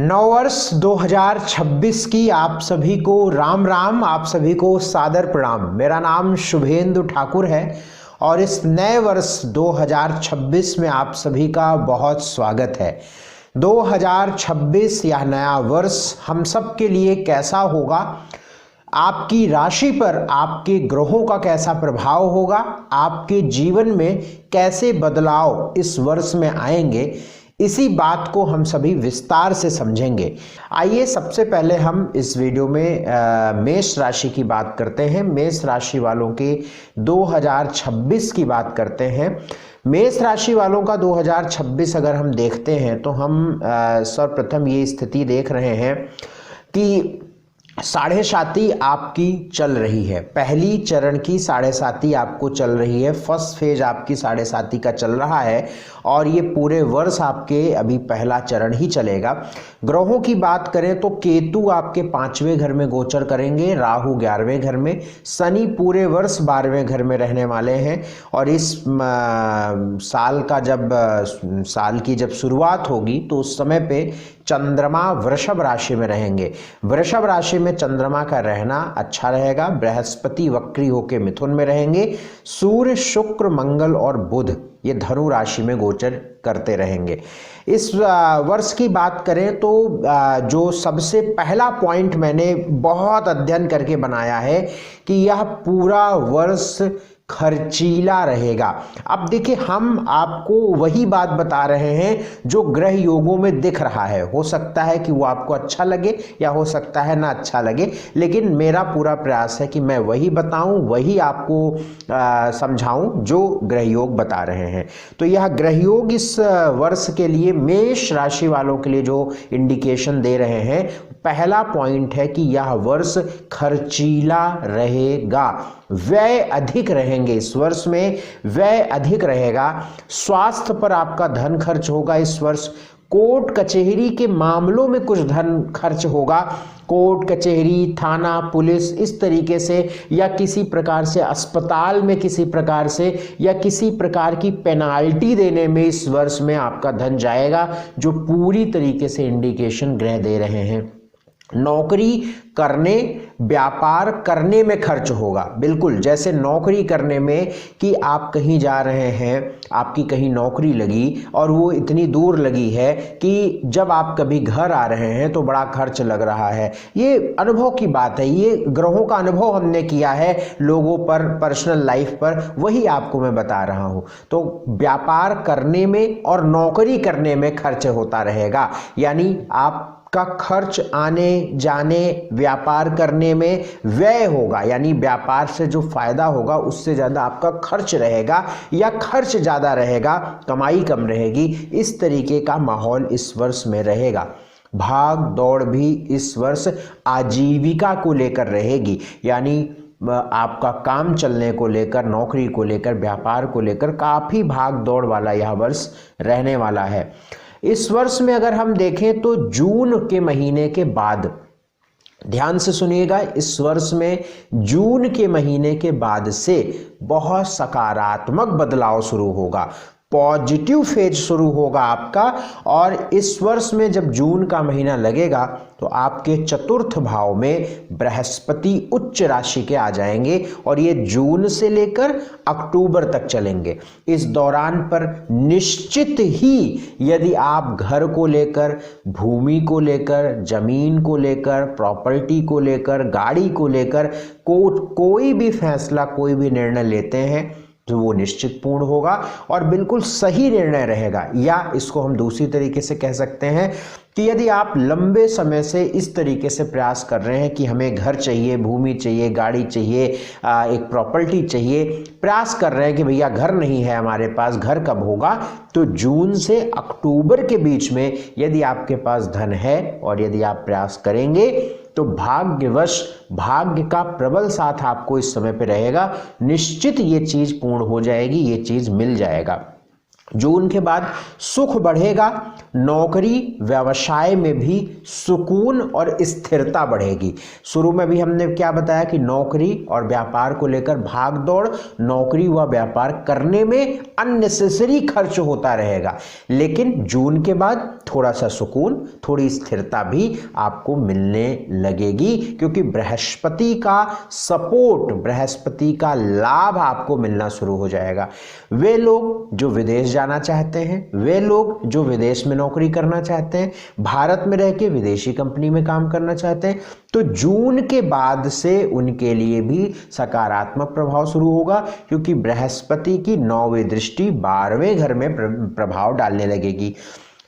नववर्ष 2026 की आप सभी को राम राम, आप सभी को सादर प्रणाम। मेरा नाम शुभेंदु ठाकुर है और इस नए वर्ष 2026 में आप सभी का बहुत स्वागत है। 2026 यह नया वर्ष हम सब के लिए कैसा होगा, आपकी राशि पर आपके ग्रहों का कैसा प्रभाव होगा, आपके जीवन में कैसे बदलाव इस वर्ष में आएंगे, इसी बात को हम सभी विस्तार से समझेंगे। आइए सबसे पहले हम इस वीडियो में मेष राशि की बात करते हैं। मेष राशि वालों के 2026 की बात करते हैं। मेष राशि वालों का 2026 अगर हम देखते हैं तो हम सर्वप्रथम ये स्थिति देख रहे हैं कि साढ़े साती आपकी चल रही है। पहली चरण की साढ़े साती आपको चल रही है, फर्स्ट फेज आपकी साढ़े साती का चल रहा है और ये पूरे वर्ष आपके अभी पहला चरण ही चलेगा। ग्रहों की बात करें तो केतु आपके 5वें घर में गोचर करेंगे, राहु 11वें घर में, शनि पूरे वर्ष 12वें घर में रहने वाले हैं और इस साल की जब शुरुआत होगी तो उस समय पे चंद्रमा वृषभ राशि में रहेंगे। वृषभ राशि में चंद्रमा का रहना अच्छा रहेगा। बृहस्पति वक्री होकर मिथुन में रहेंगे। सूर्य, शुक्र, मंगल और बुध ये धनु राशि में गोचर करते रहेंगे। इस वर्ष की बात करें तो जो सबसे पहला पॉइंट मैंने बहुत अध्ययन करके बनाया है कि यह पूरा वर्ष खर्चीला रहेगा। अब देखिए, हम आपको वही बात बता रहे हैं जो ग्रह योगों में दिख रहा है। हो सकता है कि वो आपको अच्छा लगे या हो सकता है ना अच्छा लगे, लेकिन मेरा पूरा प्रयास है कि मैं वही बताऊं, वही आपको समझाऊं जो ग्रह योग बता रहे हैं। तो यह ग्रह योग इस वर्ष के लिए मेष राशि वालों के लिए जो इंडिकेशन दे रहे हैं, पहला पॉइंट है कि यह वर्ष खर्चीला रहेगा। व्यय अधिक रहेंगे इस वर्ष में, व्यय अधिक रहेगा। स्वास्थ्य पर आपका धन खर्च होगा इस वर्ष। कोर्ट कचहरी के मामलों में कुछ धन खर्च होगा। कोर्ट कचहरी, थाना, पुलिस इस तरीके से, या किसी प्रकार से अस्पताल में किसी प्रकार से, या किसी प्रकार की पेनाल्टी देने में इस वर्ष में आपका धन जाएगा, जो पूरी तरीके से इंडिकेशन ग्रह दे रहे हैं। नौकरी करने, व्यापार करने में खर्च होगा। बिल्कुल जैसे नौकरी करने में कि आप कहीं जा रहे हैं, आपकी कहीं नौकरी लगी और वो इतनी दूर लगी है कि जब आप कभी घर आ रहे हैं तो बड़ा खर्च लग रहा है। ये अनुभव की बात है, ये ग्रहों का अनुभव हमने किया है लोगों पर, पर्सनल लाइफ पर, वही आपको मैं बता रहा हूँ। तो व्यापार करने में और नौकरी करने में खर्च होता रहेगा, यानी आप का खर्च आने जाने, व्यापार करने में व्यय होगा, यानी व्यापार से जो फायदा होगा उससे ज़्यादा आपका खर्च रहेगा, या खर्च ज़्यादा रहेगा, कमाई कम रहेगी। इस तरीके का माहौल इस वर्ष में रहेगा। भाग दौड़ भी इस वर्ष आजीविका को लेकर रहेगी, यानी आपका काम चलने को लेकर, नौकरी को लेकर, व्यापार को लेकर काफ़ी भाग दौड़ वाला यह वर्ष रहने वाला है। इस वर्ष में अगर हम देखें तो जून के महीने के बाद, ध्यान से सुनिएगा, इस वर्ष में जून के महीने के बाद से बहुत सकारात्मक बदलाव शुरू होगा, पॉजिटिव फेज शुरू होगा आपका। और इस वर्ष में जब जून का महीना लगेगा तो आपके चतुर्थ भाव में बृहस्पति उच्च राशि के आ जाएंगे और ये जून से लेकर अक्टूबर तक चलेंगे। इस दौरान पर निश्चित ही यदि आप घर को लेकर, भूमि को लेकर, जमीन को लेकर, प्रॉपर्टी को लेकर, गाड़ी को लेकर कोई भी फैसला, कोई भी निर्णय लेते हैं तो वो निश्चित पूर्ण होगा और बिल्कुल सही निर्णय रहेगा। या इसको हम दूसरी तरीके से कह सकते हैं कि यदि आप लंबे समय से इस तरीके से प्रयास कर रहे हैं कि हमें घर चाहिए, भूमि चाहिए, गाड़ी चाहिए, एक प्रॉपर्टी चाहिए, प्रयास कर रहे हैं कि भैया घर नहीं है हमारे पास, घर कब होगा, तो जून से अक्टूबर के बीच में यदि आपके पास धन है और यदि आप प्रयास करेंगे तो भाग्यवश, भाग्य का प्रबल साथ आपको इस समय पे रहेगा। निश्चित ये चीज पूर्ण हो जाएगी, ये चीज मिल जाएगा। जून के बाद सुख बढ़ेगा, नौकरी व्यवसाय में भी सुकून और स्थिरता बढ़ेगी। शुरू में भी हमने क्या बताया कि नौकरी और व्यापार को लेकर भाग दौड़, नौकरी व व्यापार करने में अननेसेसरी खर्च होता रहेगा, लेकिन जून के बाद थोड़ा सा सुकून, थोड़ी स्थिरता भी आपको मिलने लगेगी, क्योंकि बृहस्पति का सपोर्ट, बृहस्पति का लाभ आपको मिलना शुरू हो जाएगा। वे लोग जो विदेश जाना चाहते हैं, वे लोग जो विदेश में नौकरी करना चाहते हैं, भारत में रह के विदेशी कंपनी में काम करना चाहते हैं, तो जून के बाद से उनके लिए भी सकारात्मक प्रभाव शुरू होगा, क्योंकि बृहस्पति की 9वीं दृष्टि 12वें घर में प्रभाव डालने लगेगी।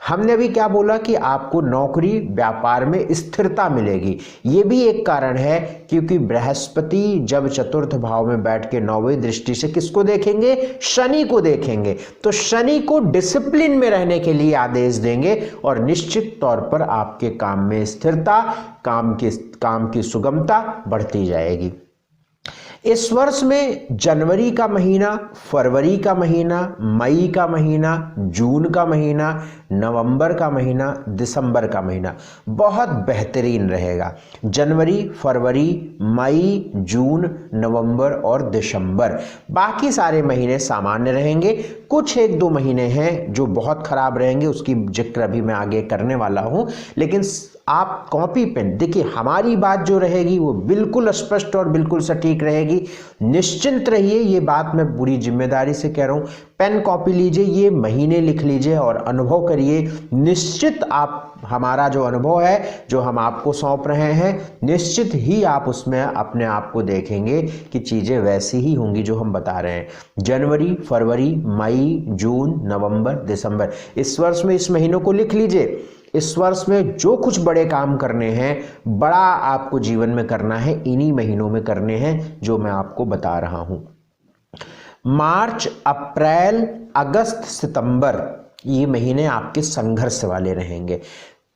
हमने भी क्या बोला कि आपको नौकरी व्यापार में स्थिरता मिलेगी। ये भी एक कारण है, क्योंकि बृहस्पति जब चतुर्थ भाव में बैठ के 9वीं दृष्टि से किसको देखेंगे? शनि को देखेंगे। तो शनि को डिसिप्लिन में रहने के लिए आदेश देंगे और निश्चित तौर पर आपके काम में स्थिरता, काम की सुगमता बढ़ती जाएगी। इस वर्ष में जनवरी का महीना, फरवरी का महीना, मई का महीना, जून का महीना, नवंबर का महीना, दिसंबर का महीना बहुत बेहतरीन रहेगा। जनवरी, फरवरी, मई, जून, नवंबर और दिसंबर, बाकी सारे महीने सामान्य रहेंगे। कुछ 1-2 महीने हैं जो बहुत खराब रहेंगे, उसकी जिक्र अभी मैं आगे करने वाला हूं, लेकिन आप कॉपी पेन देखिए, हमारी बात जो रहेगी वो बिल्कुल स्पष्ट और बिल्कुल सटीक रहेगी। निश्चिंत रहिए, ये बात मैं पूरी जिम्मेदारी से कह रहा हूं। पेन कॉपी लीजिए, ये महीने लिख लीजिए और अनुभव करिए। निश्चित आप, हमारा जो अनुभव है जो हम आपको सौंप रहे हैं, निश्चित ही आप उसमें अपने आप को देखेंगे कि चीज़ें वैसी ही होंगी जो हम बता रहे हैं। जनवरी, फरवरी, मई, जून, नवंबर, दिसंबर, इस वर्ष में इस महीनों को लिख लीजिए। इस वर्ष में जो कुछ बड़े काम करने हैं, बड़ा आपको जीवन में करना है, इन्हीं महीनों में करने हैं जो मैं आपको बता रहा हूं। मार्च, अप्रैल, अगस्त, सितंबर, ये महीने आपके संघर्ष वाले रहेंगे।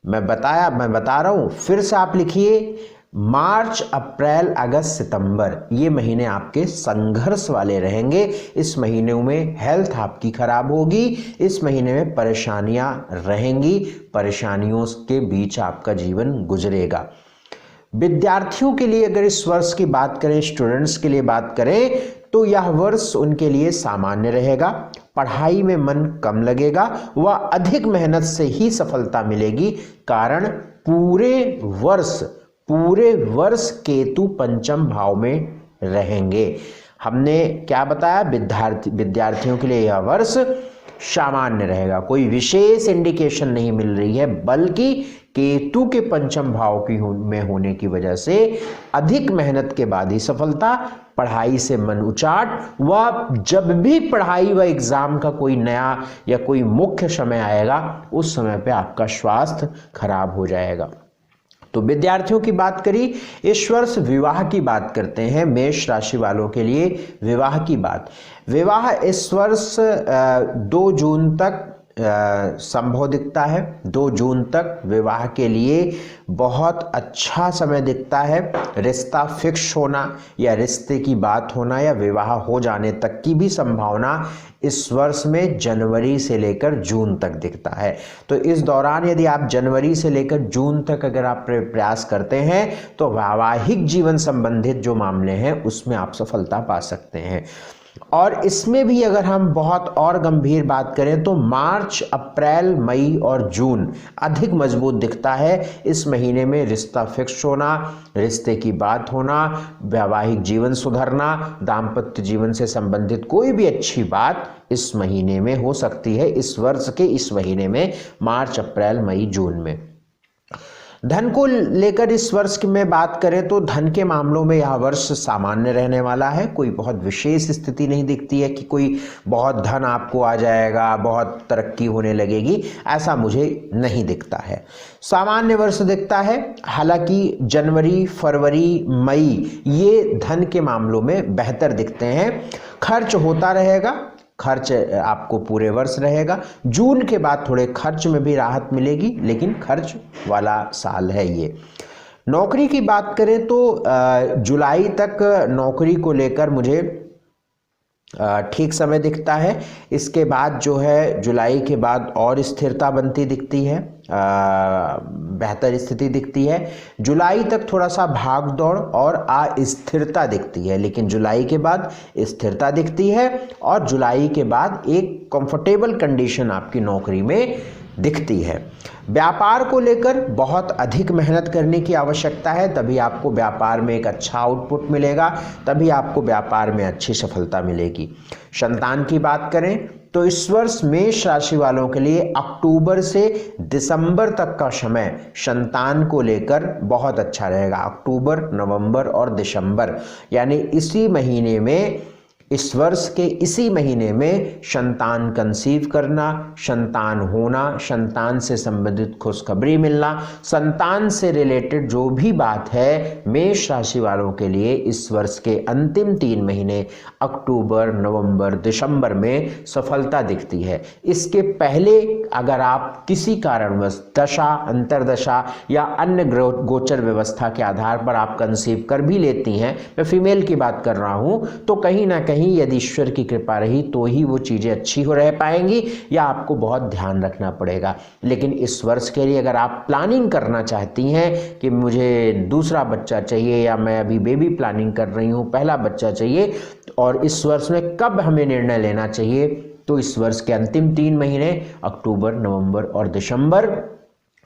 मैं बता रहा हूं, फिर से आप लिखिए, मार्च, अप्रैल, अगस्त, सितंबर, ये महीने आपके संघर्ष वाले रहेंगे। इस महीने में हेल्थ आपकी खराब होगी, इस महीने में परेशानियां रहेंगी, परेशानियों के बीच आपका जीवन गुजरेगा। विद्यार्थियों के लिए अगर इस वर्ष की बात करें, स्टूडेंट्स के लिए बात करें, तो यह वर्ष उनके लिए सामान्य रहेगा। पढ़ाई में मन कम लगेगा व अधिक मेहनत से ही सफलता मिलेगी, कारण पूरे वर्ष केतु पंचम भाव में रहेंगे। हमने क्या बताया? विद्यार्थियों के लिए यह वर्ष सामान्य रहेगा, कोई विशेष इंडिकेशन नहीं मिल रही है, बल्कि केतु के पंचम भाव में होने की वजह से अधिक मेहनत के बाद ही सफलता, पढ़ाई से मन उचाट, व जब भी पढ़ाई व एग्जाम का कोई नया या कोई मुख्य समय आएगा, उस समय पे आपका स्वास्थ्य खराब हो जाएगा। तो विद्यार्थियों की बात करी। इस वर्ष विवाह की बात करते हैं, मेष राशि वालों के लिए विवाह की बात। विवाह इस वर्ष 2 जून तक संभव दिखता है। 2 जून तक विवाह के लिए बहुत अच्छा समय दिखता है। रिश्ता फिक्स होना या रिश्ते की बात होना या विवाह हो जाने तक की भी संभावना इस वर्ष में जनवरी से लेकर जून तक दिखता है। तो इस दौरान यदि आप जनवरी से लेकर जून तक अगर आप प्रयास करते हैं, तो वैवाहिक जीवन संबंधित जो मामले हैं उसमें आप सफलता पा सकते हैं। और इसमें भी अगर हम बहुत और गंभीर बात करें, तो मार्च, अप्रैल, मई और जून अधिक मजबूत दिखता है। इस महीने में रिश्ता फिक्स होना, रिश्ते की बात होना, वैवाहिक जीवन सुधरना, दाम्पत्य जीवन से संबंधित कोई भी अच्छी बात इस महीने में हो सकती है, इस वर्ष के इस महीने में, मार्च, अप्रैल, मई, जून में। धन को लेकर इस वर्ष की में बात करें, तो धन के मामलों में यह वर्ष सामान्य रहने वाला है। कोई बहुत विशेष स्थिति नहीं दिखती है कि कोई बहुत धन आपको आ जाएगा, बहुत तरक्की होने लगेगी, ऐसा मुझे नहीं दिखता है। सामान्य वर्ष दिखता है। हालांकि जनवरी, फरवरी, मई ये धन के मामलों में बेहतर दिखते हैं। खर्च होता रहेगा, खर्च आपको पूरे वर्ष रहेगा। जून के बाद थोड़े खर्च में भी राहत मिलेगी, लेकिन खर्च वाला साल है ये। नौकरी की बात करें तो जुलाई तक नौकरी को लेकर मुझे ठीक समय दिखता है। इसके बाद जो है जुलाई के बाद और स्थिरता बनती दिखती है, बेहतर स्थिति दिखती है। जुलाई तक थोड़ा सा भाग दौड़ और अस्थिरता दिखती है, लेकिन जुलाई के बाद स्थिरता दिखती है और जुलाई के बाद एक कंफर्टेबल कंडीशन आपकी नौकरी में दिखती है। व्यापार को लेकर बहुत अधिक मेहनत करने की आवश्यकता है, तभी आपको व्यापार में एक अच्छा आउटपुट मिलेगा, तभी आपको व्यापार में अच्छी सफलता मिलेगी। संतान की बात करें तो इस वर्ष मेष राशि वालों के लिए अक्टूबर से दिसंबर तक का समय संतान को लेकर बहुत अच्छा रहेगा। अक्टूबर, नवंबर और दिसंबर यानी इसी महीने में, इस वर्ष के इसी महीने में संतान कंसीव करना, संतान होना, संतान से संबंधित खुशखबरी मिलना, संतान से रिलेटेड जो भी बात है मेष राशि वालों के लिए इस वर्ष के अंतिम 3 महीने अक्टूबर, नवंबर, दिसंबर में सफलता दिखती है। इसके पहले अगर आप किसी कारणवश दशा, अंतरदशा या अन्य गोचर व्यवस्था के आधार पर आप कंसीव कर भी लेती हैं, मैं फीमेल की बात कर रहा हूं, तो कहीं ना कहीं यदि ईश्वर की कृपा रही तो ही वो चीज़ें अच्छी हो रह पाएंगी या आपको बहुत ध्यान रखना पड़ेगा। लेकिन इस वर्ष के लिए अगर आप प्लानिंग करना चाहती हैं कि मुझे दूसरा बच्चा चाहिए या मैं अभी बेबी प्लानिंग कर रही हूँ, पहला बच्चा चाहिए, और इस वर्ष में कब हमें निर्णय लेना चाहिए, तो इस वर्ष के अंतिम 3 महीने अक्टूबर, नवंबर और दिसंबर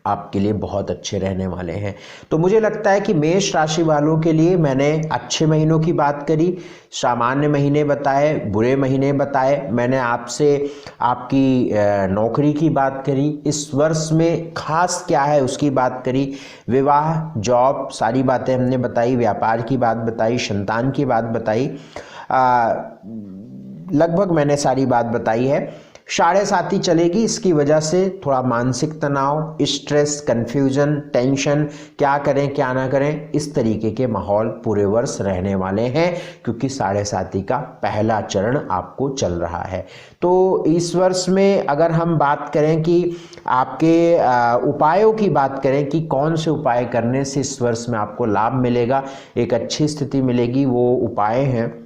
आपके लिए बहुत अच्छे रहने वाले हैं। तो मुझे लगता है कि मेष राशि वालों के लिए मैंने अच्छे महीनों की बात करी, सामान्य महीने बताए, बुरे महीने बताए, मैंने आपसे आपकी नौकरी की बात करी, इस वर्ष में खास क्या है उसकी बात करी, विवाह, जॉब, सारी बातें हमने बताई, व्यापार की बात बताई, संतान की बात बताई, लगभग मैंने सारी बात बताई है। 7.5 चलेगी, इसकी वजह से थोड़ा मानसिक तनाव, स्ट्रेस, कन्फ्यूजन, टेंशन, क्या करें क्या ना करें, इस तरीके के माहौल पूरे वर्ष रहने वाले हैं, क्योंकि 7.5 का पहला चरण आपको चल रहा है। तो इस वर्ष में अगर हम बात करें कि आपके उपायों की बात करें कि कौन से उपाय करने से इस वर्ष में आपको लाभ मिलेगा, एक अच्छी स्थिति मिलेगी, वो उपाय हैं।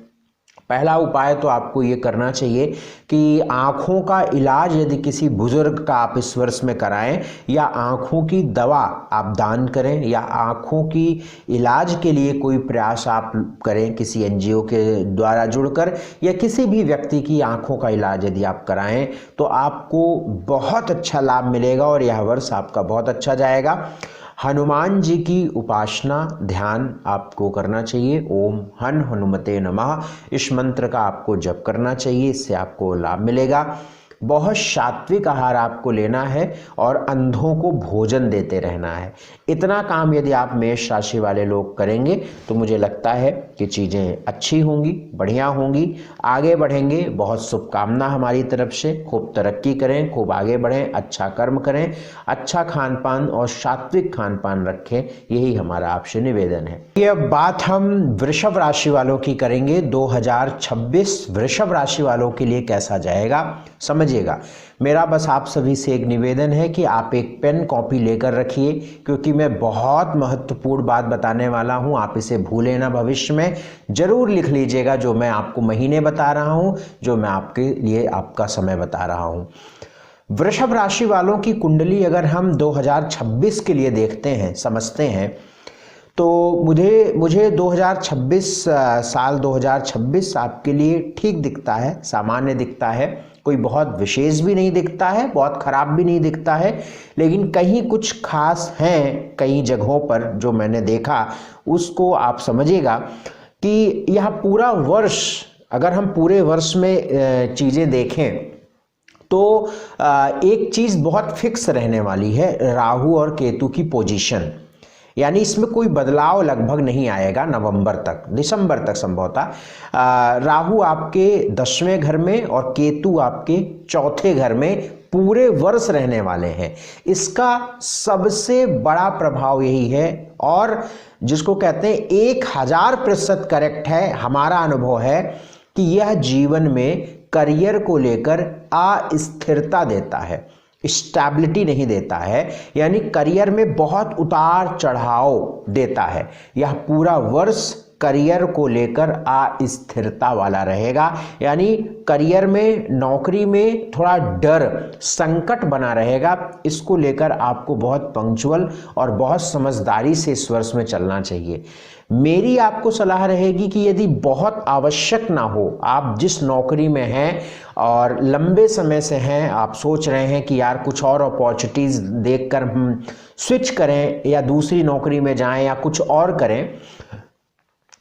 पहला उपाय तो आपको ये करना चाहिए कि आँखों का इलाज यदि किसी बुजुर्ग का आप इस वर्ष में कराएं, या आँखों की दवा आप दान करें, या आँखों की इलाज के लिए कोई प्रयास आप करें किसी एनजीओ के द्वारा जुड़कर, या किसी भी व्यक्ति की आँखों का इलाज यदि आप कराएं तो आपको बहुत अच्छा लाभ मिलेगा और यह वर्ष आपका बहुत अच्छा जाएगा। हनुमान जी की उपासना, ध्यान आपको करना चाहिए। ओम हन हनुमते नमः, इस मंत्र का आपको जप करना चाहिए, इससे आपको लाभ मिलेगा। बहुत सात्विक आहार आपको लेना है और अंधों को भोजन देते रहना है। इतना काम यदि आप मेष राशि वाले लोग करेंगे तो मुझे लगता है कि चीज़ें अच्छी होंगी, बढ़िया होंगी, आगे बढ़ेंगे। बहुत शुभकामना हमारी तरफ से। खूब तरक्की करें, खूब आगे बढ़ें, अच्छा कर्म करें, अच्छा खान पान और सात्विक खान पान रखें, यही हमारा आपसे निवेदन है। ये बात हम वृषभ राशि वालों की करेंगे। 2026 वृषभ राशि वालों के लिए कैसा जाएगा समझिएगा। मेरा बस आप सभी से एक निवेदन है कि आप एक पेन कॉपी लेकर रखिए, क्योंकि मैं बहुत महत्वपूर्ण बात बताने वाला हूं, आप इसे भूलें ना। भविष्य में जरूर लिख लीजिएगा जो मैं आपको महीने बता रहा हूं, जो मैं आपके लिए आपका समय बता रहा हूं। वृषभ राशि वालों की कुंडली अगर हम 2026 के लिए देखते हैं, समझते हैं, तो मुझे 2026 साल 2026 आपके लिए ठीक दिखता है, सामान्य दिखता है, कोई बहुत विशेष भी नहीं दिखता है, बहुत खराब भी नहीं दिखता है, लेकिन कहीं कुछ खास हैं कई जगहों पर जो मैंने देखा, उसको आप समझिएगा कि यह पूरा वर्ष, अगर हम पूरे वर्ष में चीज़ें देखें तो एक चीज़ बहुत फिक्स रहने वाली है, राहु और केतु की पोजीशन। यानी इसमें कोई बदलाव लगभग नहीं आएगा नवंबर तक, दिसंबर तक संभवतः। राहु आपके 10वें घर में और केतु आपके 4थे घर में पूरे वर्ष रहने वाले हैं। इसका सबसे बड़ा प्रभाव यही है, और जिसको कहते हैं 1000% करेक्ट है, हमारा अनुभव है कि यह जीवन में करियर को लेकर अस्थिरता देता है, स्टेबिलिटी नहीं देता है, यानी करियर में बहुत उतार चढ़ाव देता है। यह पूरा वर्ष करियर को लेकर अस्थिरता वाला रहेगा, यानी करियर में, नौकरी में थोड़ा डर, संकट बना रहेगा। इसको लेकर आपको बहुत पंक्चुअल और बहुत समझदारी से इस वर्ष में चलना चाहिए। मेरी आपको सलाह रहेगी कि यदि बहुत आवश्यक ना हो, आप जिस नौकरी में हैं और लंबे समय से हैं, आप सोच रहे हैं कि यार कुछ और अपॉर्चुनिटीज़ देखकर हम स्विच करें या दूसरी नौकरी में जाएं या कुछ और करें,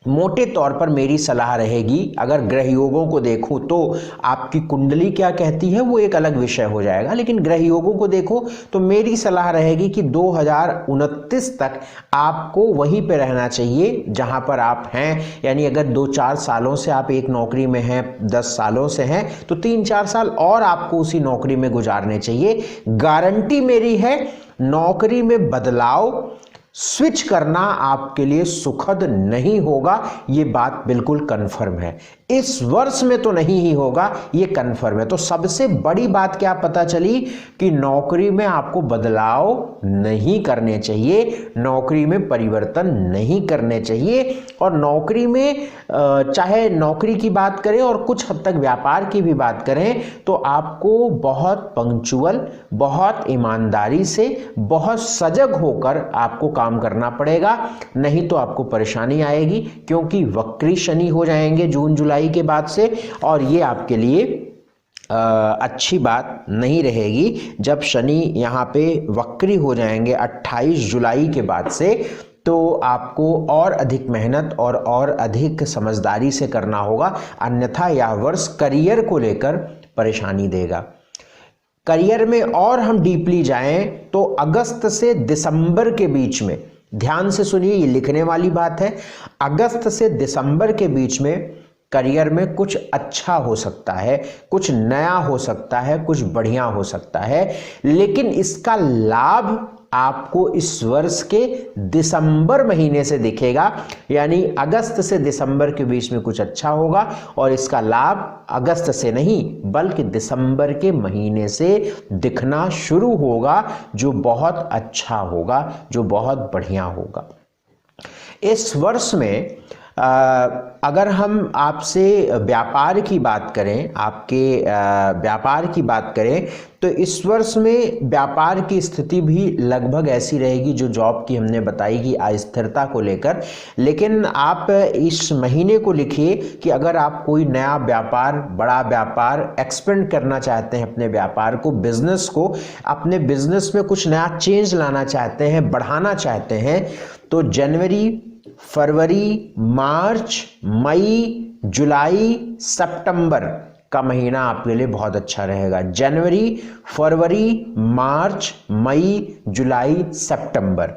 मोटे तौर पर मेरी सलाह रहेगी, अगर ग्रह योगों को देखूं तो आपकी कुंडली क्या कहती है वो एक अलग विषय हो जाएगा, लेकिन ग्रह योगों को देखो तो मेरी सलाह रहेगी कि 2029 तक आपको वहीं पे रहना चाहिए जहां पर आप हैं। यानी अगर 2-4 सालों से आप एक नौकरी में हैं, 10 सालों से हैं, तो 3-4 साल और आपको उसी नौकरी में गुजारने चाहिए। गारंटी मेरी है, नौकरी में बदलाव, स्विच करना आपके लिए सुखद नहीं होगा, ये बात बिल्कुल कंफर्म है। इस वर्ष में तो नहीं ही होगा, ये कंफर्म है। तो सबसे बड़ी बात क्या पता चली कि नौकरी में आपको बदलाव नहीं करने चाहिए, नौकरी में परिवर्तन नहीं करने चाहिए। और नौकरी में चाहे नौकरी की बात करें और कुछ हद तक व्यापार की भी बात करें, तो आपको बहुत पंक्चुअल, बहुत ईमानदारी से, बहुत सजग होकर आपको काम करना पड़ेगा, नहीं तो आपको परेशानी आएगी, क्योंकि वक्री शनि हो जाएंगे जून जुलाई के बाद से, और ये आपके लिए अच्छी बात नहीं रहेगी। जब शनि यहाँ पे वक्री हो जाएंगे 28 जुलाई के बाद से, तो आपको और अधिक मेहनत और अधिक समझदारी से करना होगा, अन्यथा यह वर्ष करियर को लेकर परेशानी देगा। करियर में और हम डीपली जाएं तो अगस्त से दिसंबर के बीच में, ध्यान से सुनिए, ये लिखने वाली बात है, अगस्त से दिसंबर के बीच में करियर में कुछ अच्छा हो सकता है, कुछ नया हो सकता है, कुछ बढ़िया हो सकता है, लेकिन इसका लाभ आपको इस वर्ष के दिसंबर महीने से दिखेगा। यानी अगस्त से दिसंबर के बीच में कुछ अच्छा होगा, और इसका लाभ अगस्त से नहीं बल्कि दिसंबर के महीने से दिखना शुरू होगा, जो बहुत अच्छा होगा, जो बहुत बढ़िया होगा। इस वर्ष में अगर हम आपसे व्यापार की बात करें, आपके व्यापार की बात करें, तो इस वर्ष में व्यापार की स्थिति भी लगभग ऐसी रहेगी जो जॉब की हमने बताई कि अस्थिरता को लेकर। लेकिन आप इस महीने को लिखिए कि अगर आप कोई नया व्यापार, बड़ा व्यापार एक्सपेंड करना चाहते हैं, अपने व्यापार को, बिजनेस को, अपने बिजनेस में कुछ नया चेंज लाना चाहते हैं, बढ़ाना चाहते हैं, तो जनवरी, फरवरी, मार्च, मई, जुलाई, सितंबर का महीना आपके लिए बहुत अच्छा रहेगा। जनवरी, फरवरी, मार्च, मई, जुलाई, सितंबर।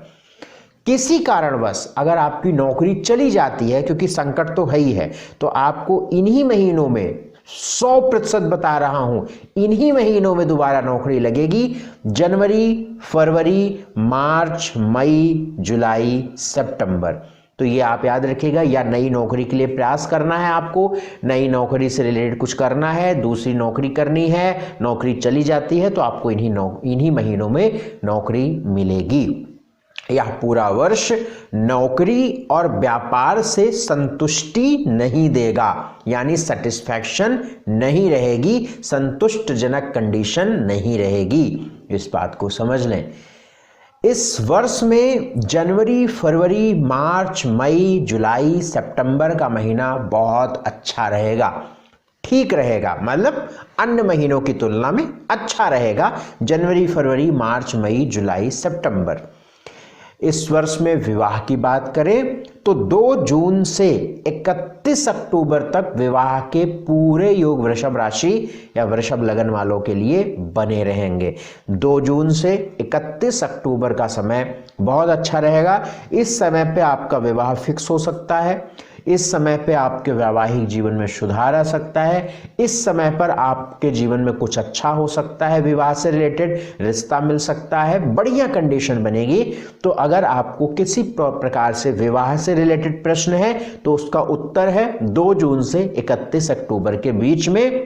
किसी कारणवश अगर आपकी नौकरी चली जाती है, क्योंकि संकट तो है ही है, तो आपको इन्हीं महीनों में 100% बता रहा हूं, इन्हीं महीनों में दोबारा नौकरी लगेगी। जनवरी, फरवरी, मार्च, मई, जुलाई, सितंबर। तो ये आप याद रखिएगा, या नई नौकरी के लिए प्रयास करना है, आपको नई नौकरी से रिलेटेड कुछ करना है, दूसरी नौकरी करनी है, नौकरी चली जाती है, तो आपको इन्हीं महीनों में नौकरी मिलेगी। यह पूरा वर्ष नौकरी और व्यापार से संतुष्टि नहीं देगा, यानी सेटिस्फैक्शन नहीं रहेगी, संतुष्टजनक कंडीशन नहीं रहेगी। इस बात को समझ लें। इस वर्ष में जनवरी, फरवरी, मार्च, मई, जुलाई, सितंबर का महीना बहुत अच्छा रहेगा, ठीक रहेगा, मतलब अन्य महीनों की तुलना में अच्छा रहेगा। जनवरी, फरवरी, मार्च, मई, जुलाई, सितंबर। इस वर्ष में विवाह की बात करें तो 2 जून से 31 अक्टूबर तक विवाह के पूरे योग वृषभ राशि या वृषभ लगन वालों के लिए बने रहेंगे। 2 जून से 31 अक्टूबर का समय बहुत अच्छा रहेगा। इस समय पे आपका विवाह फिक्स हो सकता है, इस समय पे आपके वैवाहिक जीवन में सुधार आ सकता है, इस समय पर आपके जीवन में कुछ अच्छा हो सकता है, विवाह से रिलेटेड रिश्ता मिल सकता है, बढ़िया कंडीशन बनेगी। तो अगर आपको किसी प्रकार से विवाह से रिलेटेड प्रश्न है तो उसका उत्तर है 2 जून से 31 अक्टूबर के बीच में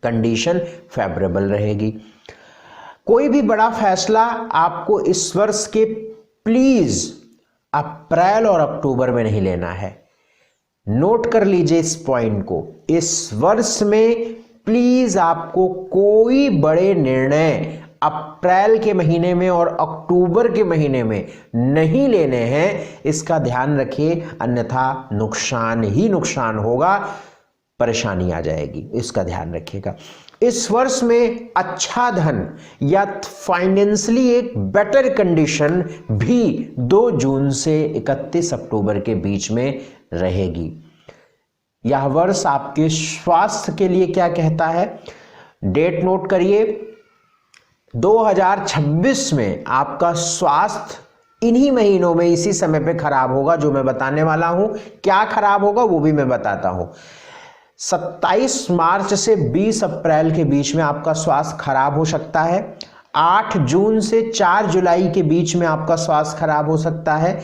कंडीशन फेवरेबल रहेगी। कोई भी बड़ा फैसला आपको इस वर्ष के प्लीज अप्रैल और अक्टूबर में नहीं लेना है। नोट कर लीजिए इस पॉइंट को, इस वर्ष में प्लीज आपको कोई बड़े निर्णय अप्रैल के महीने में और अक्टूबर के महीने में नहीं लेने हैं, इसका ध्यान रखिए, अन्यथा नुकसान ही नुकसान होगा, परेशानी आ जाएगी, इसका ध्यान रखिएगा। इस वर्ष में अच्छा धन या फाइनेंशियली एक बेटर कंडीशन भी 2 जून से 31 अक्टूबर के बीच में रहेगी। यह वर्ष आपके स्वास्थ्य के लिए क्या कहता है, डेट नोट करिए, 2026 में आपका स्वास्थ्य इन्हीं महीनों में इसी समय पे खराब होगा जो मैं बताने वाला हूं। क्या खराब होगा वो भी मैं बताता हूं। 27 मार्च से 20 अप्रैल के बीच में आपका स्वास्थ्य खराब हो सकता है। 8 जून से 4 जुलाई के बीच में आपका स्वास्थ्य खराब हो सकता है।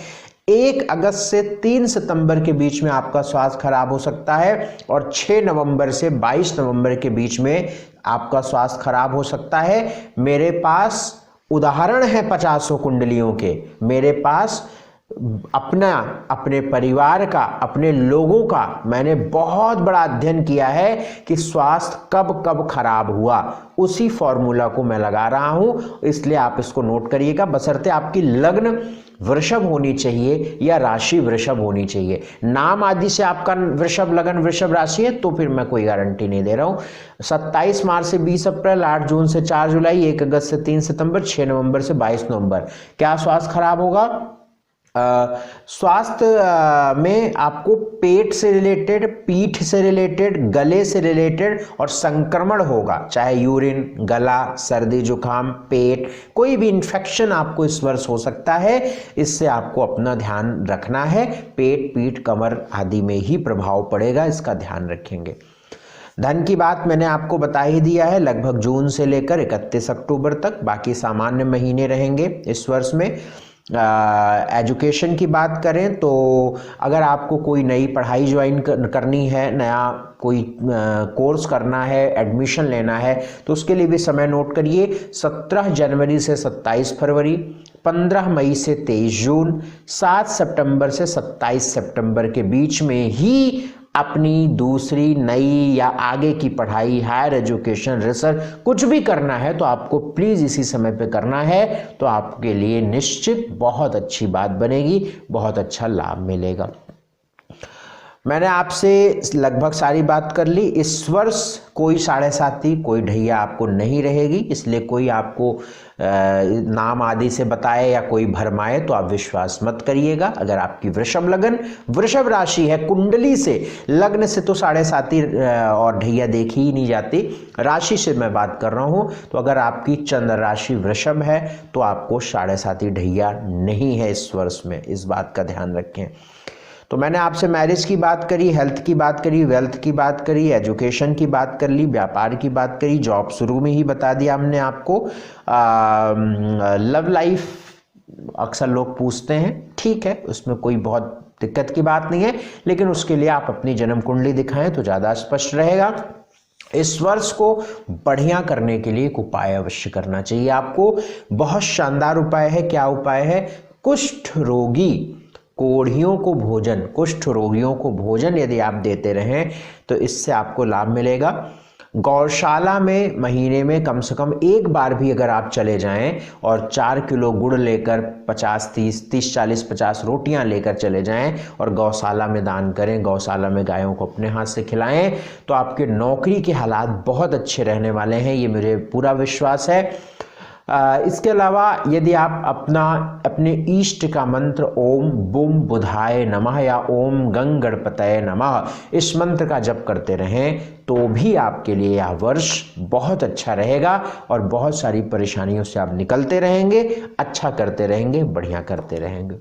1 अगस्त से 3 सितंबर के बीच में आपका स्वास्थ्य खराब हो सकता है और 6 नवंबर से 22 नवंबर के बीच में आपका स्वास्थ्य खराब हो सकता है। मेरे पास उदाहरण है 50 कुंडलियों के, मेरे पास अपने परिवार का, अपने लोगों का मैंने बहुत बड़ा अध्ययन किया है कि स्वास्थ्य कब कब खराब हुआ, उसी फॉर्मूला को मैं लगा रहा हूं, इसलिए आप इसको नोट करिएगा। बशर्ते आपकी लग्न वृषभ होनी चाहिए या राशि वृषभ होनी चाहिए। नाम आदि से आपका वृषभ लगन वृषभ राशि है तो फिर मैं कोई गारंटी नहीं दे रहा हूं। 27 मार्च से 20 अप्रैल, 8 जून से 4 जुलाई, 1 अगस्त से 3 सितंबर, 6 नवंबर से 22 नवंबर। क्या स्वास्थ्य खराब होगा? स्वास्थ्य में आपको पेट से रिलेटेड, पीठ से रिलेटेड, गले से रिलेटेड और संक्रमण होगा, चाहे यूरिन, गला, सर्दी जुकाम, पेट, कोई भी इन्फेक्शन आपको इस वर्ष हो सकता है। इससे आपको अपना ध्यान रखना है। पेट, पीठ, कमर आदि में ही प्रभाव पड़ेगा, इसका ध्यान रखेंगे। धन की बात मैंने आपको बता ही दिया है, लगभग जून से लेकर 31 अक्टूबर तक, बाकी सामान्य महीने रहेंगे इस वर्ष में। एजुकेशन की बात करें तो अगर आपको कोई नई पढ़ाई ज्वाइन करनी है, नया कोई कोर्स करना है, एडमिशन लेना है, तो उसके लिए भी समय नोट करिए। 17 जनवरी से 27 फरवरी, 15 मई से 23 जून, 7 सितंबर से 27 सितंबर के बीच में ही अपनी दूसरी नई या आगे की पढ़ाई, हायर एजुकेशन, रिसर्च कुछ भी करना है तो आपको प्लीज़ इसी समय पे करना है, तो आपके लिए निश्चित बहुत अच्छी बात बनेगी, बहुत अच्छा लाभ मिलेगा। मैंने आपसे लगभग सारी बात कर ली। इस वर्ष कोई 7.5, कोई ढैया आपको नहीं रहेगी, इसलिए कोई आपको नाम आदि से बताए या कोई भरमाए तो आप विश्वास मत करिएगा। अगर आपकी वृषभ लगन वृषभ राशि है, कुंडली से, लग्न से तो 7.5 और ढैया देखी ही नहीं जाती, राशि से मैं बात कर रहा हूँ। तो अगर आपकी चंद्र राशि वृषभ है तो आपको 7.5 ढैया नहीं है इस वर्ष में, इस बात का ध्यान रखें। तो मैंने आपसे मैरिज की बात करी, हेल्थ की बात करी, वेल्थ की बात करी, एजुकेशन की बात कर ली, व्यापार की बात करी, जॉब शुरू में ही बता दिया हमने आपको। लव लाइफ अक्सर लोग पूछते हैं, ठीक है, उसमें कोई बहुत दिक्कत की बात नहीं है, लेकिन उसके लिए आप अपनी जन्म कुंडली दिखाएं तो ज़्यादा स्पष्ट रहेगा। इस वर्ष को बढ़िया करने के लिए एक उपाय अवश्य करना चाहिए आपको, बहुत शानदार उपाय है। क्या उपाय है? कुष्ठ रोगी कोढ़ियों को भोजन, कुष्ठ रोगियों को भोजन यदि आप देते रहें तो इससे आपको लाभ मिलेगा। गौशाला में महीने में कम से कम एक बार भी अगर आप चले जाएं और 4 किलो गुड़ लेकर 30-40-50 रोटियां लेकर चले जाएं और गौशाला में दान करें, गौशाला में गायों को अपने हाथ से खिलाएं, तो आपके नौकरी के हालात बहुत अच्छे रहने वाले हैं, ये मेरे पूरा विश्वास है। इसके अलावा यदि आप अपने इष्ट का मंत्र ओम बुम बुधाय नमः या ओम गंग गणपतये नमः, इस मंत्र का जप करते रहें तो भी आपके लिए यह वर्ष बहुत अच्छा रहेगा और बहुत सारी परेशानियों से आप निकलते रहेंगे, अच्छा करते रहेंगे, बढ़िया करते रहेंगे।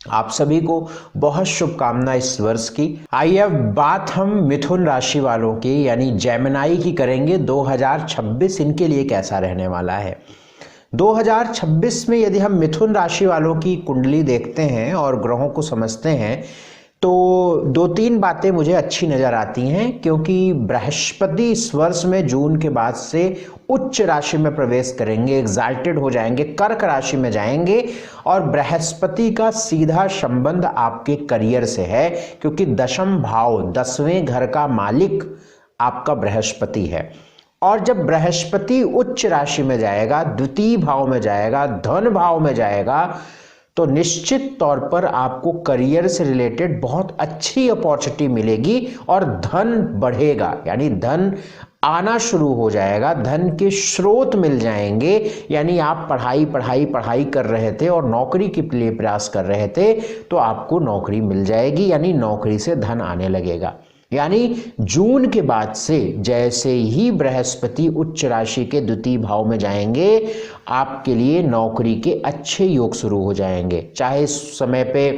आप सभी को बहुत शुभकामना इस वर्ष की। आइए अब बात हम मिथुन राशि वालों की यानी जेमिनी की करेंगे। 2026 इनके लिए कैसा रहने वाला है। 2026 में यदि हम मिथुन राशि वालों की कुंडली देखते हैं और ग्रहों को समझते हैं तो दो तीन बातें मुझे अच्छी नज़र आती हैं, क्योंकि बृहस्पति इस वर्ष में जून के बाद से उच्च राशि में प्रवेश करेंगे, एग्जाल्टेड हो जाएंगे, कर्क राशि में जाएंगे। और बृहस्पति का सीधा संबंध आपके करियर से है, क्योंकि दशम भाव, 10वें घर का मालिक आपका बृहस्पति है। और जब बृहस्पति उच्च राशि में जाएगा, द्वितीय भाव में जाएगा, धन भाव में जाएगा, तो निश्चित तौर पर आपको करियर से रिलेटेड बहुत अच्छी अपॉर्चुनिटी मिलेगी और धन बढ़ेगा, यानी धन आना शुरू हो जाएगा, धन के स्रोत मिल जाएंगे। यानी आप पढ़ाई कर रहे थे और नौकरी के लिए प्रयास कर रहे थे, तो आपको नौकरी मिल जाएगी, यानी नौकरी से धन आने लगेगा। यानी जून के बाद से जैसे ही बृहस्पति उच्च राशि के द्वितीय भाव में जाएंगे, आपके लिए नौकरी के अच्छे योग शुरू हो जाएंगे। चाहे इस समय पे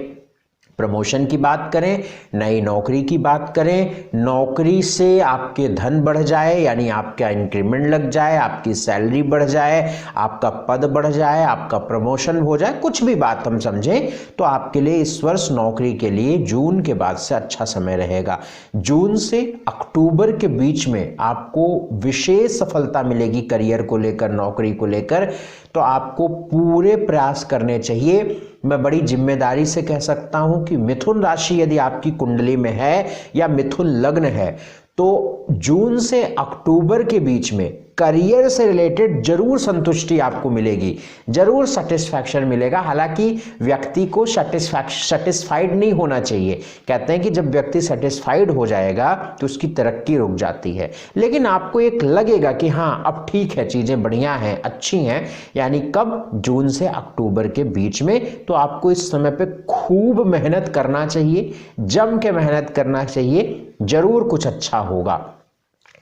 प्रमोशन की बात करें, नई नौकरी की बात करें, नौकरी से आपके धन बढ़ जाए, यानी आपका इंक्रीमेंट लग जाए, आपकी सैलरी बढ़ जाए, आपका पद बढ़ जाए, आपका प्रमोशन हो जाए, कुछ भी बात हम समझें, तो आपके लिए इस वर्ष नौकरी के लिए जून के बाद से अच्छा समय रहेगा। जून से अक्टूबर के बीच में आपको विशेष सफलता मिलेगी करियर को लेकर, नौकरी को लेकर। तो आपको पूरे प्रयास करने चाहिए। मैं बड़ी जिम्मेदारी से कह सकता हूं कि मिथुन राशि यदि आपकी कुंडली में है या मिथुन लग्न है, तो जून से अक्टूबर के बीच में करियर से रिलेटेड जरूर संतुष्टि आपको मिलेगी, जरूर सेटिस्फैक्शन मिलेगा। हालांकि व्यक्ति को सेटिस्फाइड नहीं होना चाहिए। कहते हैं कि जब व्यक्ति सेटिस्फाइड हो जाएगा तो उसकी तरक्की रुक जाती है, लेकिन आपको एक लगेगा कि हाँ अब ठीक है, चीजें बढ़िया हैं, अच्छी हैं। यानी कब? जून से अक्टूबर के बीच में। तो आपको इस समय पे खूब मेहनत करना चाहिए, जम के मेहनत करना चाहिए, जरूर कुछ अच्छा होगा।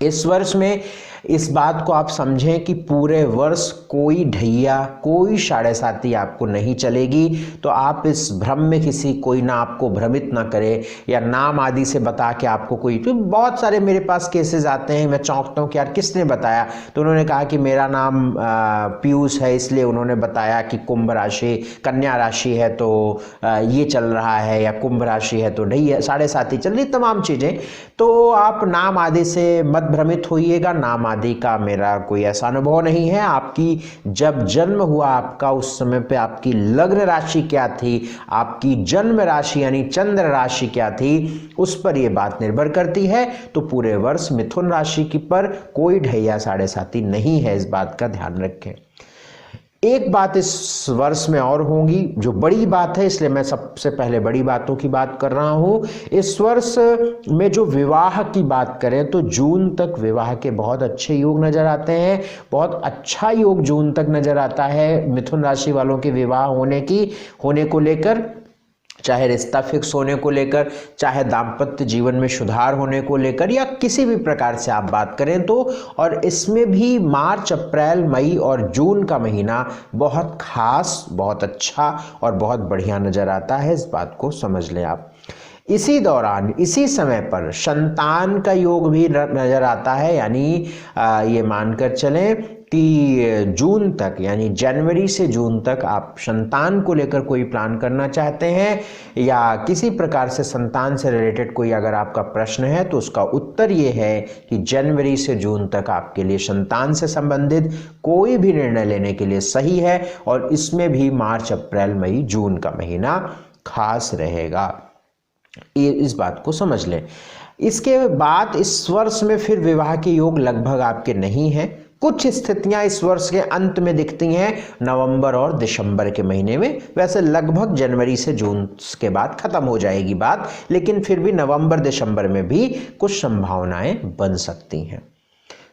इस वर्ष में इस बात को आप समझें कि पूरे वर्ष कोई ढैया, कोई साढ़े साती आपको नहीं चलेगी। तो आप इस भ्रम में कोई ना आपको भ्रमित ना करे, या नाम आदि से बता के आपको कोई, तो बहुत सारे मेरे पास केसेस आते हैं, मैं चौंकता हूँ कि यार किसने बताया। तो उन्होंने कहा कि मेरा नाम पीयूष है, इसलिए उन्होंने बताया कि कुंभ राशि, कन्या राशि है तो ये चल रहा है, या कुंभ राशि है तो ढैया, साढ़े साती चल रही, तमाम चीज़ें। तो आप नाम आदि से मत भ्रमित होइएगा, नाम आदि का मेरा कोई ऐसा अनुभव नहीं है। आपकी जब जन्म हुआ आपका, उस समय पे आपकी लग्न राशि क्या थी, आपकी जन्म राशि यानी चंद्र राशि क्या थी, उस पर यह बात निर्भर करती है। तो पूरे वर्ष मिथुन राशि की पर कोई ढैया साढ़े साती नहीं है, इस बात का ध्यान रखें। एक बात इस वर्ष में और होगी जो बड़ी बात है, इसलिए मैं सबसे पहले बड़ी बातों की बात कर रहा हूं। इस वर्ष में जो विवाह की बात करें तो जून तक विवाह के बहुत अच्छे योग नजर आते हैं। बहुत अच्छा योग जून तक नजर आता है मिथुन राशि वालों के विवाह होने को लेकर, चाहे रिश्ता फिक्स होने को लेकर, चाहे दाम्पत्य जीवन में सुधार होने को लेकर, या किसी भी प्रकार से आप बात करें तो। और इसमें भी मार्च, अप्रैल, मई और जून का महीना बहुत खास, बहुत अच्छा और बहुत बढ़िया नजर आता है, इस बात को समझ लें आप। इसी दौरान, इसी समय पर संतान का योग भी नजर आता है। यानी ये मानकर चलें कि जून तक, यानी जनवरी से जून तक आप संतान को लेकर कोई प्लान करना चाहते हैं, या किसी प्रकार से संतान से रिलेटेड कोई अगर आपका प्रश्न है, तो उसका उत्तर ये है कि जनवरी से जून तक आपके लिए संतान से संबंधित कोई भी निर्णय लेने के लिए सही है। और इसमें भी मार्च, अप्रैल, मई, जून का महीना खास रहेगा, इस बात को समझ लें। इसके बाद इस वर्ष में फिर विवाह के योग लगभग आपके नहीं हैं। कुछ स्थितियां इस वर्ष के अंत में दिखती हैं, नवंबर और दिसंबर के महीने में। वैसे लगभग जनवरी से जून के बाद खत्म हो जाएगी बात, लेकिन फिर भी नवंबर, दिसंबर में भी कुछ संभावनाएं बन सकती हैं।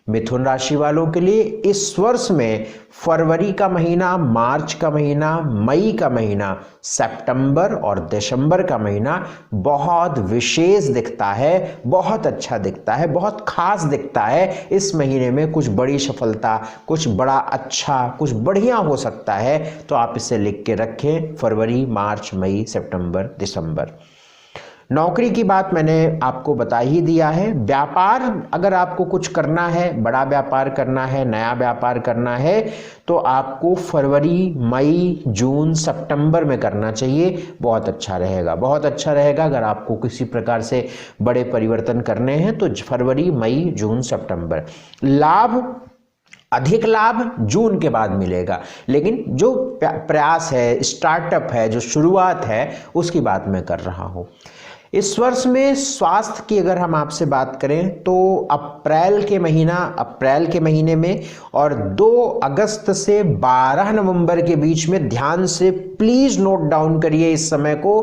मिथुन राशि वालों के लिए इस वर्ष में फरवरी का महीना, मार्च का महीना, मई का महीना, सितंबर और दिसंबर का महीना बहुत विशेष दिखता है, बहुत अच्छा दिखता है, बहुत खास दिखता है। इस महीने में कुछ बड़ी सफलता, कुछ बड़ा अच्छा, कुछ बढ़िया हो सकता है। तो आप इसे लिख के रखें, फरवरी, मार्च, मई, सितंबर, दिसंबर। नौकरी की बात मैंने आपको बता ही दिया है। व्यापार अगर आपको कुछ करना है, बड़ा व्यापार करना है, नया व्यापार करना है, तो आपको फरवरी, मई, जून, सितंबर में करना चाहिए। बहुत अच्छा रहेगा, बहुत अच्छा रहेगा। अगर आपको किसी प्रकार से बड़े परिवर्तन करने हैं तो फरवरी, मई, जून, सितंबर। लाभ, अधिक लाभ जून के बाद मिलेगा, लेकिन जो प्रयास है, स्टार्टअप है, जो शुरुआत है, उसकी बात मैं कर रहा हूं। इस वर्ष में स्वास्थ्य की अगर हम आपसे बात करें तो अप्रैल के महीने में और 2 अगस्त से 12 नवंबर के बीच में ध्यान से प्लीज नोट डाउन करिए इस समय को।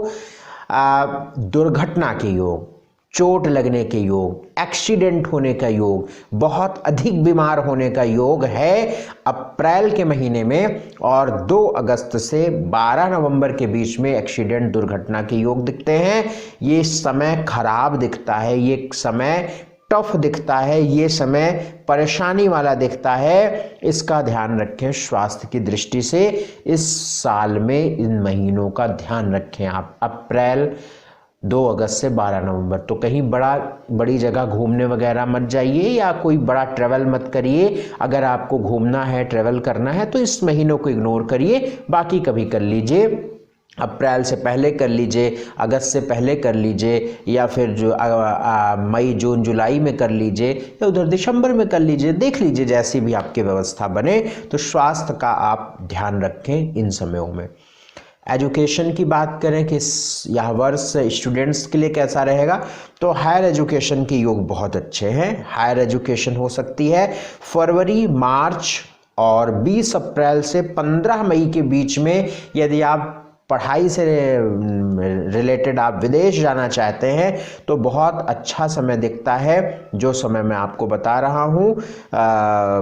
दुर्घटना के योग, चोट लगने के योग, एक्सीडेंट होने का योग, बहुत अधिक बीमार होने का योग है अप्रैल के महीने में, और 2 अगस्त से 12 नवंबर के बीच में एक्सीडेंट, दुर्घटना के योग दिखते हैं। ये समय खराब दिखता है, ये समय टफ दिखता है, ये समय परेशानी वाला दिखता है। इसका ध्यान रखें स्वास्थ्य की दृष्टि से। इस साल में इन महीनों का ध्यान रखें आप। अप्रैल, 2 अगस्त से 12 नवंबर। तो कहीं बड़ी जगह घूमने वगैरह मत जाइए या कोई बड़ा ट्रैवल मत करिए। अगर आपको घूमना है, ट्रैवल करना है, तो इस महीनों को इग्नोर करिए, बाकी कभी कर लीजिए। अप्रैल से पहले कर लीजिए, अगस्त से पहले कर लीजिए, या फिर जो मई, जून, जुलाई में कर लीजिए, या उधर दिसंबर में कर लीजिए। देख लीजिए जैसी भी आपकी व्यवस्था बने। तो स्वास्थ्य का आप ध्यान रखें इन समयों में। एजुकेशन की बात करें कि यह वर्ष स्टूडेंट्स के लिए कैसा रहेगा, तो हायर एजुकेशन के योग बहुत अच्छे हैं। हायर एजुकेशन हो सकती है फरवरी, मार्च और 20 अप्रैल से 15 मई के बीच में। यदि आप पढ़ाई से रिलेटेड आप विदेश जाना चाहते हैं तो बहुत अच्छा समय दिखता है, जो समय मैं आपको बता रहा हूं,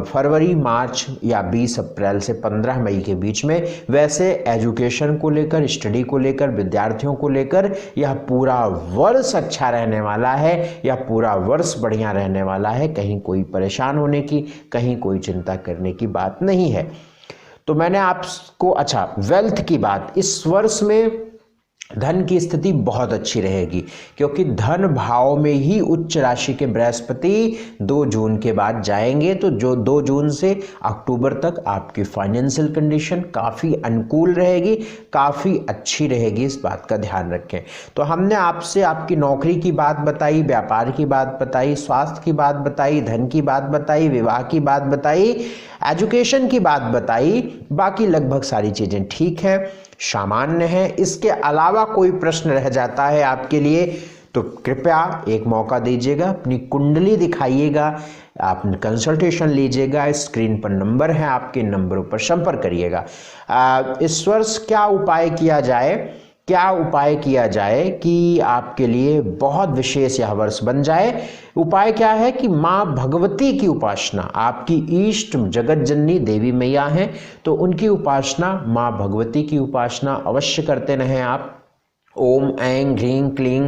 फरवरी, मार्च या 20 अप्रैल से 15 मई के बीच में। वैसे एजुकेशन को लेकर, स्टडी को लेकर, विद्यार्थियों को लेकर यह पूरा वर्ष अच्छा रहने वाला है, यह पूरा वर्ष बढ़िया रहने वाला है। कहीं कोई परेशान होने की, कहीं कोई चिंता करने की बात नहीं है। तो मैंने आपको, अच्छा, वेल्थ की बात, इस वर्ष में धन की स्थिति बहुत अच्छी रहेगी, क्योंकि धन भाव में ही उच्च राशि के बृहस्पति 2 जून के बाद जाएंगे। तो जो 2 जून से अक्टूबर तक आपकी फाइनेंशियल कंडीशन काफ़ी अनुकूल रहेगी, काफ़ी अच्छी रहेगी, इस बात का ध्यान रखें। तो हमने आपसे आपकी नौकरी की बात बताई, व्यापार की बात बताई, स्वास्थ्य की बात बताई, धन की बात बताई, विवाह की बात बताई, एजुकेशन की बात बताई। बाकी लगभग सारी चीज़ें ठीक हैं, सामान्य है। इसके अलावा कोई प्रश्न रह जाता है आपके लिए तो कृपया एक मौका दीजिएगा, अपनी कुंडली दिखाइएगा, आप कंसल्टेशन लीजिएगा। स्क्रीन पर नंबर है, आपके नंबरों पर संपर्क करिएगा। इस वर्ष क्या उपाय किया जाए कि आपके लिए बहुत विशेष यह वर्ष बन जाए। उपाय क्या है कि माँ भगवती की उपासना, आपकी इष्ट जगत जननी देवी मैया हैं, तो उनकी उपासना, माँ भगवती की उपासना अवश्य करते रहें आप। ओम ऐं ह्रीं क्लीं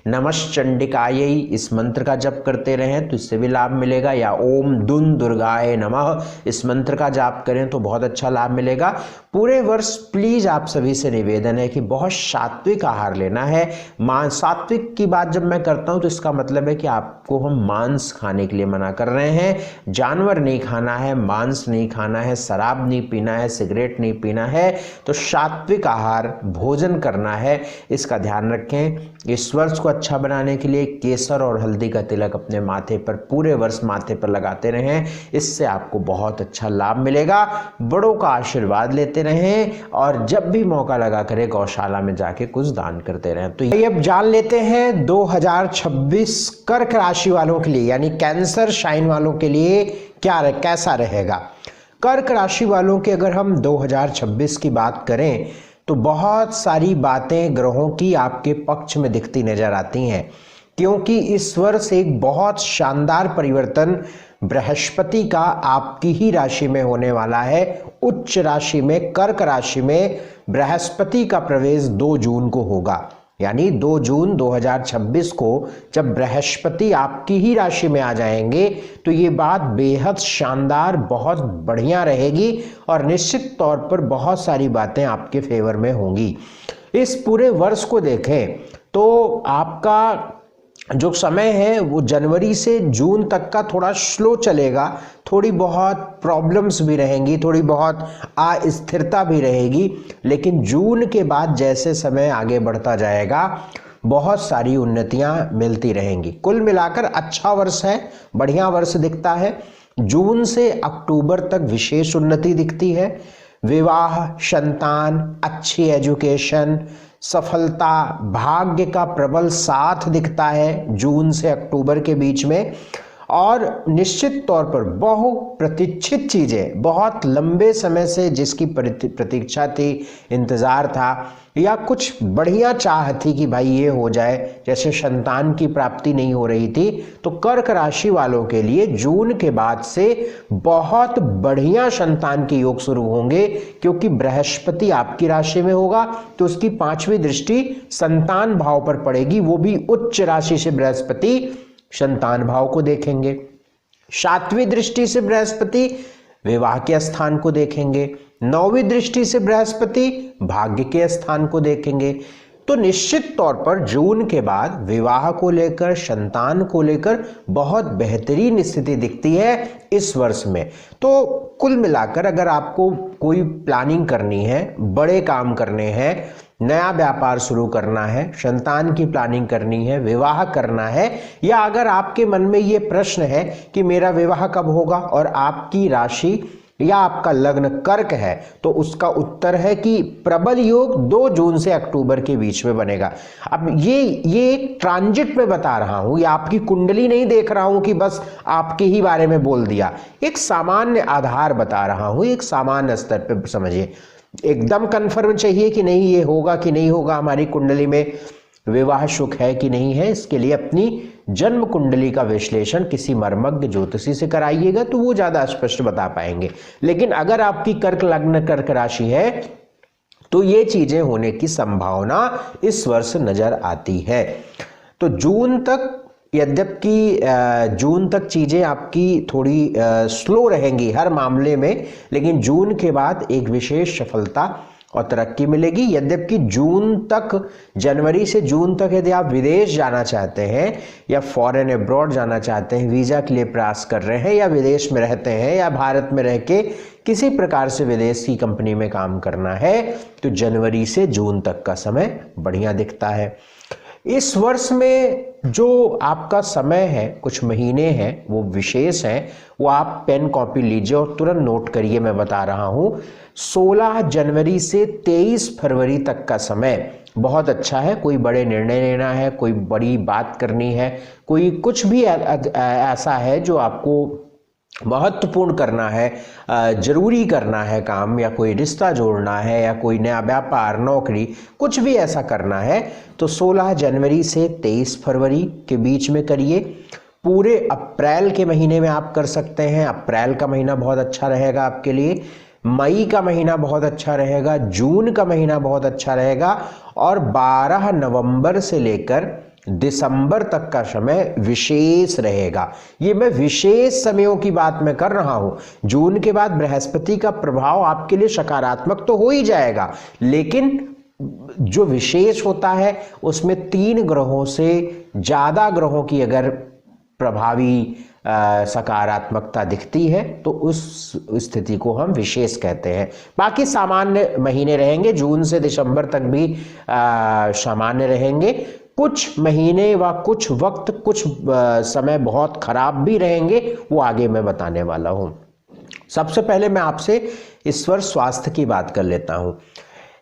नमश्चंडिकायै, इस मंत्र का जप करते रहें तो इससे भी लाभ मिलेगा। या ओम दुन दुर्गाय नमः, इस मंत्र का जाप करें तो बहुत अच्छा लाभ मिलेगा। पूरे वर्ष प्लीज आप सभी से निवेदन है कि बहुत सात्विक आहार लेना है। सात्विक की बात जब मैं करता हूं तो इसका मतलब है कि आपको हम मांस खाने के लिए मना कर रहे हैं। जानवर नहीं खाना है, मांस नहीं खाना है, शराब नहीं पीना है, सिगरेट नहीं पीना है। तो सात्विक आहार भोजन करना है, इसका ध्यान रखें। इस वर्ष को अच्छा बनाने के लिए केसर और हल्दी का तिलक अपने माथे पर, पूरे वर्ष माथे पर लगाते रहें, इससे आपको बहुत अच्छा लाभ मिलेगा। बड़ों का आशीर्वाद लेते रहें और जब भी मौका लगा करें गौशाला में जाके कुछ दान करते रहें। तो ये अब जान लेते हैं 2026 कर्क राशि वालों के लिए, यानी कैंसर साइन वालों के लिए कैसा रहेगा। कर्क राशि वालों के अगर हम 2026 की बात करें तो बहुत सारी बातें ग्रहों की आपके पक्ष में दिखती नजर आती हैं, क्योंकि इस वर्ष एक बहुत शानदार परिवर्तन बृहस्पति का आपकी ही राशि में होने वाला है। उच्च राशि में, कर्क राशि में बृहस्पति का प्रवेश 2 जून को होगा। यानी 2 जून 2026 को जब बृहस्पति आपकी ही राशि में आ जाएंगे तो ये बात बेहद शानदार, बहुत बढ़िया रहेगी और निश्चित तौर पर बहुत सारी बातें आपके फेवर में होंगी। इस पूरे वर्ष को देखें तो आपका जो समय है वो जनवरी से जून तक का थोड़ा स्लो चलेगा, थोड़ी बहुत प्रॉब्लम्स भी रहेंगी, थोड़ी बहुत अस्थिरता भी रहेगी, लेकिन जून के बाद जैसे समय आगे बढ़ता जाएगा बहुत सारी उन्नतियां मिलती रहेंगी। कुल मिलाकर अच्छा वर्ष है, बढ़िया वर्ष दिखता है। जून से अक्टूबर तक विशेष उन्नति दिखती है। विवाह, संतान, अच्छी एजुकेशन, सफलता, भाग्य का प्रबल साथ दिखता है जून से अक्टूबर के बीच में। और निश्चित तौर पर बहुप्रतीक्षित चीजें, बहुत लंबे समय से जिसकी प्रतीक्षा थी, इंतजार था, या कुछ बढ़िया चाह थी कि भाई ये हो जाए, जैसे संतान की प्राप्ति नहीं हो रही थी, तो कर्क राशि वालों के लिए जून के बाद से बहुत बढ़िया संतान के योग शुरू होंगे, क्योंकि बृहस्पति आपकी राशि में होगा तो उसकी 5वीं दृष्टि संतान भाव पर पड़ेगी, वो भी उच्च राशि से बृहस्पति संतान भाव को देखेंगे। 7वीं दृष्टि से बृहस्पति विवाह के स्थान को देखेंगे। 9वीं दृष्टि से बृहस्पति भाग्य के स्थान को देखेंगे। तो निश्चित तौर पर जून के बाद विवाह को लेकर, संतान को लेकर बहुत बेहतरीन स्थिति दिखती है इस वर्ष में। तो कुल मिलाकर अगर आपको कोई प्लानिंग करनी है, बड़े काम करने हैं, नया व्यापार शुरू करना है, संतान की प्लानिंग करनी है, विवाह करना है, या अगर आपके मन में ये प्रश्न है कि मेरा विवाह कब होगा और आपकी राशि या आपका लग्न कर्क है, तो उसका उत्तर है कि प्रबल योग 2 जून से अक्टूबर के बीच में बनेगा। अब ये एक ट्रांजिट में बता रहा हूं, या आपकी कुंडली नहीं देख रहा हूं कि बस आपके ही बारे में बोल दिया, एक सामान्य आधार बता रहा हूं, एक सामान्य स्तर पे समझिए। एकदम कंफर्म चाहिए कि नहीं ये होगा कि नहीं होगा, हमारी कुंडली में विवाह सुख है कि नहीं है, इसके लिए अपनी जन्म कुंडली का विश्लेषण किसी मर्मज्ञ ज्योतिषी से कराइएगा तो वो ज्यादा स्पष्ट बता पाएंगे। लेकिन अगर आपकी कर्क लग्न, कर्क राशि है, तो ये चीजें होने की संभावना इस वर्ष नजर आती है। तो जून तक, यद्यपि जून तक चीजें आपकी थोड़ी स्लो रहेंगी हर मामले में, लेकिन जून के बाद एक विशेष सफलता और तरक्की मिलेगी। यद्यपि जून तक, जनवरी से जून तक यदि आप विदेश जाना चाहते हैं या फॉरेन अब्रॉड जाना चाहते हैं, वीजा के लिए प्रयास कर रहे हैं, या विदेश में रहते हैं, या भारत में रह के किसी प्रकार से विदेश की कंपनी में काम करना है, तो जनवरी से जून तक का समय बढ़िया दिखता है। इस वर्ष में जो आपका समय है, कुछ महीने हैं, वो विशेष हैं, वो आप पेन कॉपी लीजिए और तुरंत नोट करिए। मैं बता रहा हूं 16 जनवरी से 23 फरवरी तक का समय बहुत अच्छा है। कोई बड़े निर्णय लेना है, कोई बड़ी बात करनी है, कोई कुछ भी ऐसा है जो आपको महत्वपूर्ण करना है, जरूरी करना है काम, या कोई रिश्ता जोड़ना है, या कोई नया व्यापार, नौकरी, कुछ भी ऐसा करना है, तो 16 जनवरी से 23 फरवरी के बीच में करिए। पूरे अप्रैल के महीने में आप कर सकते हैं। अप्रैल का महीना बहुत अच्छा रहेगा आपके लिए, मई का महीना बहुत अच्छा रहेगा, जून का महीना बहुत अच्छा रहेगा, और 12 नवंबर से लेकर दिसंबर तक का समय विशेष रहेगा। ये मैं विशेष समयों की बात मैं कर रहा हूं। जून के बाद बृहस्पति का प्रभाव आपके लिए सकारात्मक तो हो ही जाएगा, लेकिन जो विशेष होता है उसमें 3 ग्रहों से ज्यादा ग्रहों की अगर प्रभावी सकारात्मकता दिखती है तो उस स्थिति को हम विशेष कहते हैं। बाकी सामान्य महीने रहेंगे, जून से दिसंबर तक भी सामान्य रहेंगे। कुछ महीने व कुछ वक्त, कुछ समय बहुत खराब भी रहेंगे, वो आगे मैं बताने वाला हूं। सबसे पहले मैं आपसे इस वर्ष स्वास्थ्य की बात कर लेता हूं।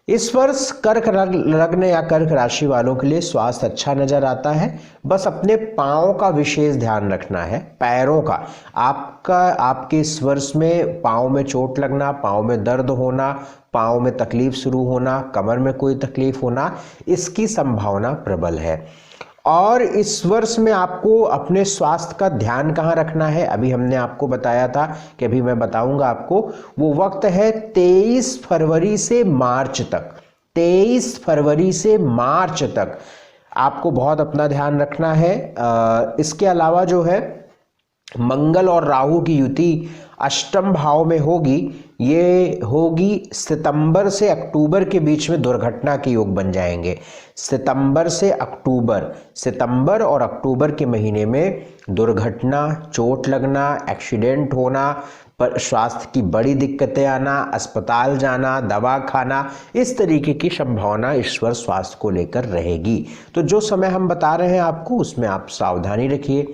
इस वर्ष कर्क लग्न या कर्क राशि वालों के लिए स्वास्थ्य अच्छा नजर आता है। बस अपने पाँव का विशेष ध्यान रखना है, पैरों का। आपके इस वर्ष में पाँव में चोट लगना, पाँव में दर्द होना, पाँव में तकलीफ शुरू होना, कमर में कोई तकलीफ होना, इसकी संभावना प्रबल है। और इस वर्ष में आपको अपने स्वास्थ्य का ध्यान कहाँ रखना है, अभी हमने आपको बताया था कि अभी मैं बताऊंगा आपको। वो वक्त है 23 फरवरी से मार्च तक। 23 फरवरी से मार्च तक आपको बहुत अपना ध्यान रखना है। इसके अलावा जो है, मंगल और राहु की युति अष्टम भाव में होगी, ये होगी सितंबर से अक्टूबर के बीच में दुर्घटना के योग बन जाएंगे। सितंबर से अक्टूबर, सितंबर और अक्टूबर के महीने में दुर्घटना, चोट लगना, एक्सीडेंट होना, पर स्वास्थ्य की बड़ी दिक्कतें आना, अस्पताल जाना, दवा खाना, इस तरीके की संभावना इस वर्ष स्वास्थ्य को लेकर रहेगी। तो जो समय हम बता रहे हैं आपको, उसमें आप सावधानी रखिए,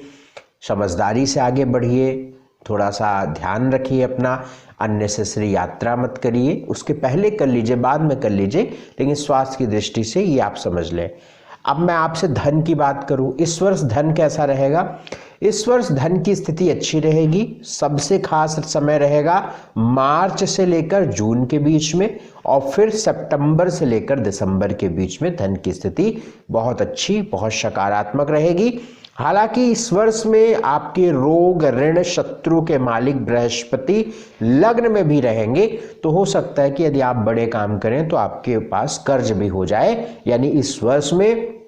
समझदारी से आगे बढ़िए, थोड़ा सा ध्यान रखिए अपना, अननेसेसरी यात्रा मत करिए, उसके पहले कर लीजिए, बाद में कर लीजिए, लेकिन स्वास्थ्य की दृष्टि से ये आप समझ लें। अब मैं आपसे धन की बात करूं, इस वर्ष धन कैसा रहेगा? इस वर्ष धन की स्थिति अच्छी रहेगी। सबसे खास समय रहेगा मार्च से लेकर जून के बीच में, और फिर सितंबर से लेकर दिसंबर के बीच में धन की स्थिति बहुत अच्छी, बहुत सकारात्मक रहेगी। हालांकि इस वर्ष में आपके रोग, ऋण, शत्रु के मालिक बृहस्पति लग्न में भी रहेंगे, तो हो सकता है कि यदि आप बड़े काम करें तो आपके पास कर्ज भी हो जाए, यानी इस वर्ष में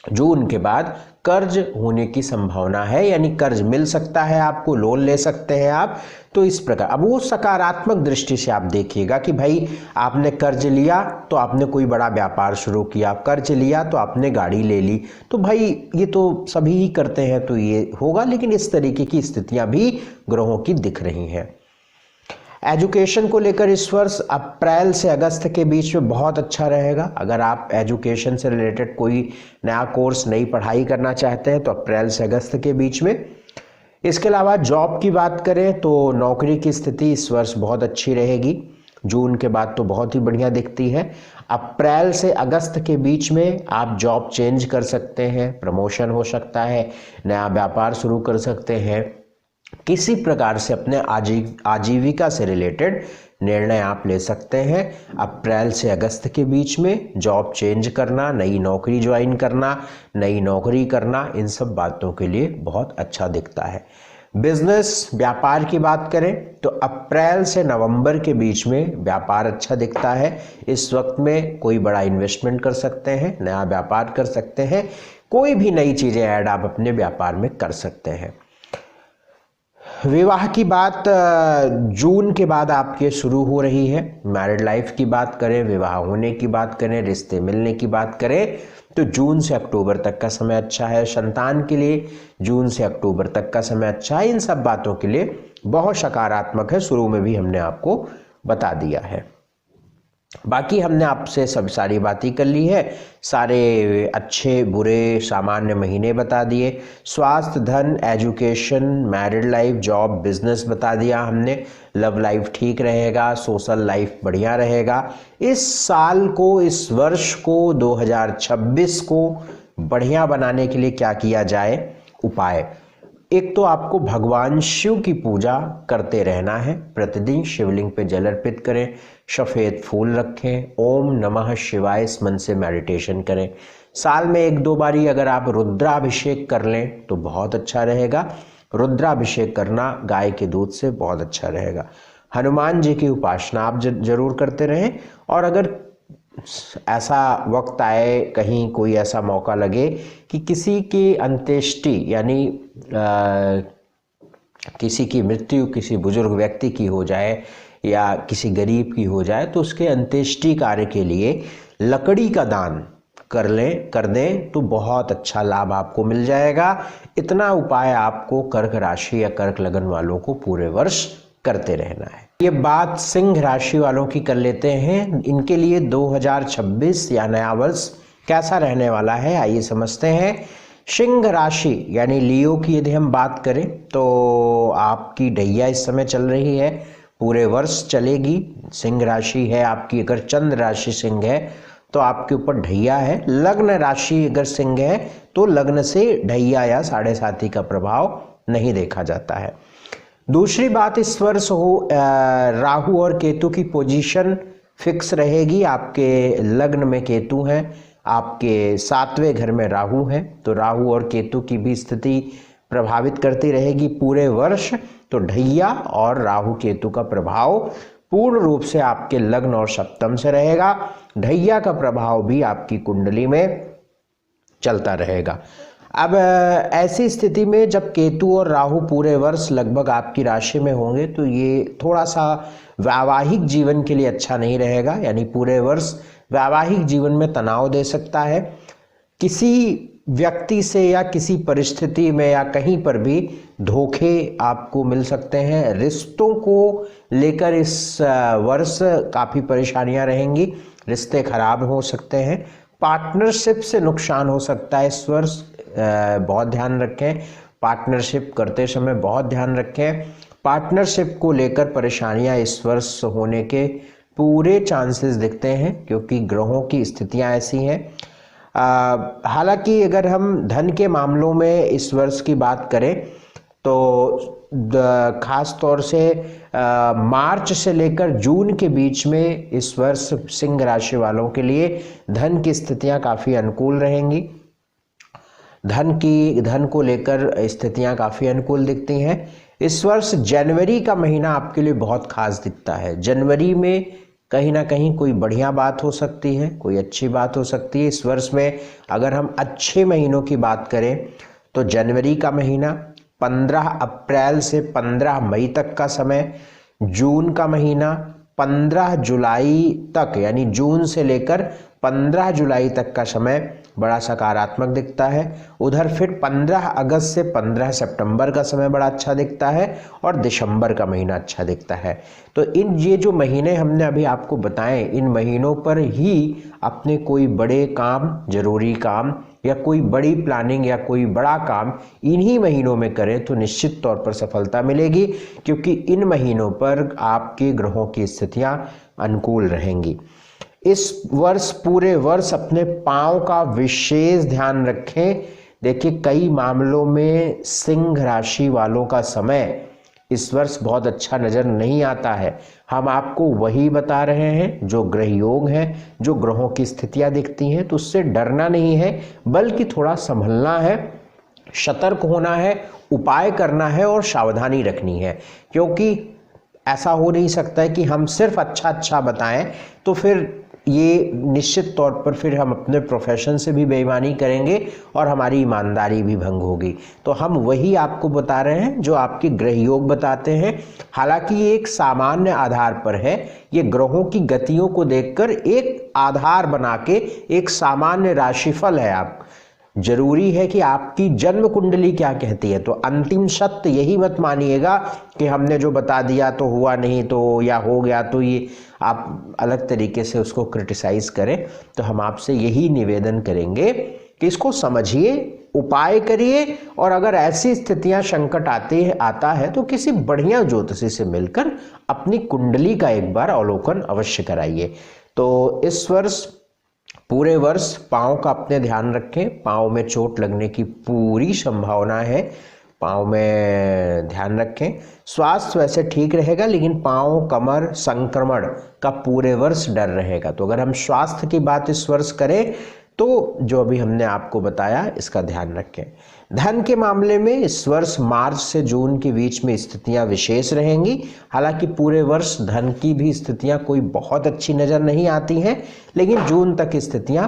जून के बाद कर्ज होने की संभावना है, यानी कर्ज मिल सकता है आपको, लोन ले सकते हैं आप। तो इस प्रकार अब वो सकारात्मक दृष्टि से आप देखिएगा कि भाई आपने कर्ज लिया तो आपने कोई बड़ा व्यापार शुरू किया, कर्ज लिया तो आपने गाड़ी ले ली, तो भाई ये तो सभी ही करते हैं, तो ये होगा। लेकिन इस तरीके की स्थितियां भी ग्रहों की दिख रही हैं। एजुकेशन को लेकर इस वर्ष अप्रैल से अगस्त के बीच में बहुत अच्छा रहेगा। अगर आप एजुकेशन से रिलेटेड कोई नया कोर्स, नई पढ़ाई करना चाहते हैं तो अप्रैल से अगस्त के बीच में। इसके अलावा जॉब की बात करें तो नौकरी की स्थिति इस वर्ष बहुत अच्छी रहेगी। जून के बाद तो बहुत ही बढ़िया दिखती है। अप्रैल से अगस्त के बीच में आप जॉब चेंज कर सकते हैं, प्रमोशन हो सकता है, नया व्यापार शुरू कर सकते हैं, किसी प्रकार से अपने आजीविका से रिलेटेड निर्णय आप ले सकते हैं। अप्रैल से अगस्त के बीच में जॉब चेंज करना, नई नौकरी ज्वाइन करना, नई नौकरी करना, इन सब बातों के लिए बहुत अच्छा दिखता है। बिजनेस, व्यापार की बात करें तो अप्रैल से नवंबर के बीच में व्यापार अच्छा दिखता है। इस वक्त में कोई बड़ा इन्वेस्टमेंट कर सकते हैं, नया व्यापार कर सकते हैं, कोई भी नई चीज़ें ऐड आप अपने व्यापार में कर सकते हैं। विवाह की बात जून के बाद आपके शुरू हो रही है। मैरिड लाइफ की बात करें, विवाह होने की बात करें, रिश्ते मिलने की बात करें तो जून से अक्टूबर तक का समय अच्छा है। संतान के लिए जून से अक्टूबर तक का समय अच्छा है। इन सब बातों के लिए बहुत सकारात्मक है। शुरू में भी हमने आपको बता दिया है। बाकी हमने आपसे सब सारी बातें कर ली है, सारे अच्छे बुरे सामान्य महीने बता दिए, स्वास्थ्य, धन, education, married life, job, business बता दिया हमने, लव लाइफ ठीक रहेगा, सोशल लाइफ बढ़िया रहेगा। इस साल को, इस वर्ष को, 2026 को बढ़िया बनाने के लिए क्या किया जाए उपाय? एक तो आपको भगवान शिव की पूजा करते रहना है। प्रतिदिन शिवलिंग पे जल अर्पित करें, सफ़ेद फूल रखें, ओम नमः शिवाय इस मन से मेडिटेशन करें। साल में 1-2 बारी अगर आप रुद्राभिषेक कर लें तो बहुत अच्छा रहेगा। रुद्राभिषेक करना गाय के दूध से बहुत अच्छा रहेगा। हनुमान जी की उपासना आप जरूर करते रहें। और अगर ऐसा वक्त आए, कहीं कोई ऐसा मौका लगे कि किसी की अंत्येष्टि यानी किसी की मृत्यु किसी बुजुर्ग व्यक्ति की हो जाए या किसी गरीब की हो जाए, तो उसके अंत्येष्टि कार्य के लिए लकड़ी का दान कर दें तो बहुत अच्छा लाभ आपको मिल जाएगा। इतना उपाय आपको कर्क राशि या कर्क लगन वालों को पूरे वर्ष करते रहना है। ये बात सिंह राशि वालों की कर लेते हैं। इनके लिए 2026 या नया वर्ष कैसा रहने वाला है, आइए समझते हैं। सिंह राशि यानी लियो की यदि हम बात करें तो आपकी ढैया इस समय चल रही है, पूरे वर्ष चलेगी। सिंह राशि है आपकी, अगर चंद्र राशि सिंह है तो आपके ऊपर ढैया है। लग्न राशि अगर सिंह है तो लग्न से ढैया या साढ़े साथी का प्रभाव नहीं देखा जाता है। दूसरी बात, इस वर्ष राहु और केतु की पोजीशन फिक्स रहेगी। आपके लग्न में केतु हैं, आपके 7वें घर में राहु हैं, तो राहु और केतु की भी स्थिति प्रभावित करती रहेगी पूरे वर्ष। तो ढैया और राहु केतु का प्रभाव पूर्ण रूप से आपके लग्न और सप्तम से रहेगा। ढैया का प्रभाव भी आपकी कुंडली में चलता रहेगा। अब ऐसी स्थिति में जब केतु और राहु पूरे वर्ष लगभग आपकी राशि में होंगे तो ये थोड़ा सा वैवाहिक जीवन के लिए अच्छा नहीं रहेगा, यानी पूरे वर्ष वैवाहिक जीवन में तनाव दे सकता है। किसी व्यक्ति से या किसी परिस्थिति में या कहीं पर भी धोखे आपको मिल सकते हैं। रिश्तों को लेकर इस वर्ष काफ़ी परेशानियां रहेंगी, रिश्ते खराब हो सकते हैं। पार्टनरशिप से नुकसान हो सकता है इस वर्ष, बहुत ध्यान रखें। पार्टनरशिप करते समय बहुत ध्यान रखें। पार्टनरशिप को लेकर परेशानियां इस वर्ष होने के पूरे चांसेस दिखते हैं, क्योंकि ग्रहों की स्थितियां ऐसी हैं। हालांकि अगर हम धन के मामलों में इस वर्ष की बात करें तो खास तौर से मार्च से लेकर जून के बीच में इस वर्ष सिंह राशि वालों के लिए धन की स्थितियां काफ़ी अनुकूल रहेंगी। धन को लेकर स्थितियां काफ़ी अनुकूल दिखती हैं। इस वर्ष जनवरी का महीना आपके लिए बहुत खास दिखता है। जनवरी में कहीं ना कहीं कोई बढ़िया बात हो सकती है, कोई अच्छी बात हो सकती है। इस वर्ष में अगर हम अच्छे महीनों की बात करें तो जनवरी का महीना, 15 अप्रैल से 15 मई तक का समय, जून का महीना 15 जुलाई तक, यानी जून से लेकर 15 जुलाई तक का समय बड़ा सकारात्मक दिखता है। उधर फिर 15 अगस्त से 15 सितंबर का समय बड़ा अच्छा दिखता है और दिसंबर का महीना अच्छा दिखता है। तो ये जो महीने हमने अभी आपको बताए, इन महीनों पर ही अपने कोई बड़े काम, जरूरी काम या कोई बड़ी प्लानिंग या कोई बड़ा काम इन्हीं महीनों में करें तो निश्चित तौर पर सफलता मिलेगी, क्योंकि इन महीनों पर आपके ग्रहों की स्थितियां अनुकूल रहेंगी। इस वर्ष पूरे वर्ष अपने पाँव का विशेष ध्यान रखें। देखिए, कई मामलों में सिंह राशि वालों का समय इस वर्ष बहुत अच्छा नज़र नहीं आता है। हम आपको वही बता रहे हैं जो ग्रह योग हैं, जो ग्रहों की स्थितियां दिखती हैं, तो उससे डरना नहीं है, बल्कि थोड़ा संभलना है, सतर्क होना है, उपाय करना है और सावधानी रखनी है। क्योंकि ऐसा हो नहीं सकता है कि हम सिर्फ अच्छा बताएं, तो फिर ये निश्चित तौर पर फिर हम अपने प्रोफेशन से भी बेईमानी करेंगे और हमारी ईमानदारी भी भंग होगी। तो हम वही आपको बता रहे हैं जो आपके ग्रह योग बताते हैं। हालांकि ये एक सामान्य आधार पर है, ये ग्रहों की गतियों को देखकर एक आधार बना के एक सामान्य राशिफल है। आप जरूरी है कि आपकी जन्म कुंडली क्या कहती है, तो अंतिम सत्य यही मत मानिएगा कि हमने जो बता दिया तो हुआ नहीं, तो या हो गया तो ये आप अलग तरीके से उसको क्रिटिसाइज करें। तो हम आपसे यही निवेदन करेंगे कि इसको समझिए, उपाय करिए, और अगर ऐसी स्थितियां संकट आता है तो किसी बढ़िया ज्योतिषी से मिलकर अपनी कुंडली का एक बार अवलोकन अवश्य कराइए। तो इस वर्ष पूरे वर्ष पाँव का अपने ध्यान रखें। पाँव में चोट लगने की पूरी संभावना है, पाँव में ध्यान रखें। स्वास्थ्य वैसे ठीक रहेगा, लेकिन पाँव कमर संक्रमण का पूरे वर्ष डर रहेगा। तो अगर हम स्वास्थ्य की बात इस वर्ष करें तो जो अभी हमने आपको बताया इसका ध्यान रखें। धन के मामले में इस वर्ष मार्च से जून के बीच में स्थितियां विशेष रहेंगी। हालांकि पूरे वर्ष धन की भी स्थितियां कोई बहुत अच्छी नज़र नहीं आती हैं, लेकिन जून तक स्थितियां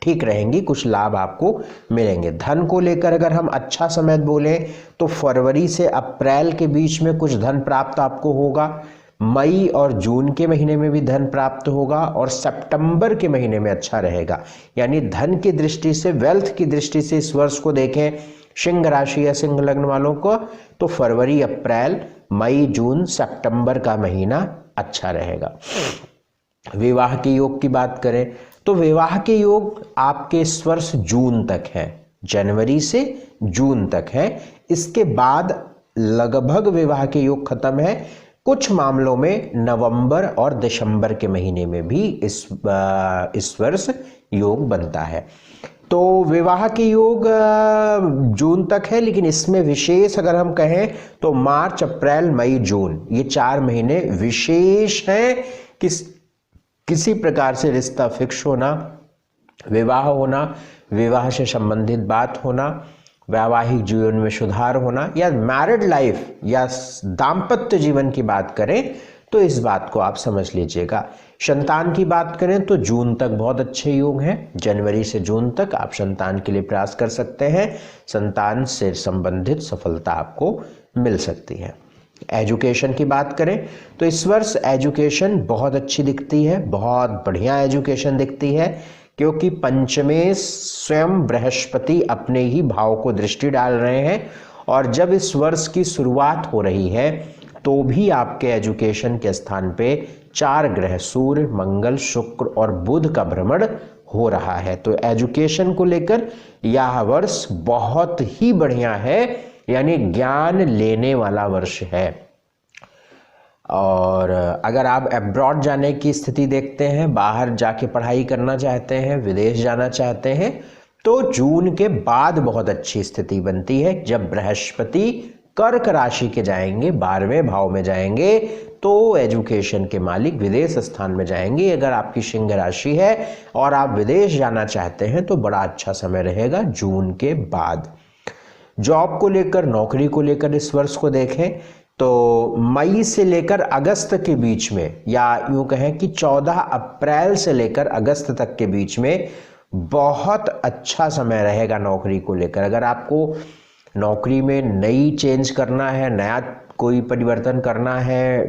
ठीक रहेंगी, कुछ लाभ आपको मिलेंगे। धन को लेकर अगर हम अच्छा समय बोलें तो फरवरी से अप्रैल के बीच में कुछ धन प्राप्त आपको होगा। मई और जून के महीने में भी धन प्राप्त होगा और सितंबर के महीने में अच्छा रहेगा। यानी धन की दृष्टि से, वेल्थ की दृष्टि से इस वर्ष को देखें सिंह राशि या सिंह लग्न वालों को, तो फरवरी, अप्रैल, मई, जून, सितंबर का महीना अच्छा रहेगा। विवाह के योग की बात करें तो विवाह के योग आपके इस वर्ष जून तक है, जनवरी से जून तक है। इसके बाद लगभग विवाह के योग खत्म है। कुछ मामलों में नवंबर और दिसंबर के महीने में भी इस वर्ष योग बनता है। तो विवाह के योग जून तक है, लेकिन इसमें विशेष अगर हम कहें तो मार्च, अप्रैल, मई, जून, ये 4 महीने विशेष हैं। किसी प्रकार से रिश्ता फिक्स होना, विवाह होना, विवाह से संबंधित बात होना, वैवाहिक जीवन में सुधार होना, या मैरिड लाइफ या दाम्पत्य जीवन की बात करें तो इस बात को आप समझ लीजिएगा। संतान की बात करें तो जून तक बहुत अच्छे योग हैं। जनवरी से जून तक आप संतान के लिए प्रयास कर सकते हैं। संतान से संबंधित सफलता आपको मिल सकती है। एजुकेशन की बात करें तो इस वर्ष एजुकेशन बहुत अच्छी दिखती है, बहुत बढ़िया एजुकेशन दिखती है, क्योंकि पंचमे स्वयं बृहस्पति अपने ही भाव को दृष्टि डाल रहे हैं। और जब इस वर्ष की शुरुआत हो रही है तो भी आपके एजुकेशन के स्थान पे 4 ग्रह सूर्य, मंगल, शुक्र और बुध का भ्रमण हो रहा है। तो एजुकेशन को लेकर यह वर्ष बहुत ही बढ़िया है, यानी ज्ञान लेने वाला वर्ष है। और अगर आप अब्रॉड जाने की स्थिति देखते हैं, बाहर जाके पढ़ाई करना चाहते हैं, विदेश जाना चाहते हैं, तो जून के बाद बहुत अच्छी स्थिति बनती है। जब बृहस्पति कर्क राशि के जाएंगे, 12वें भाव में जाएंगे, तो एजुकेशन के मालिक विदेश स्थान में जाएंगे। अगर आपकी सिंह राशि है और आप विदेश जाना चाहते हैं तो बड़ा अच्छा समय रहेगा जून के बाद। जॉब को लेकर, नौकरी को लेकर इस वर्ष को देखें तो मई से लेकर अगस्त के बीच में, या यूं कहें कि 14 अप्रैल से लेकर अगस्त तक के बीच में बहुत अच्छा समय रहेगा नौकरी को लेकर। अगर आपको नौकरी में नई चेंज करना है, नया कोई परिवर्तन करना है,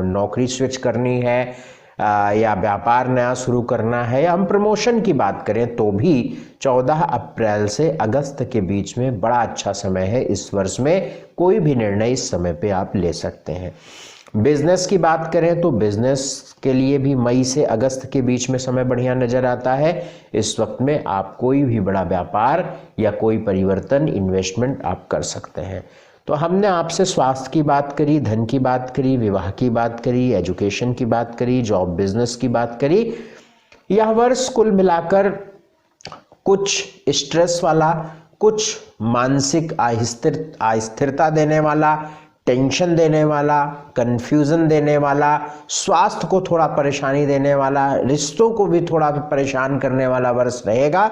नौकरी स्विच करनी है, या व्यापार नया शुरू करना है, या हम प्रमोशन की बात करें तो भी 14 अप्रैल से अगस्त के बीच में बड़ा अच्छा समय है। इस वर्ष में कोई भी निर्णय इस समय पे आप ले सकते हैं। बिजनेस की बात करें तो बिजनेस के लिए भी मई से अगस्त के बीच में समय बढ़िया नजर आता है। इस वक्त में आप कोई भी बड़ा व्यापार या कोई परिवर्तन, इन्वेस्टमेंट आप कर सकते हैं। तो हमने आपसे स्वास्थ्य की बात करी, धन की बात करी, विवाह की बात करी, एजुकेशन की बात करी, जॉब बिजनेस की बात करी। यह वर्ष कुल मिलाकर कुछ स्ट्रेस वाला, कुछ मानसिक अस्थिरता देने वाला, टेंशन देने वाला, कंफ्यूजन देने वाला, स्वास्थ्य को थोड़ा परेशानी देने वाला, रिश्तों को भी थोड़ा परेशान करने वाला वर्ष रहेगा।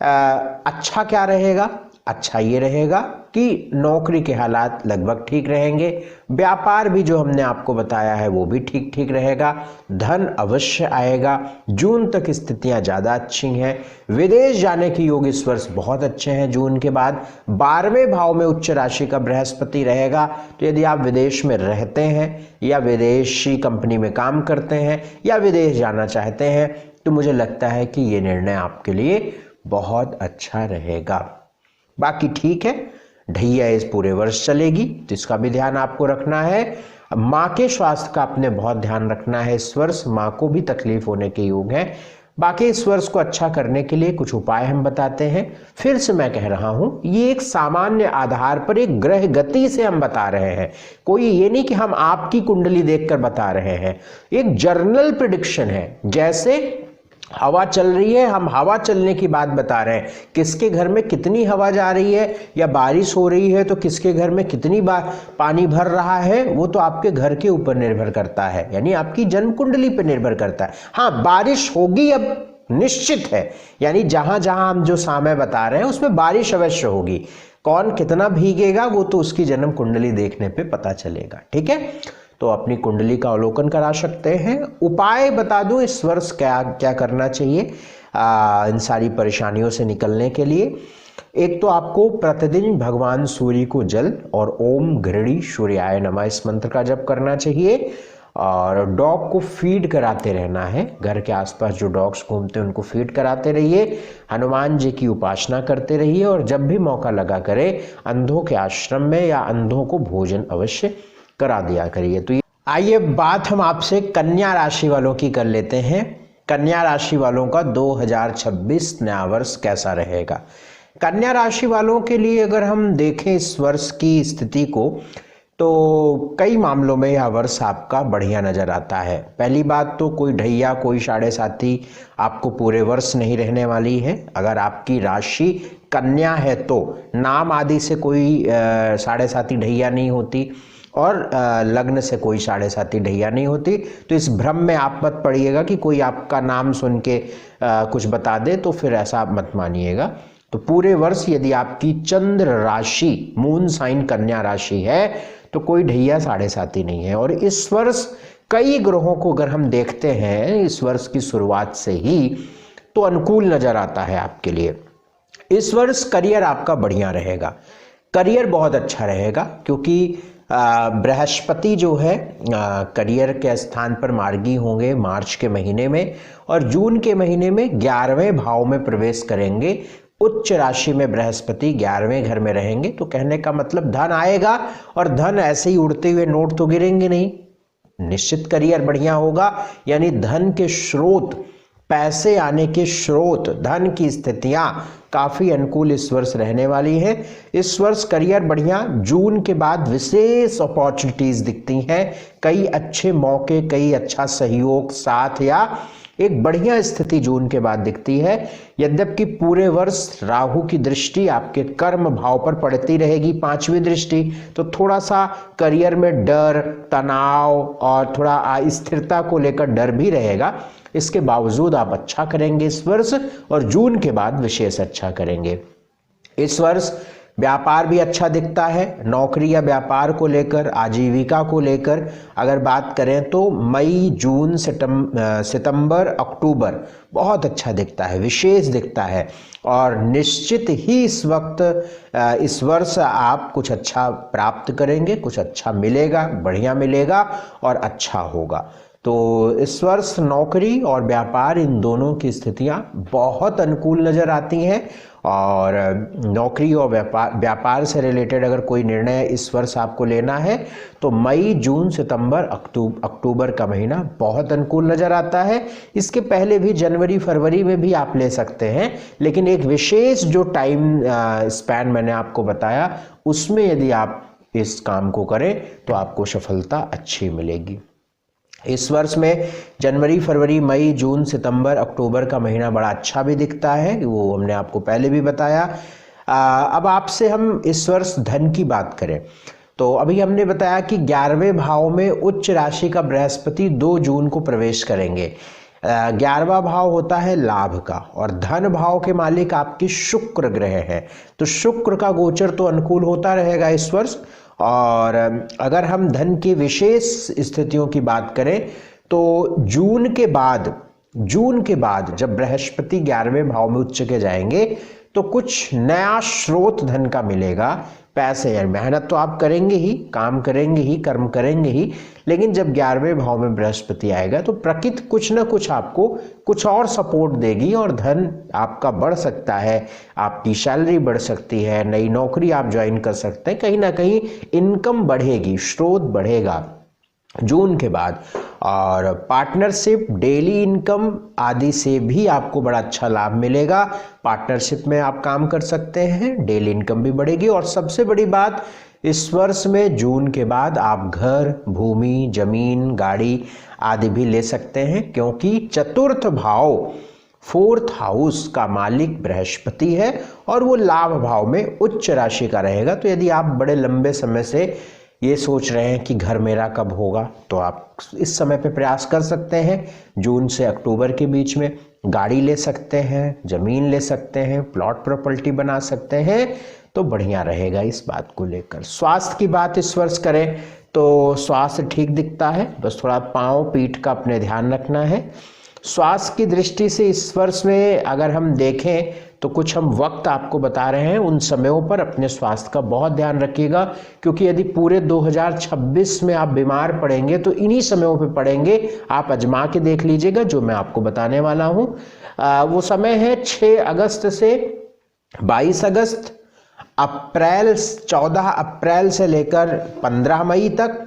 अच्छा क्या रहेगा? अच्छा ये रहेगा कि नौकरी के हालात लगभग ठीक रहेंगे, व्यापार भी जो हमने आपको बताया है वो भी ठीक ठीक रहेगा, धन अवश्य आएगा, जून तक स्थितियां ज़्यादा अच्छी हैं, विदेश जाने के योग इस वर्ष बहुत अच्छे हैं। जून के बाद 12वें भाव में उच्च राशि का बृहस्पति रहेगा, तो यदि आप विदेश में रहते हैं या विदेशी कंपनी में काम करते हैं या विदेश जाना चाहते हैं तो मुझे लगता है कि ये निर्णय आपके लिए बहुत अच्छा रहेगा। बाकी ठीक है, ढैया इस पूरे वर्ष चलेगी तो इसका भी ध्यान आपको रखना है। माँ के स्वास्थ्य का आपने बहुत ध्यान रखना है। इस वर्ष माँ को भी तकलीफ होने के योग है। बाकी इस वर्ष को अच्छा करने के लिए कुछ उपाय हम बताते हैं। फिर से मैं कह रहा हूं, ये एक सामान्य आधार पर एक ग्रह गति से हम बता रहे हैं, कोई ये नहीं कि हम आपकी कुंडली देखकर बता रहे हैं। एक जर्नल प्रेडिक्शन है। जैसे हवा चल रही है, हम हवा चलने की बात बता रहे हैं, किसके घर में कितनी हवा जा रही है, या बारिश हो रही है तो किसके घर में कितनी बार पानी भर रहा है, वो तो आपके घर के ऊपर निर्भर करता है, यानी आपकी जन्म कुंडली पर निर्भर करता है। हाँ, बारिश होगी अब निश्चित है, यानी जहां जहां हम जो समय बता रहे हैं उसमें बारिश अवश्य होगी। कौन कितना भीगेगा वो तो उसकी जन्म कुंडली देखने पे पता चलेगा। ठीक है, तो अपनी कुंडली का अवलोकन करा सकते हैं। उपाय बता दूं इस वर्ष क्या क्या करना चाहिए इन सारी परेशानियों से निकलने के लिए। एक तो आपको प्रतिदिन भगवान सूर्य को जल और ओम घृणी सूर्याय नमः इस मंत्र का जप करना चाहिए, और डॉग को फीड कराते रहना है। घर के आसपास जो डॉग्स घूमते हैं उनको फीड कराते रहिए, हनुमान जी की उपासना करते रहिए, और जब भी मौका लगा करे अंधों के आश्रम में या अंधों को भोजन अवश्य करा दिया करिए। तो आइए बात हम आपसे कन्या राशि वालों की कर लेते हैं। कन्या राशि वालों का 2026 नया वर्ष कैसा रहेगा। कन्या राशि वालों के लिए अगर हम देखें इस वर्ष की स्थिति को तो कई मामलों में यह वर्ष आपका बढ़िया नजर आता है। पहली बात तो कोई ढैया, कोई साढ़े साथी आपको पूरे वर्ष नहीं रहने वाली है। अगर आपकी राशि कन्या है तो नाम आदि से कोई साढ़े साथी ढैया नहीं होती, और लग्न से कोई साढ़े साथी ढैया नहीं होती। तो इस भ्रम में आप मत पड़िएगा कि कोई आपका नाम सुन के कुछ बता दे, तो फिर ऐसा मत मानिएगा। तो पूरे वर्ष यदि आपकी चंद्र राशि, मून साइन कन्या राशि है तो कोई ढैया साढ़े साथी नहीं है। और इस वर्ष कई ग्रहों को अगर हम देखते हैं इस वर्ष की शुरुआत से ही तो अनुकूल नजर आता है आपके लिए। इस वर्ष करियर आपका बढ़िया रहेगा, करियर बहुत अच्छा रहेगा, क्योंकि बृहस्पति जो है करियर के स्थान पर मार्गी होंगे मार्च के महीने में, और जून के महीने में 11वें भाव में प्रवेश करेंगे। उच्च राशि में बृहस्पति 11वें घर में रहेंगे, तो कहने का मतलब धन आएगा, और धन ऐसे ही उड़ते हुए नोट तो गिरेंगे नहीं, निश्चित करियर बढ़िया होगा। यानी धन के स्रोत, पैसे आने के स्रोत, धन की स्थितियां काफी अनुकूल इस वर्ष रहने वाली हैं। इस वर्ष करियर बढ़िया, जून के बाद विशेष अपॉर्चुनिटीज दिखती हैं, कई अच्छे मौके, कई अच्छा सहयोग, साथ या एक बढ़िया स्थिति जून के बाद दिखती है। यद्यपि पूरे वर्ष राहु की दृष्टि आपके कर्म भाव पर पड़ती रहेगी, 5वीं दृष्टि, तो थोड़ा सा करियर में डर, तनाव और थोड़ा अस्थिरता को लेकर डर भी रहेगा। इसके बावजूद आप अच्छा करेंगे इस वर्ष, और जून के बाद विशेष अच्छा करेंगे। इस वर्ष व्यापार भी अच्छा दिखता है, नौकरी या व्यापार को लेकर, आजीविका को लेकर अगर बात करें तो मई, जून, सितंबर, अक्टूबर बहुत अच्छा दिखता है, विशेष दिखता है, और निश्चित ही इस वर्ष आप कुछ अच्छा प्राप्त करेंगे, कुछ अच्छा मिलेगा, बढ़िया मिलेगा और अच्छा होगा। तो इस वर्ष नौकरी और व्यापार, इन दोनों की स्थितियां बहुत अनुकूल नजर आती हैं, और नौकरी और व्यापार से रिलेटेड अगर कोई निर्णय इस वर्ष आपको लेना है तो मई, जून, सितंबर, अक्टूबर का महीना बहुत अनुकूल नजर आता है। इसके पहले भी जनवरी, फरवरी में भी आप ले सकते हैं, लेकिन एक विशेष जो टाइम स्पैन मैंने आपको बताया, उसमें यदि आप इस काम को करें तो आपको सफलता अच्छी मिलेगी। इस वर्ष में जनवरी, फरवरी, मई, जून, सितंबर, अक्टूबर का महीना बड़ा अच्छा भी दिखता है, वो हमने आपको पहले भी बताया। अब आपसे हम इस वर्ष धन की बात करें तो अभी हमने बताया कि 11वें भाव में उच्च राशि का बृहस्पति 2 जून को प्रवेश करेंगे। 11वां भाव होता है लाभ का, और धन भाव के मालिक आपकी शुक्र ग्रह है, तो शुक्र का गोचर तो अनुकूल होता रहेगा इस वर्ष। और अगर हम धन की विशेष स्थितियों की बात करें तो जून के बाद जब बृहस्पति 11वें भाव में उच्च के जाएंगे तो कुछ नया स्रोत धन का मिलेगा। पैसे, यानी मेहनत तो आप करेंगे ही, काम करेंगे ही, कर्म करेंगे ही, लेकिन जब 11वें भाव में बृहस्पति आएगा तो प्रकृति कुछ ना कुछ आपको कुछ और सपोर्ट देगी, और धन आपका बढ़ सकता है, आपकी सैलरी बढ़ सकती है, नई नौकरी आप ज्वाइन कर सकते हैं, कहीं ना कहीं इनकम बढ़ेगी, स्रोत बढ़ेगा जून के बाद। और पार्टनरशिप, डेली इनकम आदि से भी आपको बड़ा अच्छा लाभ मिलेगा। पार्टनरशिप में आप काम कर सकते हैं, डेली इनकम भी बढ़ेगी, और सबसे बड़ी बात, इस वर्ष में जून के बाद आप घर, भूमि, जमीन, गाड़ी आदि भी ले सकते हैं, क्योंकि चतुर्थ भाव, 4th हाउस का मालिक बृहस्पति है, और वो लाभ भाव में उच्च राशि का रहेगा। तो यदि आप बड़े लंबे समय से ये सोच रहे हैं कि घर मेरा कब होगा, तो आप इस समय पे प्रयास कर सकते हैं। जून से अक्टूबर के बीच में गाड़ी ले सकते हैं, जमीन ले सकते हैं, प्लॉट प्रॉपर्टी बना सकते हैं, तो बढ़िया रहेगा इस बात को लेकर। स्वास्थ्य की बात इस वर्ष करें तो स्वास्थ्य ठीक दिखता है, बस थोड़ा पाँव, पीठ का अपने ध्यान रखना है। स्वास्थ्य की दृष्टि से इस वर्ष में अगर हम देखें तो कुछ हम वक्त आपको बता रहे हैं, उन समयों पर अपने स्वास्थ्य का बहुत ध्यान रखिएगा, क्योंकि यदि पूरे 2026 में आप बीमार पड़ेंगे तो इन्हीं समयों पे पड़ेंगे। आप आजमा के देख लीजिएगा जो मैं आपको बताने वाला हूँ। वो समय है 6 अगस्त से 22 अगस्त, 14 अप्रैल से लेकर 15 मई तक,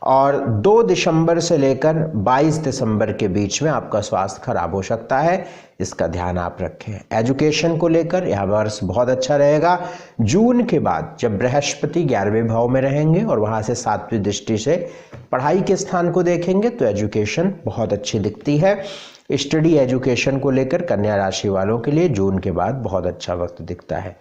और 2 दिसंबर से लेकर 22 दिसंबर के बीच में आपका स्वास्थ्य खराब हो सकता है, इसका ध्यान आप रखें। एजुकेशन को लेकर यह वर्ष बहुत अच्छा रहेगा। जून के बाद जब बृहस्पति 11वें भाव में रहेंगे और वहां से 7वीं दृष्टि से पढ़ाई के स्थान को देखेंगे तो एजुकेशन बहुत अच्छी दिखती है। स्टडी एजुकेशन को लेकर कन्या राशि वालों के लिए जून के बाद बहुत अच्छा वक्त दिखता है।